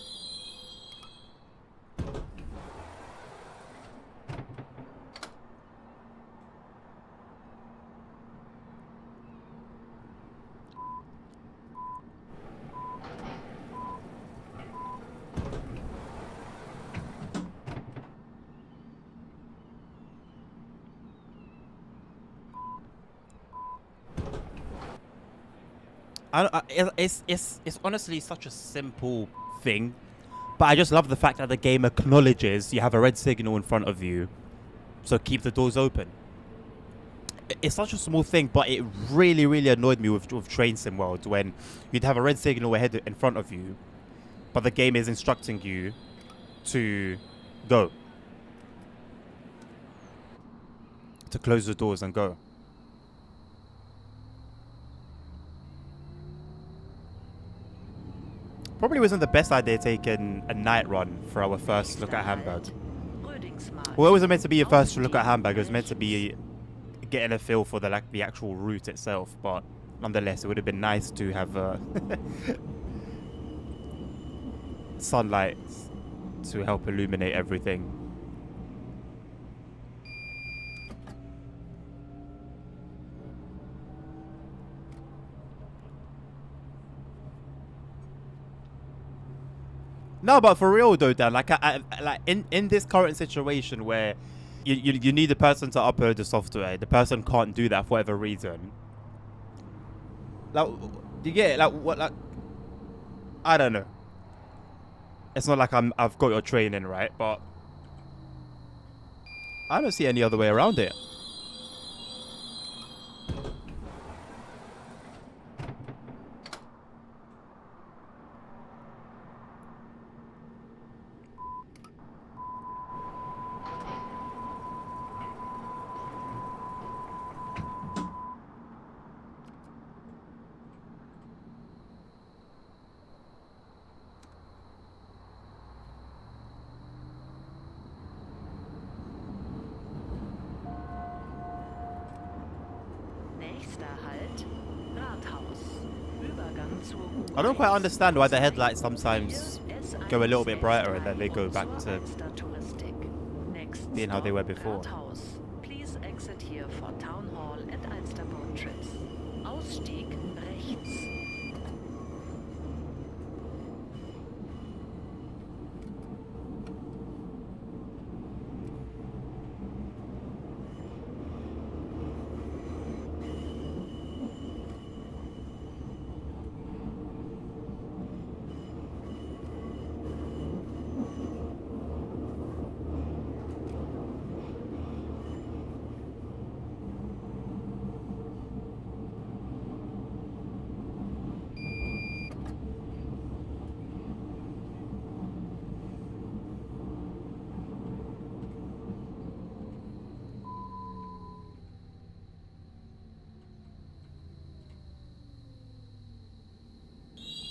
It's honestly such a simple thing, but I just love the fact that the game acknowledges you have a red signal in front of you, So keep the doors open. It's such a small thing, but it really, really annoyed me with Train Sim World when you'd have a red signal ahead in front of you, but the game is instructing you to go. To close the doors and go. Probably wasn't the best idea taking a night run for our first look at Hamburg. Well, it wasn't meant to be a first look at Hamburg. It was meant to be getting a feel for the actual route itself. But nonetheless, it would have been nice to have sunlight to help illuminate everything. No, but for real though, Dan, like in this current situation where you need the person to upload the software, the person can't do that for whatever reason. Like, do you get it? Like what? Like, I don't know. It's not like I've got your training right, but I don't see any other way around it. I don't quite understand why the headlights sometimes go a little bit brighter and then they go back to being how they were before. Please exit here for Town Hall and Alsterboat trips. Ausstieg rechts.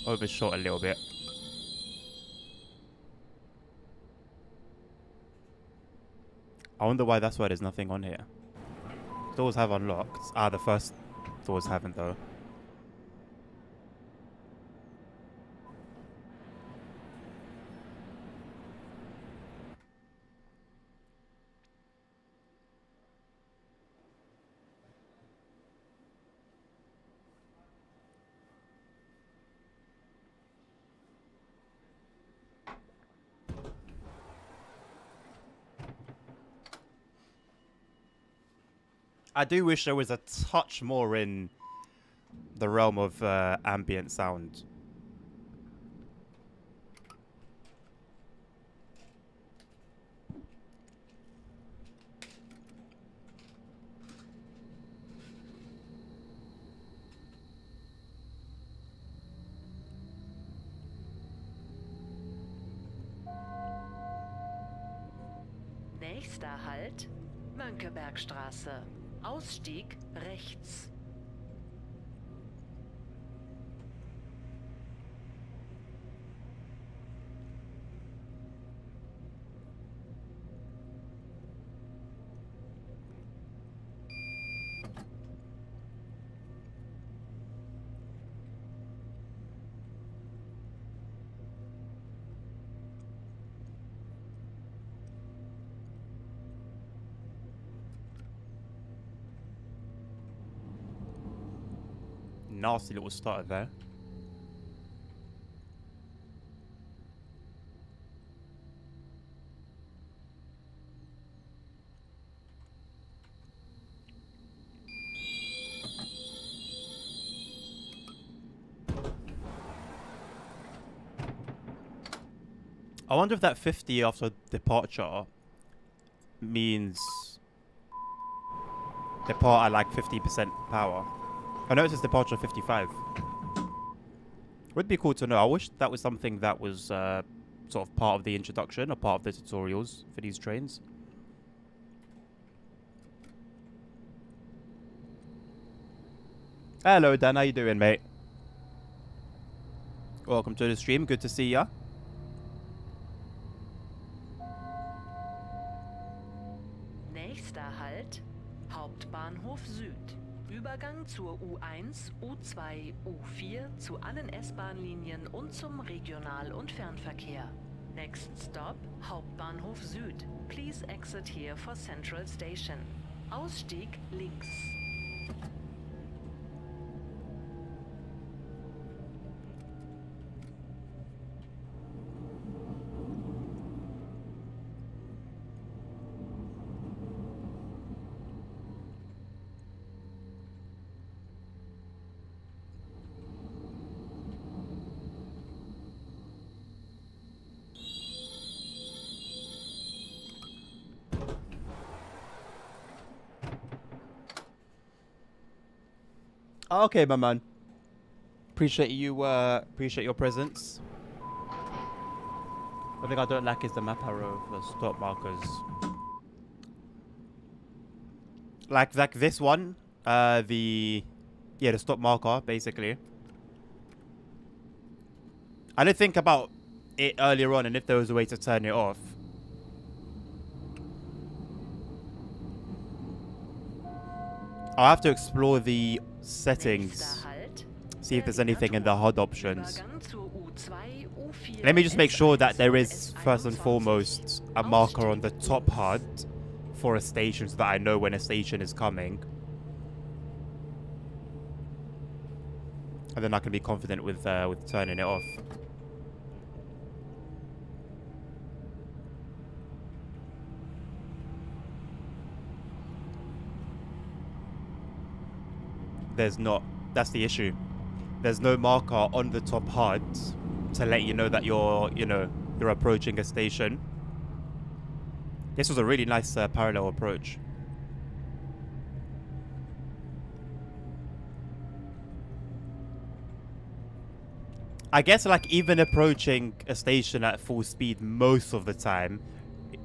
Overshot a little bit. I wonder why that's why there's nothing on here. Doors have unlocked. Ah, the first doors haven't though. I do wish there was a touch more in the realm of ambient sound. Nächster Halt, Mönckebergstraße. Ausstieg rechts. Nasty little starter there. I wonder if that 50 after departure means Depart at like 50% power. I know it says departure 55. Would be cool to know. I wish that was something that was sort of part of the introduction or part of the tutorials for these trains. Hello Dan, how you doing, mate? Welcome to the stream. Good to see ya. Nächster Halt, Hauptbahnhof Süd. Übergang zur U1, U2, U4 zu allen S-Bahn-Linien und zum Regional- und Fernverkehr. Next stop, Hauptbahnhof Süd. Please exit here for Central Station. Ausstieg links. Okay, my man. Appreciate you. Appreciate your presence. One thing I don't like is the map arrow, the stop markers. Like this one, the stop marker basically. I didn't think about it earlier on, and if there was a way to turn it off. I'll have to explore the settings, see if there's anything in the HUD options. Let me just make sure that there is, first and foremost, a marker on the top HUD for a station so that I know when a station is coming. And then I can be confident with turning it off. There's not. That's the issue. There's no marker on the top HUD to let you know that you're approaching a station. This was a really nice parallel approach. I guess like even approaching a station at full speed most of the time,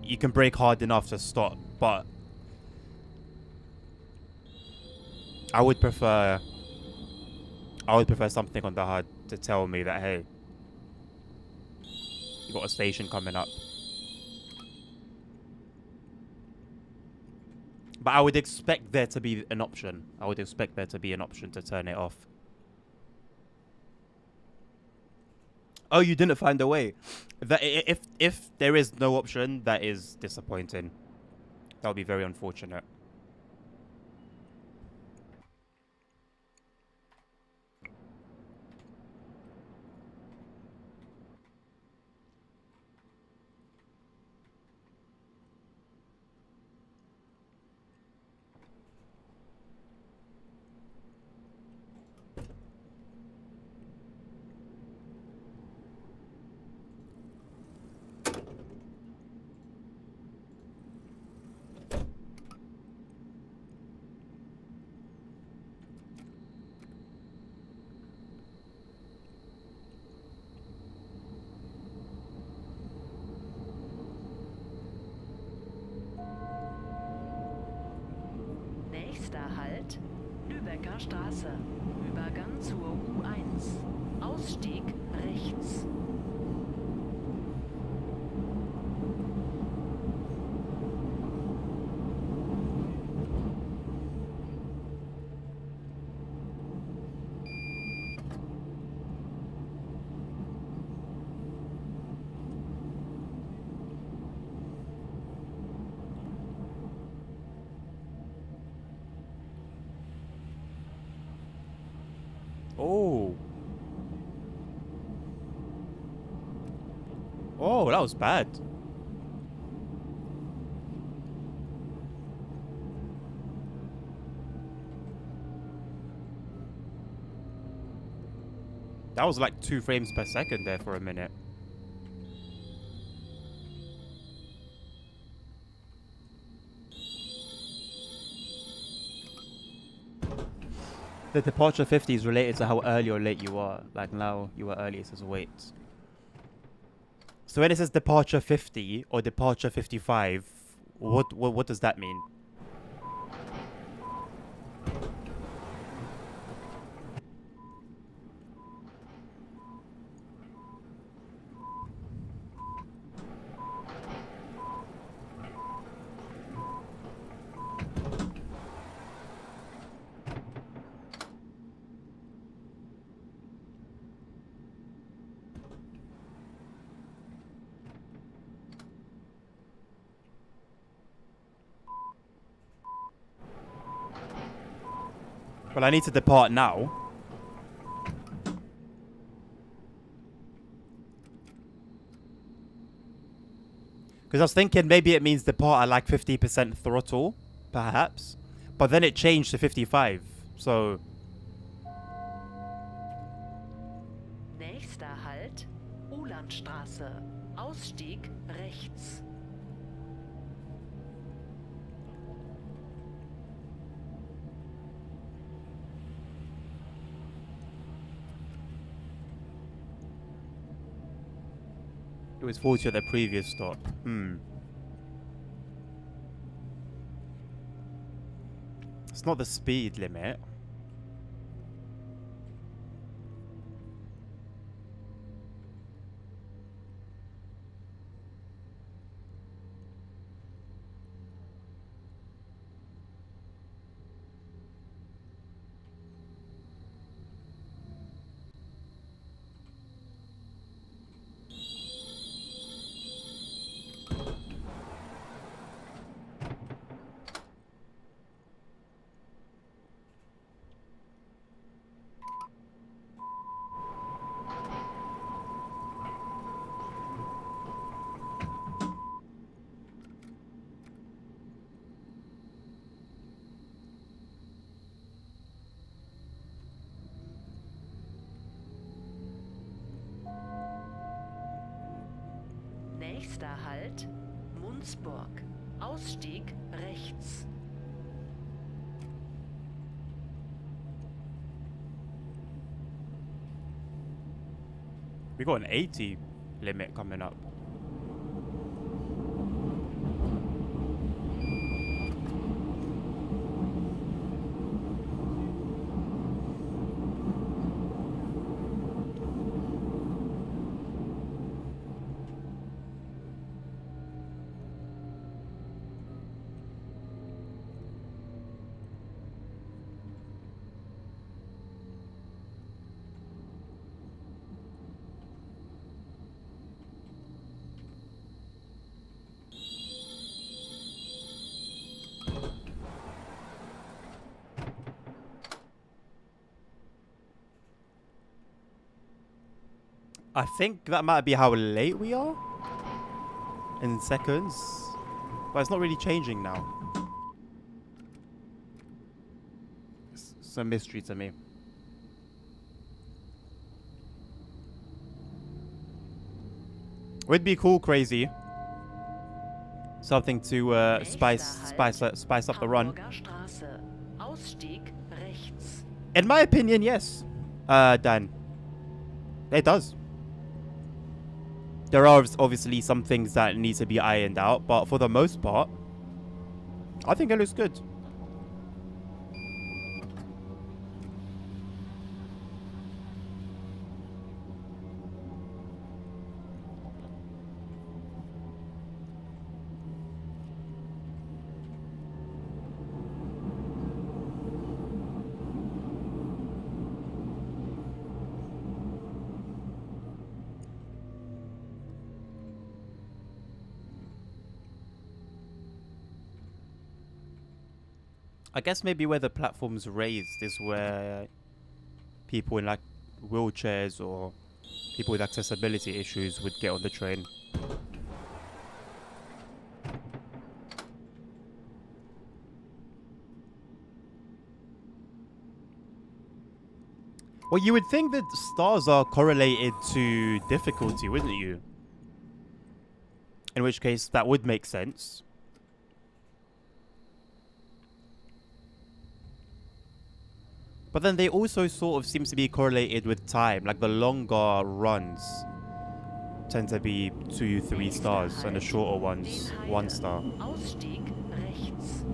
you can brake hard enough to stop, but I would prefer something on the HUD to tell me that, hey, you got a station coming up. But I would expect there to be an option. I would expect there to be an option to turn it off. Oh, you didn't find a way. That if there is no option, that is disappointing. That would be very unfortunate. Nächster Halt, Lübecker Straße. Übergang zur U1. Ausstieg rechts. Oh. Oh, that was bad. That was like 2 frames per second there for a minute. The departure 50 is related to how early or late you are. Like now, you were early, it says wait. So when it says departure 50 or departure 55, what does that mean? Well, I need to depart now. Because I was thinking maybe it means depart at like 50% throttle, perhaps. But then it changed to 55. So... Nächster Halt, Ulandstraße. Ausstieg rechts. It was 40 at the previous stop. It's not the speed limit. Nächster Halt, Munzburg. Ausstieg rechts. We got an 80 limit coming up. I think that might be how late we are in seconds, but it's not really changing now. It's a mystery to me. Would be cool, crazy. Something to spice up the run. Hamburger Straße. Ausstieg rechts. In my opinion, yes, Dan. It does. There are obviously some things that need to be ironed out, but for the most part, I think it looks good. I guess maybe where the platform's raised is where people in like wheelchairs or people with accessibility issues would get on the train. Well, you would think that stars are correlated to difficulty, wouldn't you? In which case, that would make sense. But then they also sort of seems to be correlated with time. Like the longer runs tend to be 2, 3 stars, and the shorter ones 1 star. Ausstieg rechts.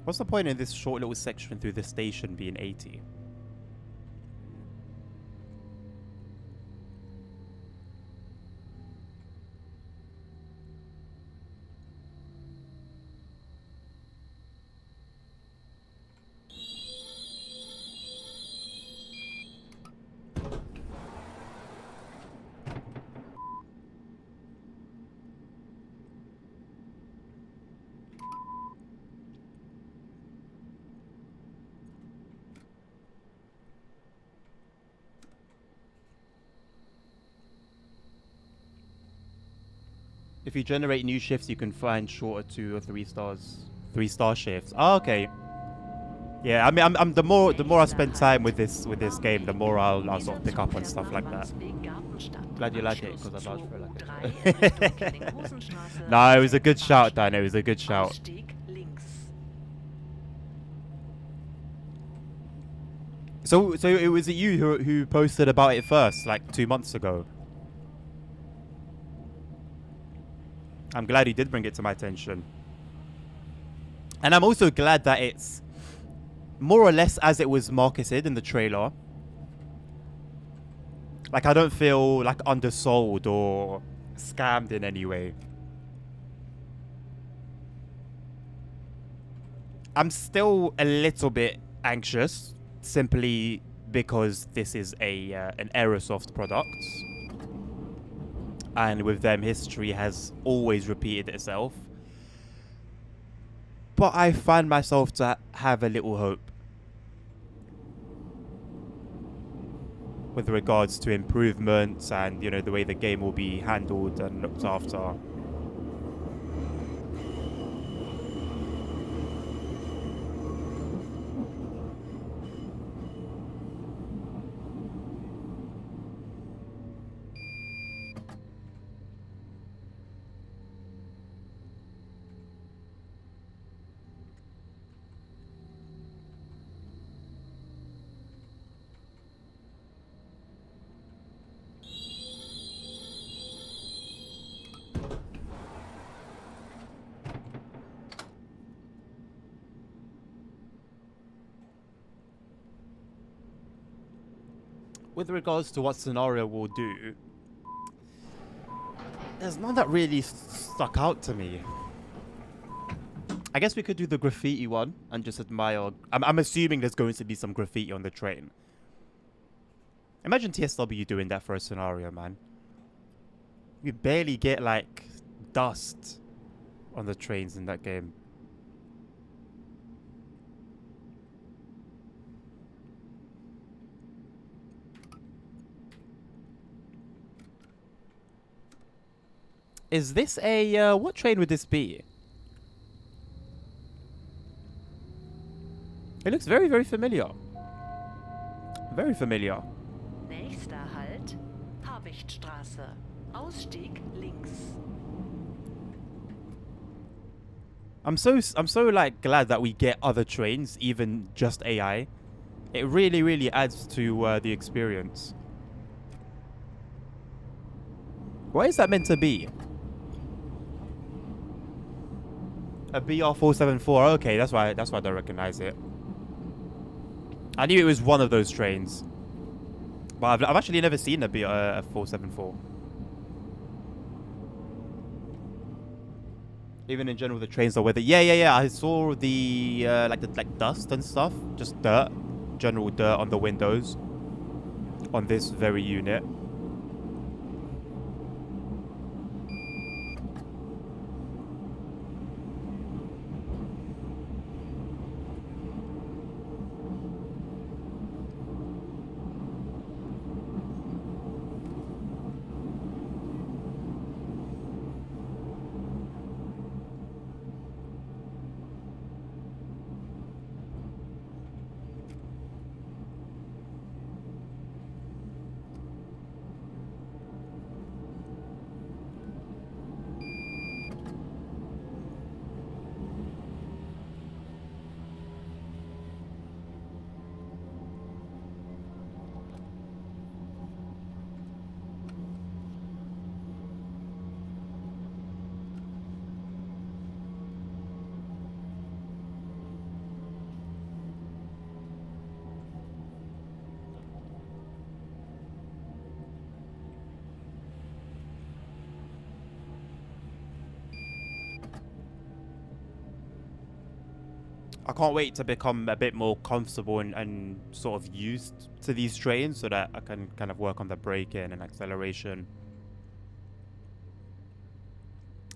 What's the point in this short little section through the station being 80? If you generate new shifts, you can find shorter 2 or 3 stars, 3-star shifts. Oh, okay. Yeah, I mean, I'm the more I spend time with this game, the more I'll sort of pick up on stuff like that. Glad you like it because I vouched for it. No, it was a good shout, Dan. It was a good shout. So it was you who posted about it first, like 2 months ago. I'm glad you did bring it to my attention. And I'm also glad that it's more or less as it was marketed in the trailer. Like, I don't feel like undersold or scammed in any way. I'm still a little bit anxious, simply because this is an Aerosoft product. And with them, history has always repeated itself. But I find myself to have a little hope with regards to improvements and, you know, the way the game will be handled and looked after. With regards to what scenario we'll do, there's none that really stuck out to me. I guess we could do the graffiti one and just admire. I'm assuming there's going to be some graffiti on the train. Imagine TSW doing that for a scenario, man. You barely get, like, dust on the trains in that game. Is this a, what train would this be? It looks very, very familiar. Very familiar. Nächster Halt, Habichtstraße. Ausstieg links. I'm so like glad that we get other trains, even just AI. It really, really adds to the experience. What is that meant to be? A BR474. Okay, that's why I don't recognize it. I knew it was one of those trains, but I've actually never seen a 474. Even in general, the trains are with it. Yeah. I saw the like dust and stuff, just dirt, general dirt on the windows on this very unit. I can't wait to become a bit more comfortable and sort of used to these trains so that I can kind of work on the braking and acceleration.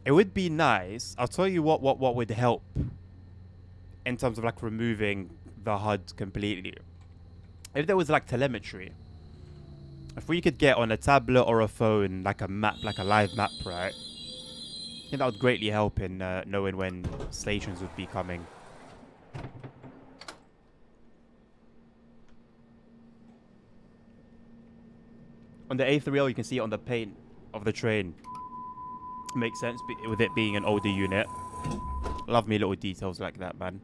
It would be nice. I'll tell you what would help in terms of like removing the HUD completely. If there was like telemetry. If we could get on a tablet or a phone like a map, like a live map, right? I think that would greatly help in knowing when stations would be coming. On the A3L, you can see it on the paint of the train. Makes sense with it being an older unit. Love me little details like that, man.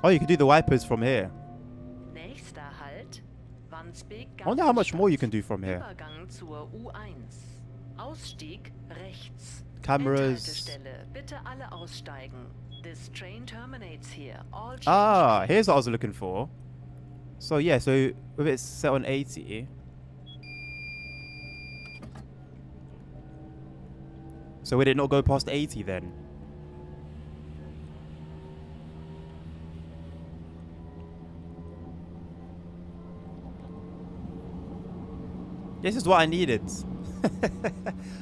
Oh, you can do the wipers from here. Nächster Halt, Wandsbek I wonder how much more you can do from here. Übergang zur U1. Ausstieg rechts. Cameras. Endhaltestelle, bitte alle aussteigen. This train terminates here. All change Ah, here's what I was looking for. So yeah, so if it's set on 80. So would it not go past 80 then? This is what I needed.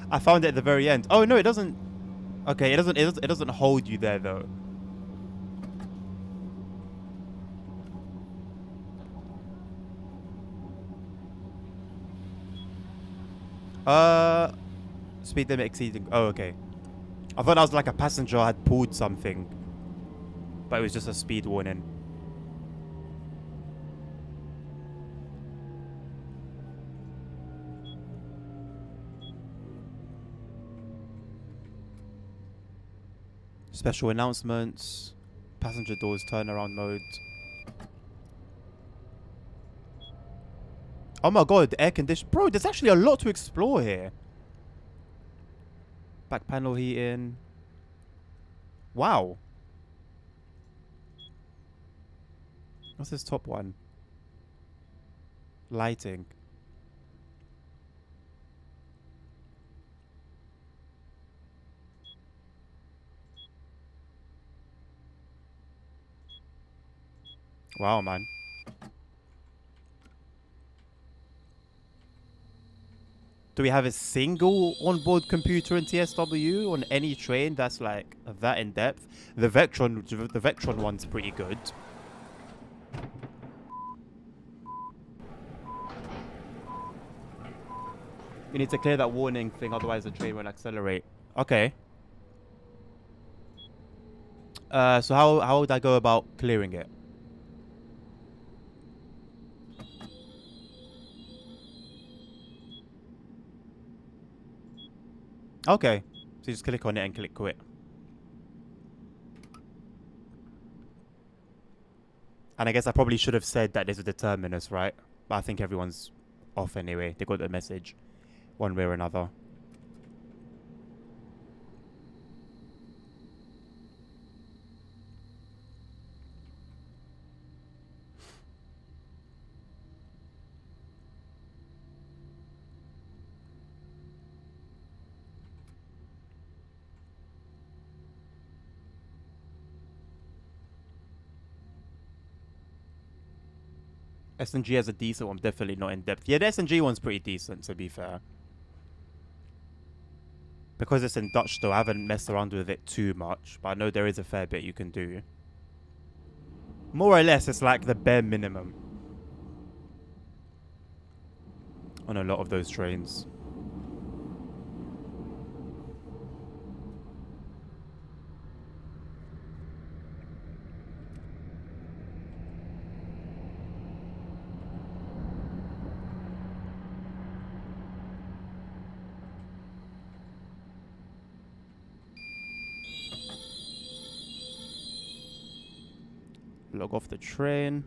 I found it at the very end. Oh no, it doesn't. Okay, it doesn't hold you there though. Speed limit exceeding. Oh, okay. I thought that was like a passenger had pulled something, but it was just a speed warning. Special announcements, passenger doors turnaround mode. Oh my god, air condition. Bro, there's actually a lot to explore here. Back panel heating. Wow. What's this top one? Lighting. Wow, man. Do we have a single onboard computer in TSW on any train that's like that in depth? The Vectron one's pretty good. You need to clear that warning thing, otherwise the train won't accelerate. Okay. So how would I go about clearing it? Okay, so you just click on it and click quit. And I guess I probably should have said that there's a determinus, right? But I think everyone's off anyway. They got the message one way or another. S&G has a decent one, definitely not in depth. Yeah, the S&G one's pretty decent, to be fair. Because it's in Dutch though, I haven't messed around with it too much, but I know there is a fair bit you can do. More or less, it's like the bare minimum on a lot of those trains. Log off the train.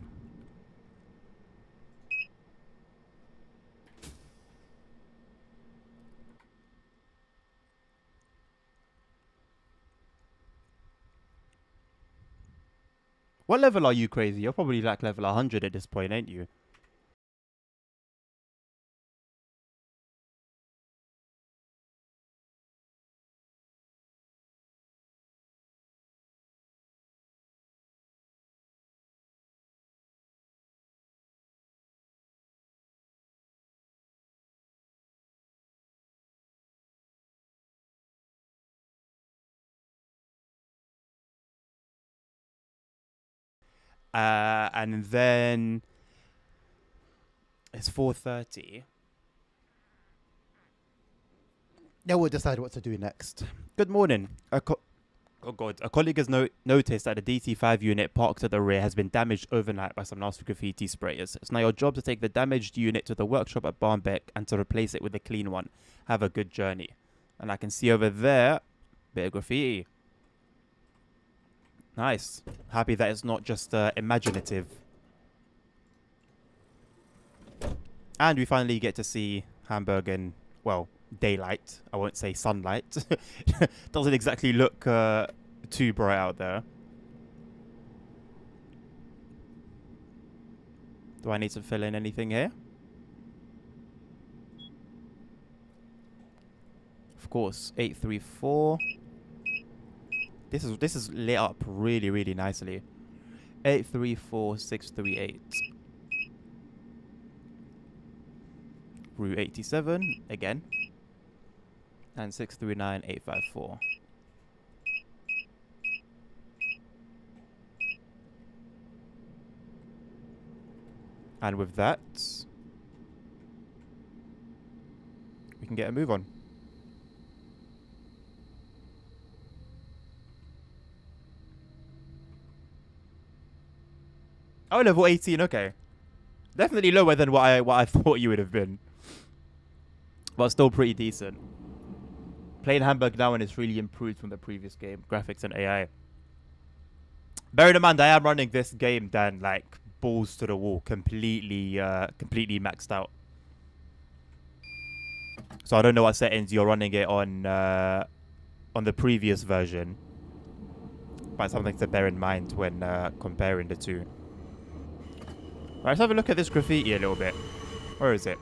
What level are you, Crazy? You're probably like level 100 at this point, ain't you? And then it's 4:30. Now we'll decide what to do next. Good morning. Oh god, a colleague has noticed that the DT5 unit parked at the rear has been damaged overnight by some nasty graffiti sprayers. It's now your job to take the damaged unit to the workshop at Barnbeck and to replace it with a clean one. Have a good journey. And I can see over there, bit of graffiti. Nice. Happy that it's not just imaginative. And we finally get to see Hamburg in, well, daylight. I won't say sunlight. Doesn't exactly look too bright out there. Do I need to fill in anything here? Of course, 834. This is lit up really, really nicely. 834638. Route 87 again. And 639854. And with that, we can get a move on. Oh, level 18, okay. Definitely lower than what I thought you would have been. But still pretty decent. Playing Hamburg now and it's really improved from the previous game. Graphics and AI. Bearing in mind, I am running this game, Dan, like, balls to the wall. Completely maxed out. So I don't know what settings you're running it on the previous version. But something to bear in mind when comparing the two. Right, let's have a look at this graffiti a little bit. Where is it?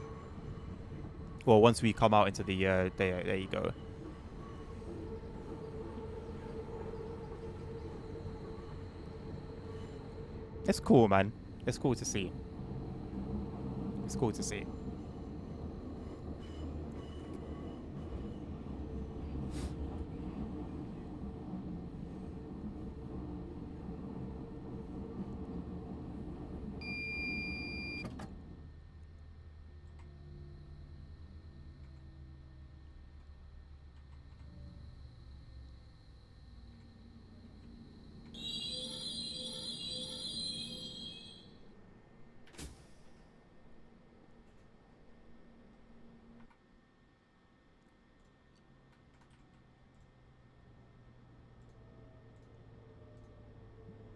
Well, once we come out into the... there you go. It's cool, man. It's cool to see. It's cool to see.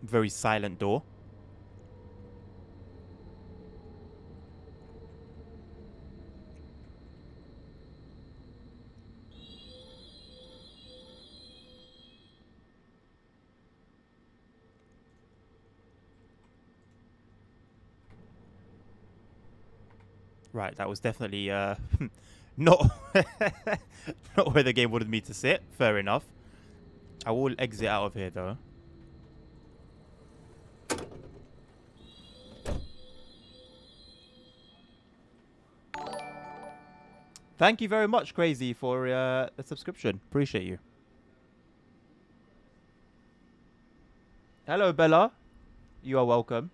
Very silent door. Right, that was definitely not not where the game wanted me to sit. Fair enough. I will exit out of here though. Thank you very much, Crazy, for the subscription. Appreciate you. Hello, Bella. You are welcome.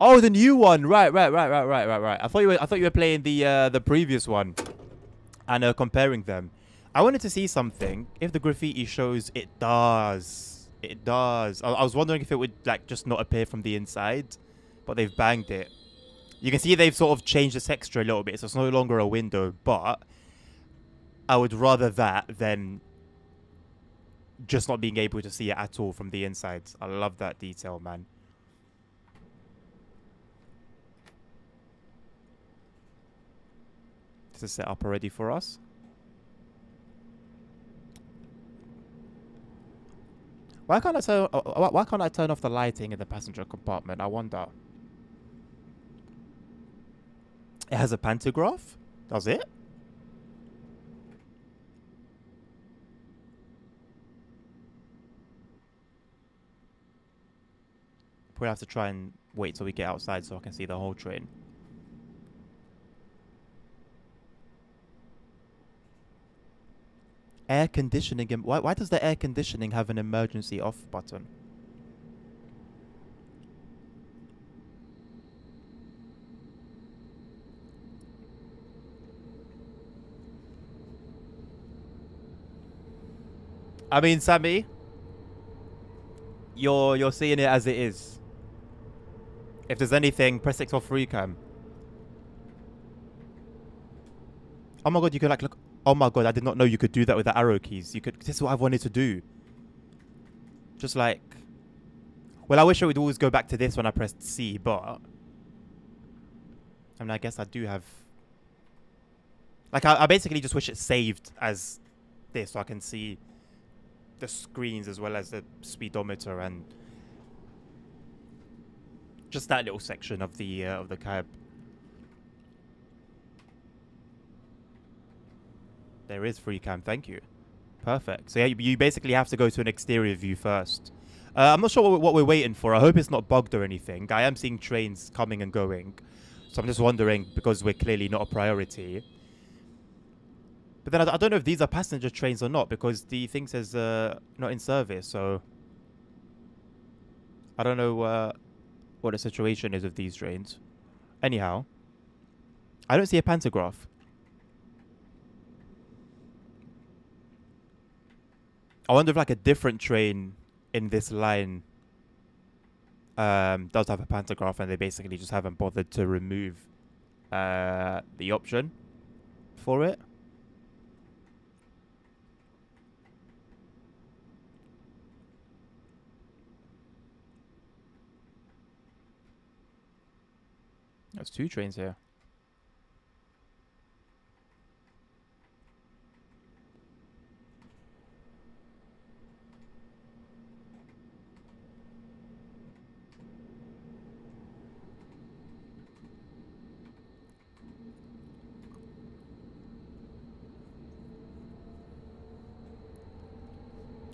Oh, the new one. Right. I thought you were playing the previous one and comparing them. I wanted to see something. If the graffiti shows, it does. It does. I was wondering if it would like just not appear from the inside. But they've banged it. You can see they've sort of changed the texture a little bit, so it's no longer a window, but I would rather that than just not being able to see it at all from the inside. I love that detail, man. This is set up already for us. Why can't I turn off the lighting in the passenger compartment? I wonder. It has a pantograph? Does it? We'll have to try and wait till we get outside so I can see the whole train. Air conditioning. Why does the air conditioning have an emergency off button? I mean, Sammy, you're seeing it as it is. If there's anything, press X off free cam. Oh my god, you could like look. Oh my god, I did not know you could do that with the arrow keys. You could. This is what I've wanted to do. Just like. Well, I wish I would always go back to this when I pressed C, but. I mean, I guess I do have. Like, I basically just wish it saved as this so I can see the screens as well as the speedometer and just that little section of the cab. There is free cam, thank you. Perfect. So yeah, you basically have to go to an exterior view first. I'm not sure what we're waiting for. I hope it's not bugged or anything. I am seeing trains coming and going. So I'm just wondering, because we're clearly not a priority. But then I don't know if these are passenger trains or not, because the thing says not in service, so I don't know what the situation is of these trains. Anyhow, I don't see a pantograph. I wonder if like a different train in this line does have a pantograph and they basically just haven't bothered to remove the option for it. There's two trains here.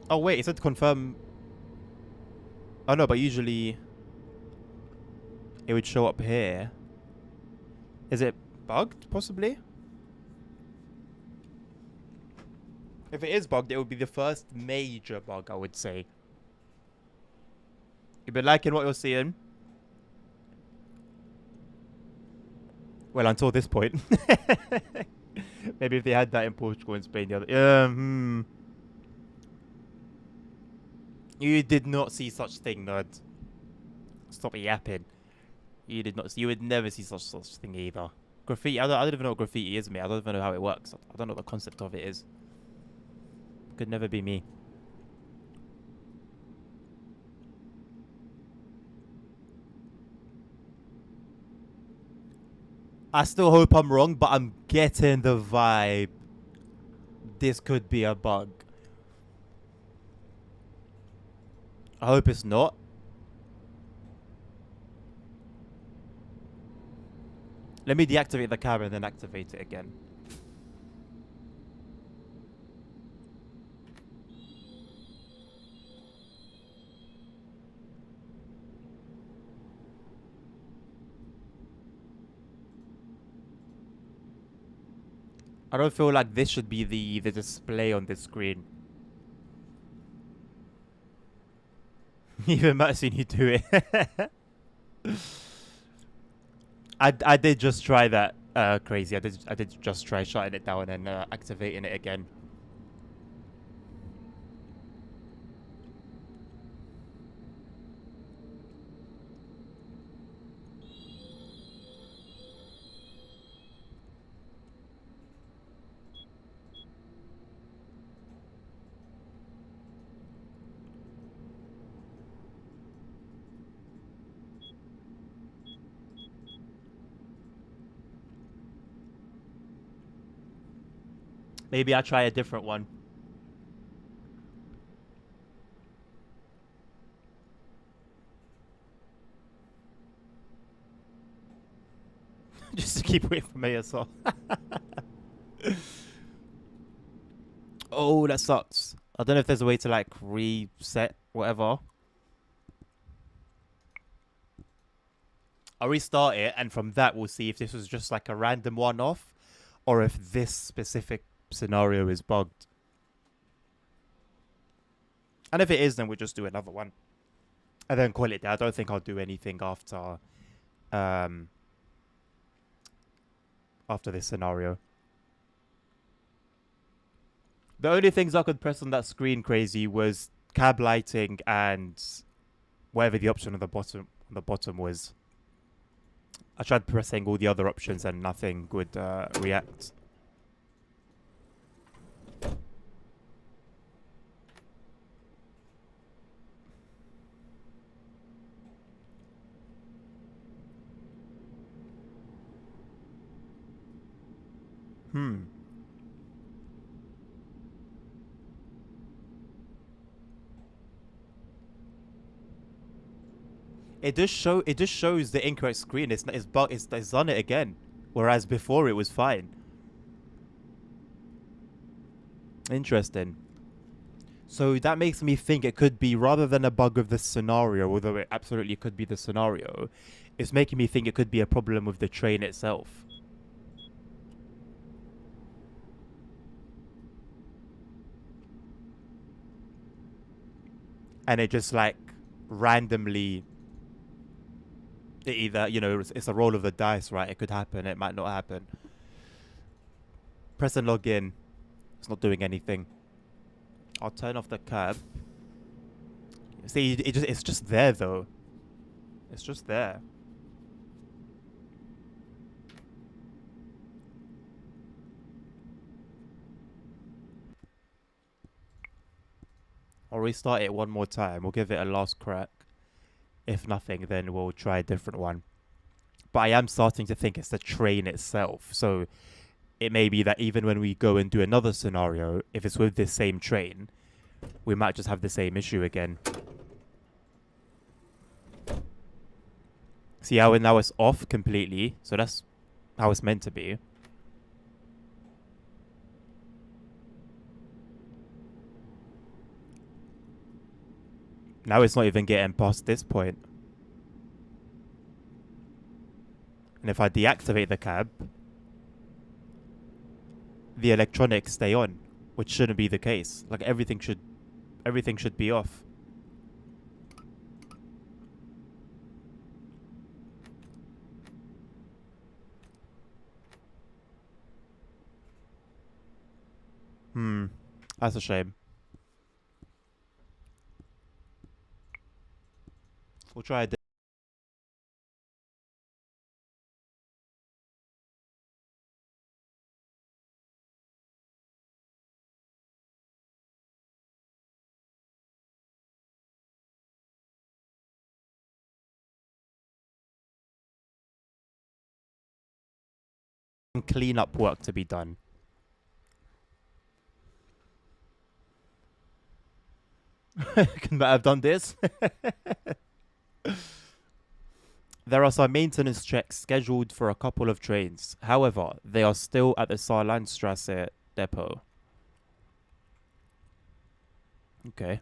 Oh wait, it said confirm. Oh no, but usually it would show up here. Is it bugged, possibly? If it is bugged, it would be the first major bug, I would say. You've been liking what you're seeing? Well, until this point. Maybe if they had that in Portugal and Spain, the other... You did not see such thing, nerd. Stop yapping. You did not see... You would never see such thing either. Graffiti... I don't even know what graffiti is, mate. I don't even know how it works. I don't know what the concept of it is. Could never be me. I still hope I'm wrong, but I'm getting the vibe. This could be a bug. I hope it's not. Let me deactivate the camera and then activate it again. I don't feel like this should be the display on the screen. Even Matt seen you do it. I did just try that crazy. I did just try shutting it down and activating it again. Maybe I'll try a different one. Just to keep away from ASR. Oh, that sucks. I don't know if there's a way to like reset whatever. I'll restart it, and from that we'll see if this was just like a random one-off or if this specific scenario is bugged. And if it is, then we'll just do another one. And then call it there. I don't think I'll do anything after this scenario. The only things I could press on that screen, Crazy, was cab lighting and whatever the option on the bottom was. I tried pressing all the other options and nothing would react. It just shows the incorrect screen. It's done it again, whereas before it was fine. Interesting. So that makes me think it could be, rather than a bug of the scenario, although it absolutely could be the scenario, it's making me think it could be a problem with the train itself. And it just like randomly, either, you know, it's a roll of the dice, right? It could happen, it might not happen. Press and log in. It's not doing anything. I'll turn off the cab. See, it's just there though. It's just there. I'll restart it one more time. We'll give it a last crack. If nothing, then we'll try a different one. But I am starting to think it's the train itself. So it may be that even when we go and do another scenario, if it's with this same train, we might just have the same issue again. See how now it's off completely? So that's how it's meant to be. Now it's not even getting past this point. And if I deactivate the cab, the electronics stay on, which shouldn't be the case. Like everything should be off. That's a shame. We'll try a cleanup work to be done. Can I have done this? There are some maintenance checks scheduled for a couple of trains. However, they are still at the Saarlandstrasse depot. Okay.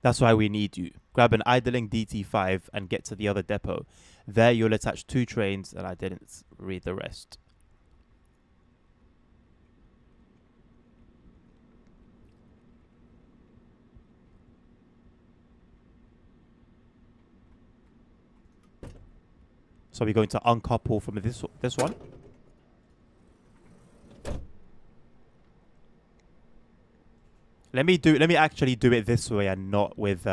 That's why we need you. Grab an idling DT5 and get to the other depot. There you'll attach 2 trains, and I didn't read the rest. So we're going to uncouple from this one. Let me actually do it this way and not with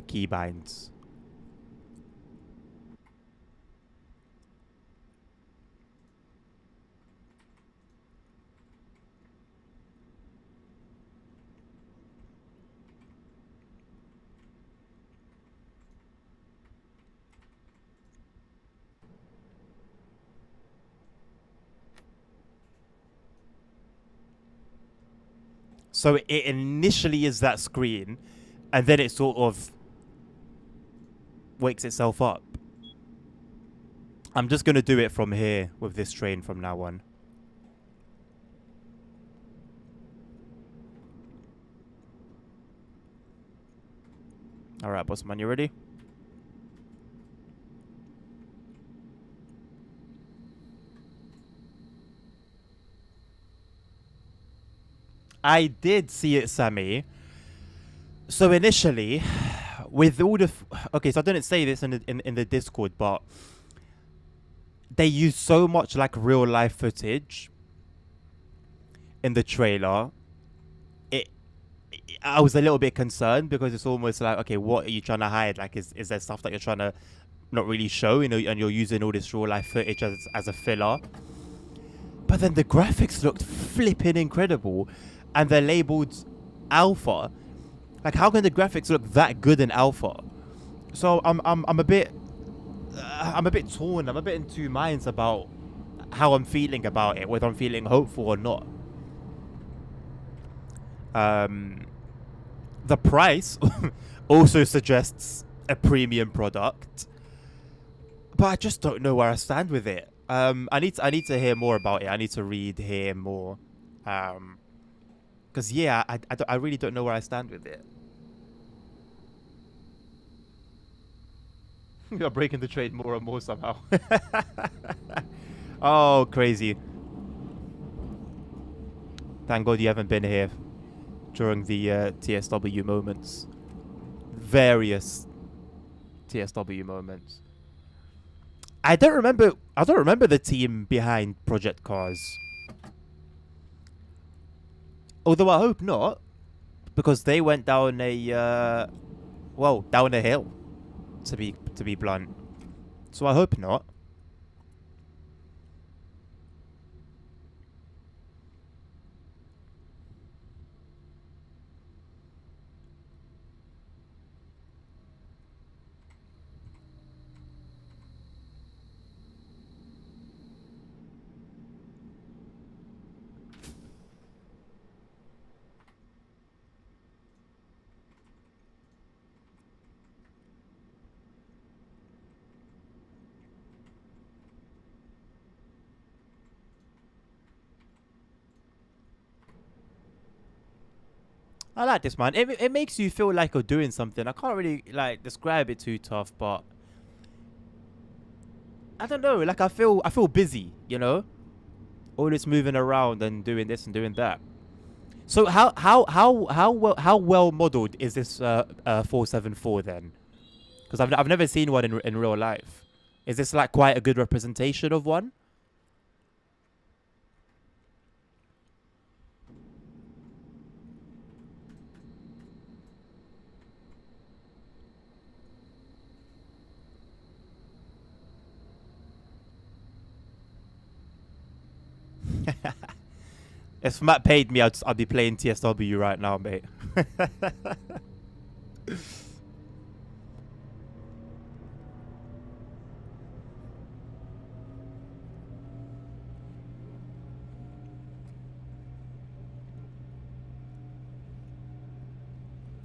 keybinds. So it initially is that screen, and then it sort of wakes itself up. I'm just going to do it from here with this train from now on. Alright, bossman, you ready? I did see it, Sammy. So initially, with all the okay, so I didn't say this in the Discord, but they used so much like real life footage in the trailer. It I was a little bit concerned because it's almost like, okay, what are you trying to hide? Like, is there stuff that you're trying to not really show, you know, and you're using all this real life footage as a filler? But then the graphics looked flipping incredible, and they're labeled alpha. Like, how can the graphics look that good in alpha? So I'm a bit torn. I'm a bit in two minds about how I'm feeling about it, whether I'm feeling hopeful or not. The price also suggests a premium product, but I just don't know where I stand with it. I need to hear more about it. I need to hear more. Because yeah, I really don't know where I stand with it. You're breaking the trade more and more somehow. Oh, crazy. Thank God you haven't been here during the TSW moments. Various TSW moments. I don't remember the team behind Project Cars. Although I hope not, because they went down a down a hill, to be blunt. So I hope not. I like this, man. It makes you feel like you're doing something. I can't really like describe it too tough, but I don't know. Like I feel busy, you know. All this moving around and doing this and doing that. So how well modeled is this 474 then? Because I've never seen one in real life. Is this like quite a good representation of one? If Matt paid me, I'd be playing TSW right now, mate.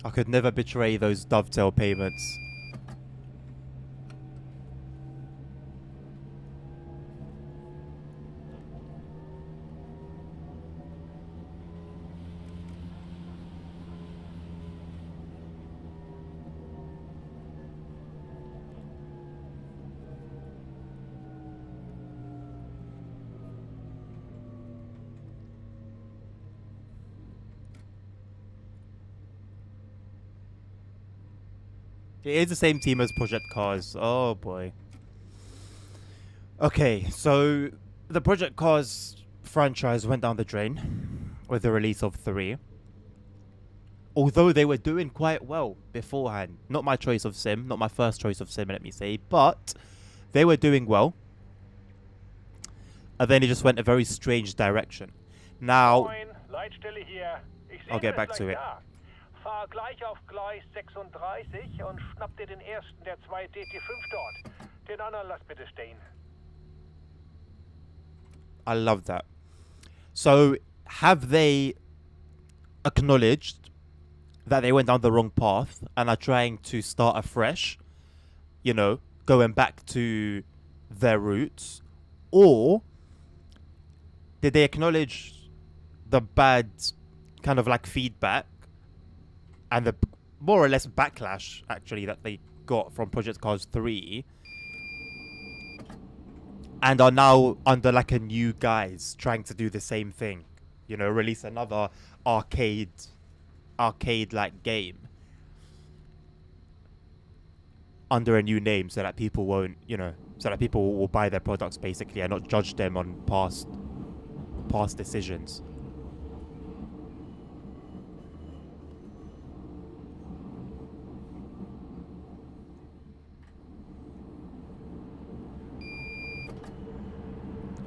I could never betray those dovetail payments. It is the same team as Project Cars. Oh boy. Okay, so the Project Cars franchise went down the drain with the release of 3. Although they were doing quite well beforehand. Not my choice of sim, not my first choice of sim, let me say, but they were doing well. And then it just went a very strange direction. Now, I'll get back to it. Fahr gleich auf Gleis 36 und schnapp dir den ersten der 2 DT5 dort. Den anderen lass bitte stehen. I love that. So, have they acknowledged that they went down the wrong path and are trying to start afresh? You know, going back to their roots? Or did they acknowledge the bad kind of like feedback and the more or less backlash actually that they got from Project Cars 3 and are now under like a new guise trying to do the same thing? You know, release another arcade like game under a new name so that people won't, you know, so that people will buy their products basically and not judge them on past decisions.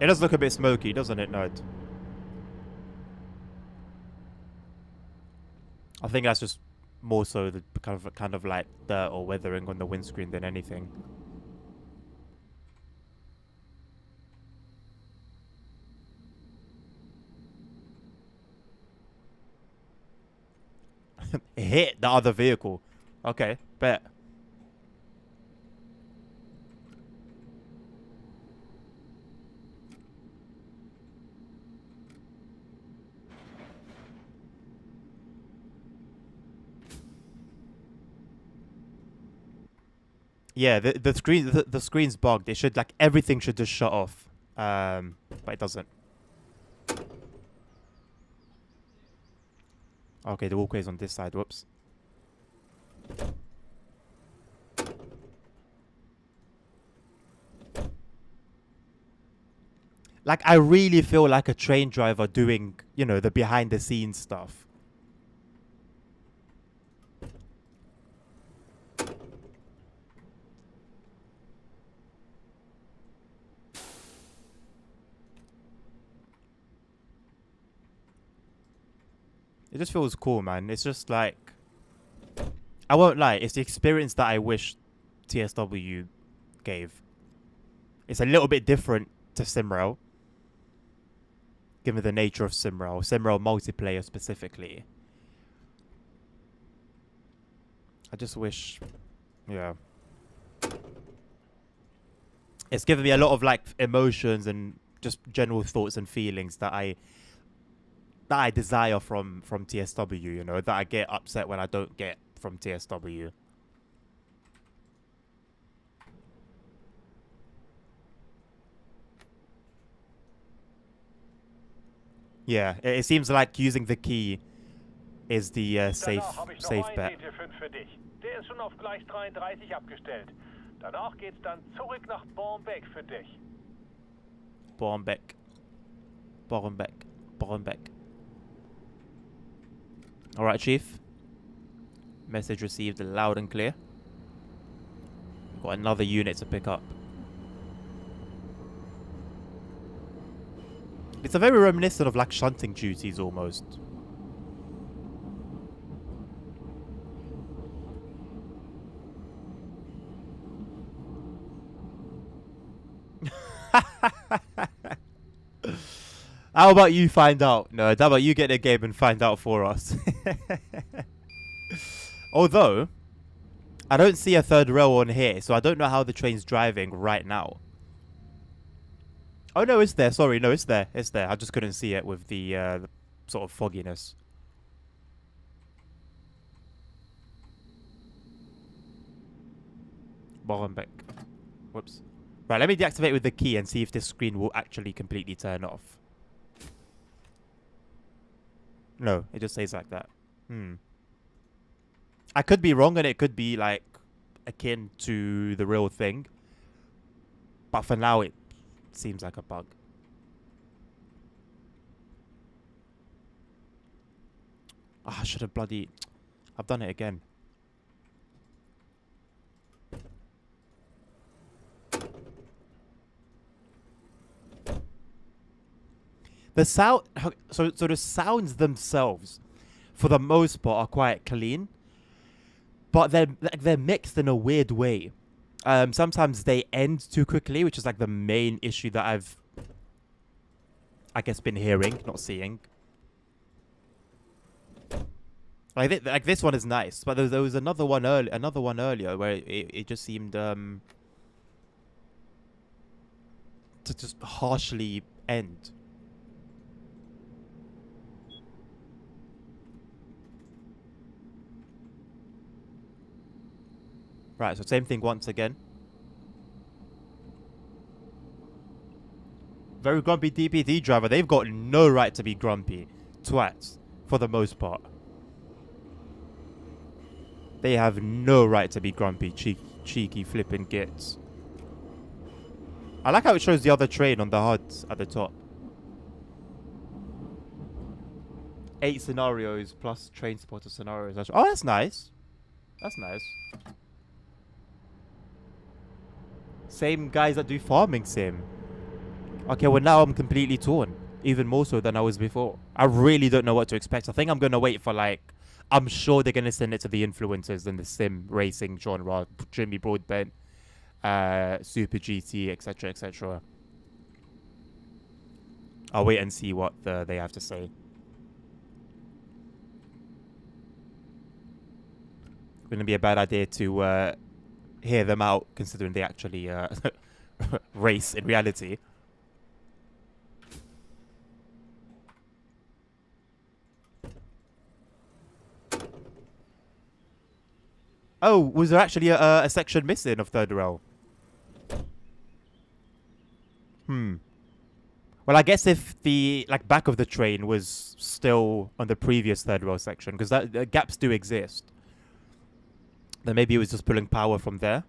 It does look a bit smoky, doesn't it, Nerd? I think that's just more so the kind of like dirt or weathering on the windscreen than anything. It hit the other vehicle. Okay, bet. Yeah, the screen's bugged. It should, like, everything should just shut off. But it doesn't. Okay, the walkway's on this side. Whoops. Like, I really feel like a train driver doing, you know, the behind the scenes stuff. It just feels cool, man. It's just like, I won't lie, it's the experience that I wish TSW gave. It's a little bit different to SimRail, given the nature of SimRail multiplayer specifically. I just wish, yeah. It's given me a lot of, like, emotions and just general thoughts and feelings that I desire from TSW, you know, that I get upset when I don't get from TSW. Yeah, it seems like using the key is the safe bet. für dich. Der ist schon auf Gleis 33 abgestellt. Danach geht's dann zurück nach Bornbeck für dich. Bornbeck. Alright, Chief. Message received loud and clear. We've got another unit to pick up. It's a very reminiscent of, like, shunting duties almost. How about you find out? No, how about you get the game and find out for us? Although, I don't see a third rail on here, so I don't know how the train's driving right now. Oh, no, it's there. Sorry, no, it's there. It's there. I just couldn't see it with the sort of fogginess. Bornbeck. Whoops. Right, let me deactivate with the key and see if this screen will actually completely turn off. No, it just stays like that. I could be wrong and it could be, like, akin to the real thing. But for now, it seems like a bug. I should have bloody... I've done it again. The sound... So the sounds themselves, for the most part, are quite clean. But they're mixed in a weird way. Sometimes they end too quickly, which is, like, the main issue that I've, I guess, been hearing, not seeing. Like this one is nice, but there was another one earlier where it just seemed to just harshly end. Right, so same thing once again. Very grumpy DPD driver. They've got no right to be grumpy. Twats. For the most part. They have no right to be grumpy. Cheeky flipping gits. I like how it shows the other train on the HUD at the top. 8 scenarios plus train spotter scenarios. Oh, that's nice. That's nice. Same guys that do farming sim. Okay, well now I'm completely torn. Even more so than I was before. I really don't know what to expect. I think I'm going to wait for like... I'm sure they're going to send it to the influencers in the sim racing genre. Jimmy Broadbent, Super GT, etc, etc. I'll wait and see what they have to say. Wouldn't be a bad idea to hear them out, considering they actually race in reality. Oh, was there actually a section missing of third rail? Well, I guess if the back of the train was still on the previous third rail section, because that gaps do exist, then maybe it was just pulling power from there.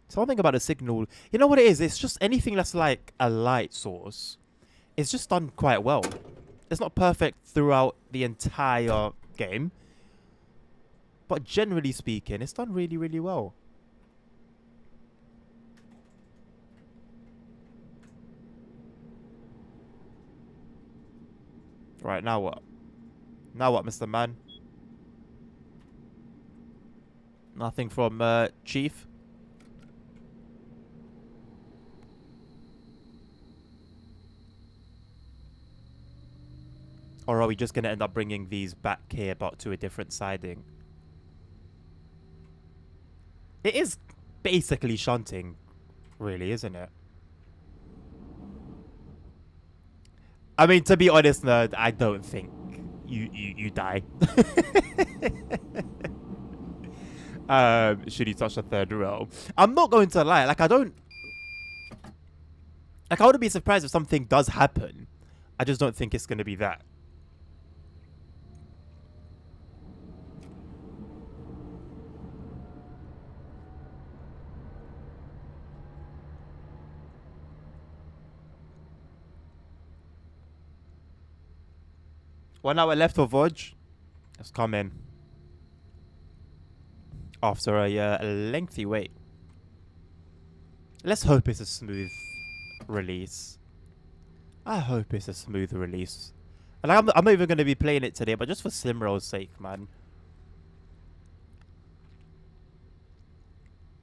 Something about the signal. You know what it is? It's just anything that's like a light source. It's just done quite well. It's not perfect throughout the entire game. But generally speaking, it's done really, really well. Right, now what? Now what, Mr. Man? Nothing from Chief? Or are we just going to end up bringing these back here, but to a different siding? It is basically shunting, really, isn't it? I mean, to be honest, nerd, I don't think you die. Should you touch the third rail? I'm not going to lie. Like, I wouldn't be surprised if something does happen. I just don't think it's going to be that. One hour left for Vodge. Let's come in. After a lengthy wait. Let's hope it's a smooth release. I hope it's a smooth release. And I'm not even going to be playing it today, but just for Simro's sake, man.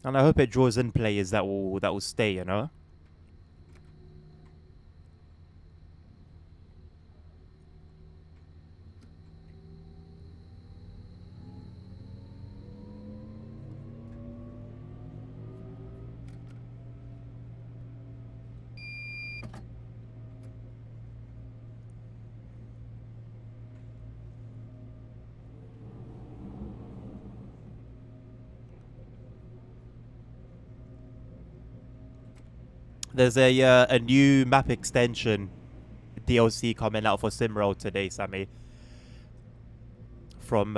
And I hope it draws in players that will stay, you know? There's a new map extension DLC coming out for Simro today, Sammy. From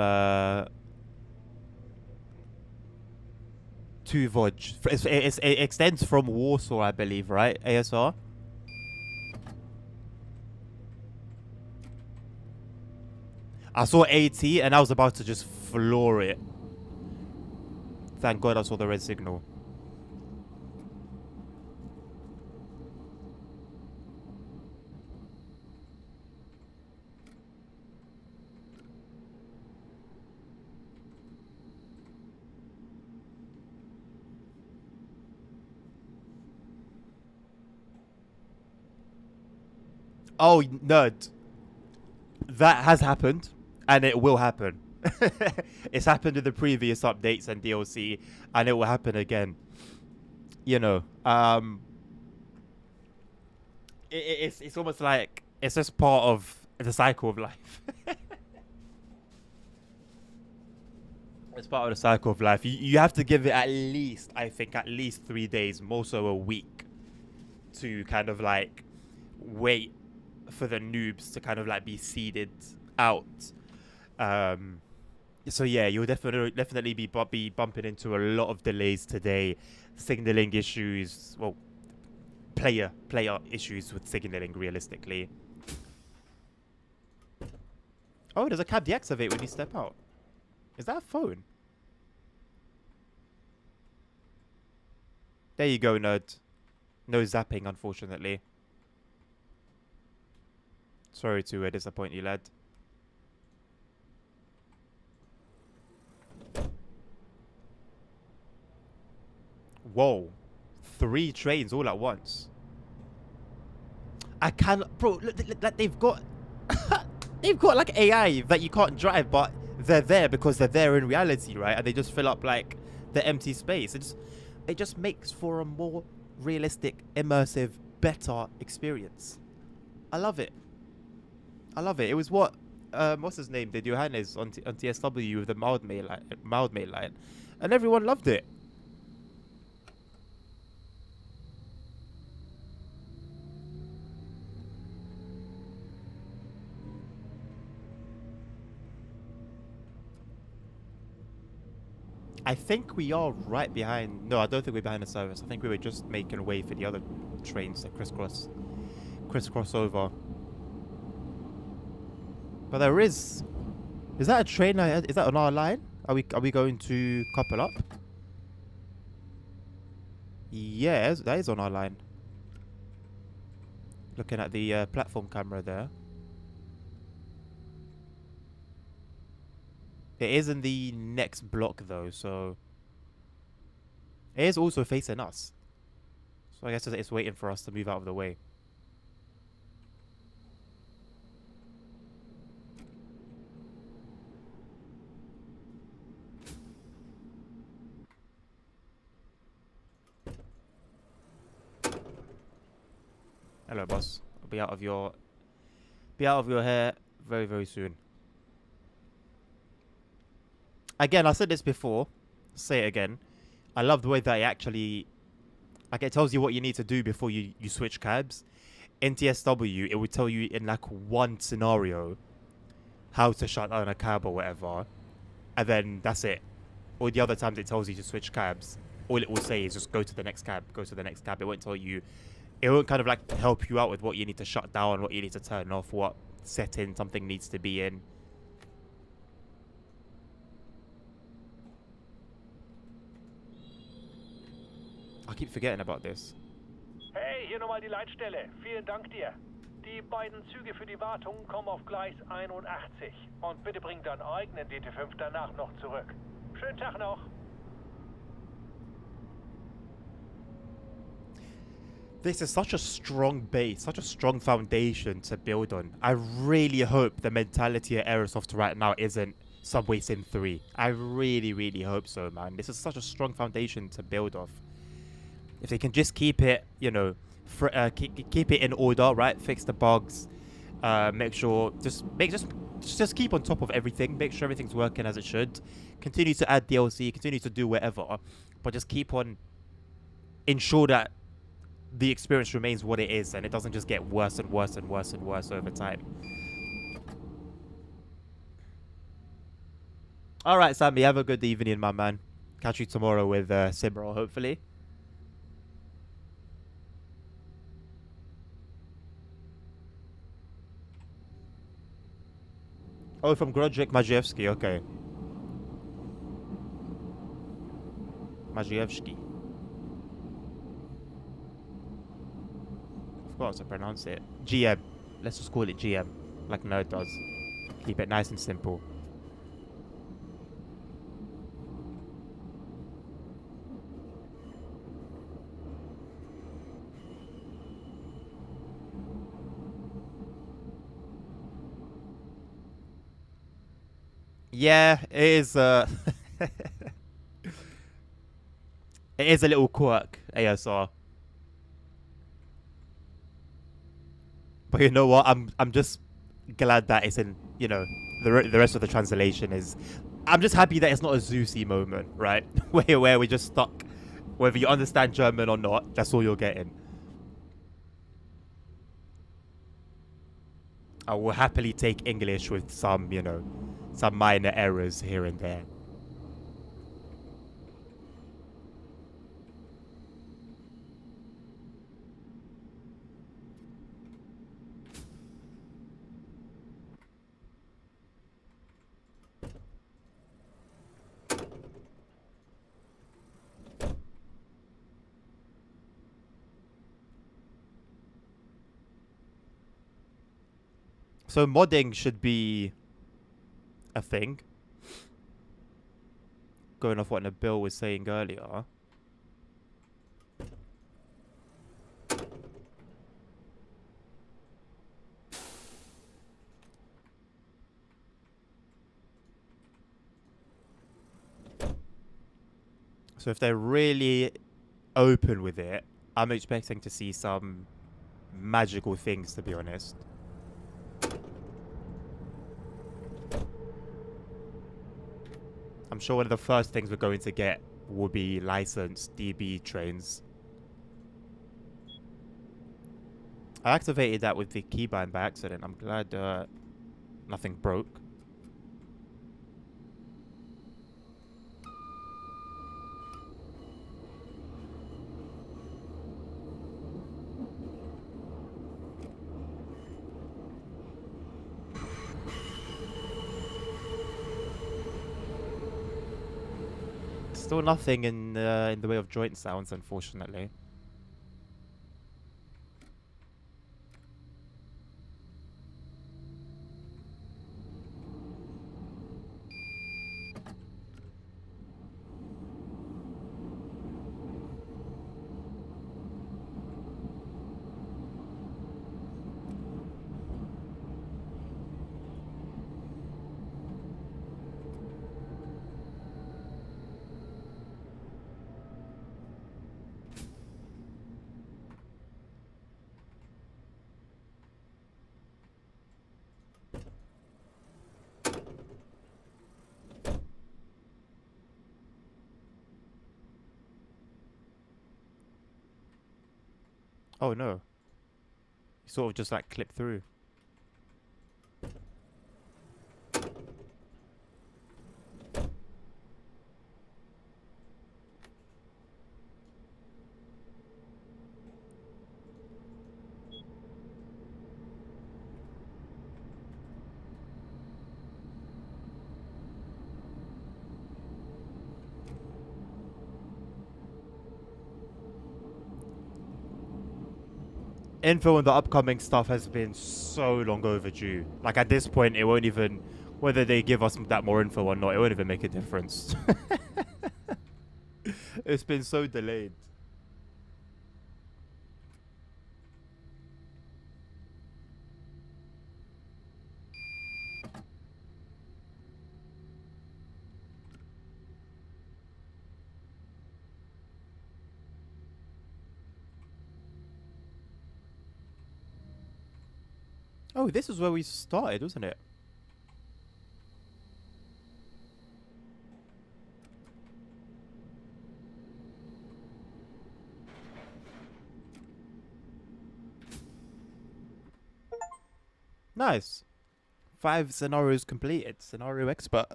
to Vodge. It extends from Warsaw, I believe, right? ASR? I saw AT and I was about to just floor it. Thank God I saw the red signal. Oh, nerd. That has happened, and it will happen. It's happened in the previous updates and DLC, and it will happen again. You know, it's almost like it's just part of the cycle of life. It's part of the cycle of life. You have to give it at least, I think, at least 3 days, more so a week, to kind of like wait for the noobs to kind of like be seeded out. So yeah, you'll definitely be bumping into a lot of delays today, signaling issues, well, player issues with signaling realistically. Oh, there's a cab deactivate when you step out. Is that a phone? There you go, nerd. No zapping, unfortunately. Sorry to disappoint you, lad. Whoa. 3 trains all at once. I can't... Bro, look, like they've got... they've got like AI that you can't drive, but they're there because they're there in reality, right? And they just fill up like the empty space. It just makes for a more realistic, immersive, better experience. I love it. I love it. It was what what's his name did Johannes on TSW with the mild mail line, and everyone loved it. I think we are right behind. No, I don't think we're behind the service. I think we were just making way for the other trains to crisscross over. But there is that a train? Is that on our line? Are we going to couple up? Yeah, that is on our line. Looking at the platform camera there. It is in the next block though, so it is also facing us. So I guess it's waiting for us to move out of the way. Hello, boss. I'll be out of your hair very, very soon. Again, I said this before. Say it again. I love the way that it actually, like, it tells you what you need to do before you switch cabs. In TSW, it would tell you in like one scenario how to shut down a cab or whatever, and then that's it. Or the other times it tells you to switch cabs, all it will say is just go to the next cab, go to the next cab. It won't tell you, it won't kind of like help you out with what you need to shut down, what you need to turn off, what setting something needs to be in. I keep forgetting about this. Hey, hier nochmal die Leitstelle. Vielen Dank dir. Die beiden Züge für die Wartung kommen auf Gleis 81. Und bitte bring deinen eigenen DT5 danach noch zurück. Schönen Tag noch. This is such a strong base, such a strong foundation to build on. I really hope the mentality at Aerosoft right now isn't SubwaySim 3. I really, really hope so, man. This is such a strong foundation to build off. If they can just keep it, you know, keep it in order, right? Fix the bugs, make sure, just keep on top of everything. Make sure everything's working as it should. Continue to add DLC, continue to do whatever, but just keep on ensure that the experience remains what it is and it doesn't just get worse and worse and worse and worse over time. All right, Sammy, have a good evening, my man. Catch you tomorrow with Simro, hopefully. Oh, from Grodzik Maciejewski, okay. Maciejewski. I forgot to pronounce it. GM. Let's just call it GM, like Nerd does. Keep it nice and simple. Yeah, it is it is a little quirk, ASR. But you know what? I'm just glad that it's in, you know, the rest of the translation is I'm just happy that it's not a Zeusy moment, right? where we're just stuck. Whether you understand German or not, that's all you're getting. I will happily take English with some, you know, some minor errors here and there. So modding should be a thing. Going off what Nabil was saying earlier. So if they're really open with it, I'm expecting to see some magical things, to be honest. I'm sure one of the first things we're going to get will be licensed DB trains. I activated that with the keybind by accident. I'm glad nothing broke. Still nothing in the way of joint sounds, unfortunately. Oh no. You sort of just like clipped through. Info on the upcoming stuff has been so long overdue. Like at this point, it won't even, whether they give us that more info or not, it won't even make a difference. It's been so delayed. Oh, this is where we started, wasn't it? Nice. 5 scenarios completed. Scenario expert.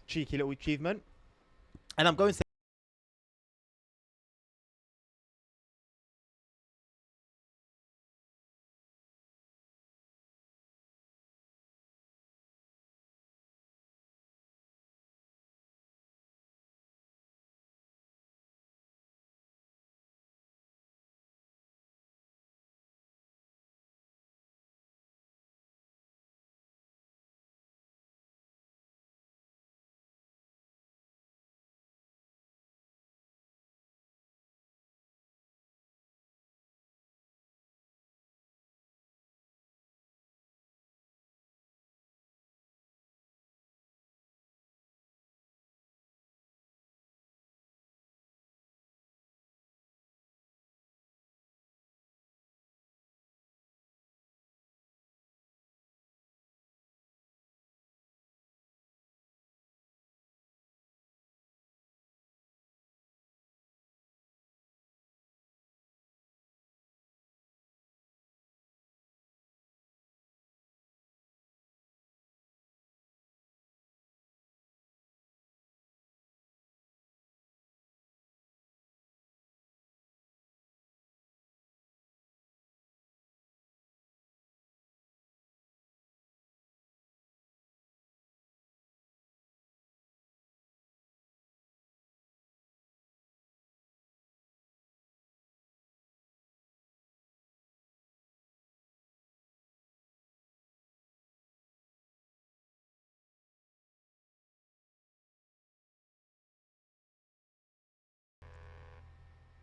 Cheeky little achievement. And I'm going to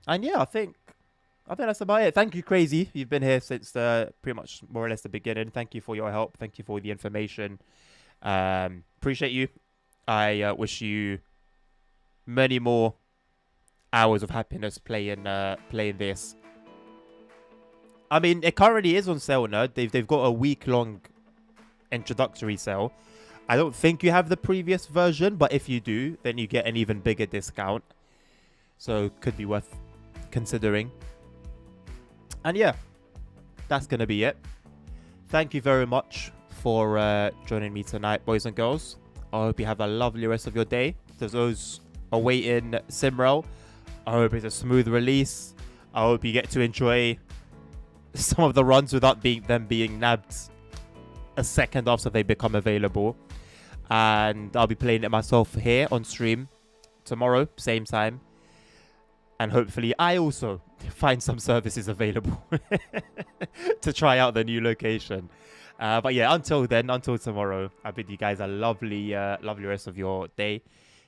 And yeah, I think that's about it. Thank you, Crazy. You've been here since pretty much more or less the beginning. Thank you for your help. Thank you for the information. Appreciate you. I wish you many more hours of happiness playing this. I mean, it currently is on sale now. They've got a week-long introductory sale. I don't think you have the previous version, but if you do, then you get an even bigger discount. So could be worth considering. And yeah, that's gonna be it. Thank you very much for joining me tonight, boys and girls. I hope you have a lovely rest of your day. To those awaiting Simrel, I hope it's a smooth release. I hope you get to enjoy some of the runs without them being nabbed a second after they become available. And I'll be playing it myself here on stream tomorrow, same time. And hopefully I also find some services available to try out the new location. But yeah, until then, until tomorrow, I bid you guys a lovely rest of your day.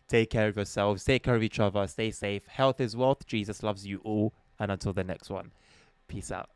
Take care of yourselves. Take care of each other. Stay safe. Health is wealth. Jesus loves you all. And until the next one, peace out.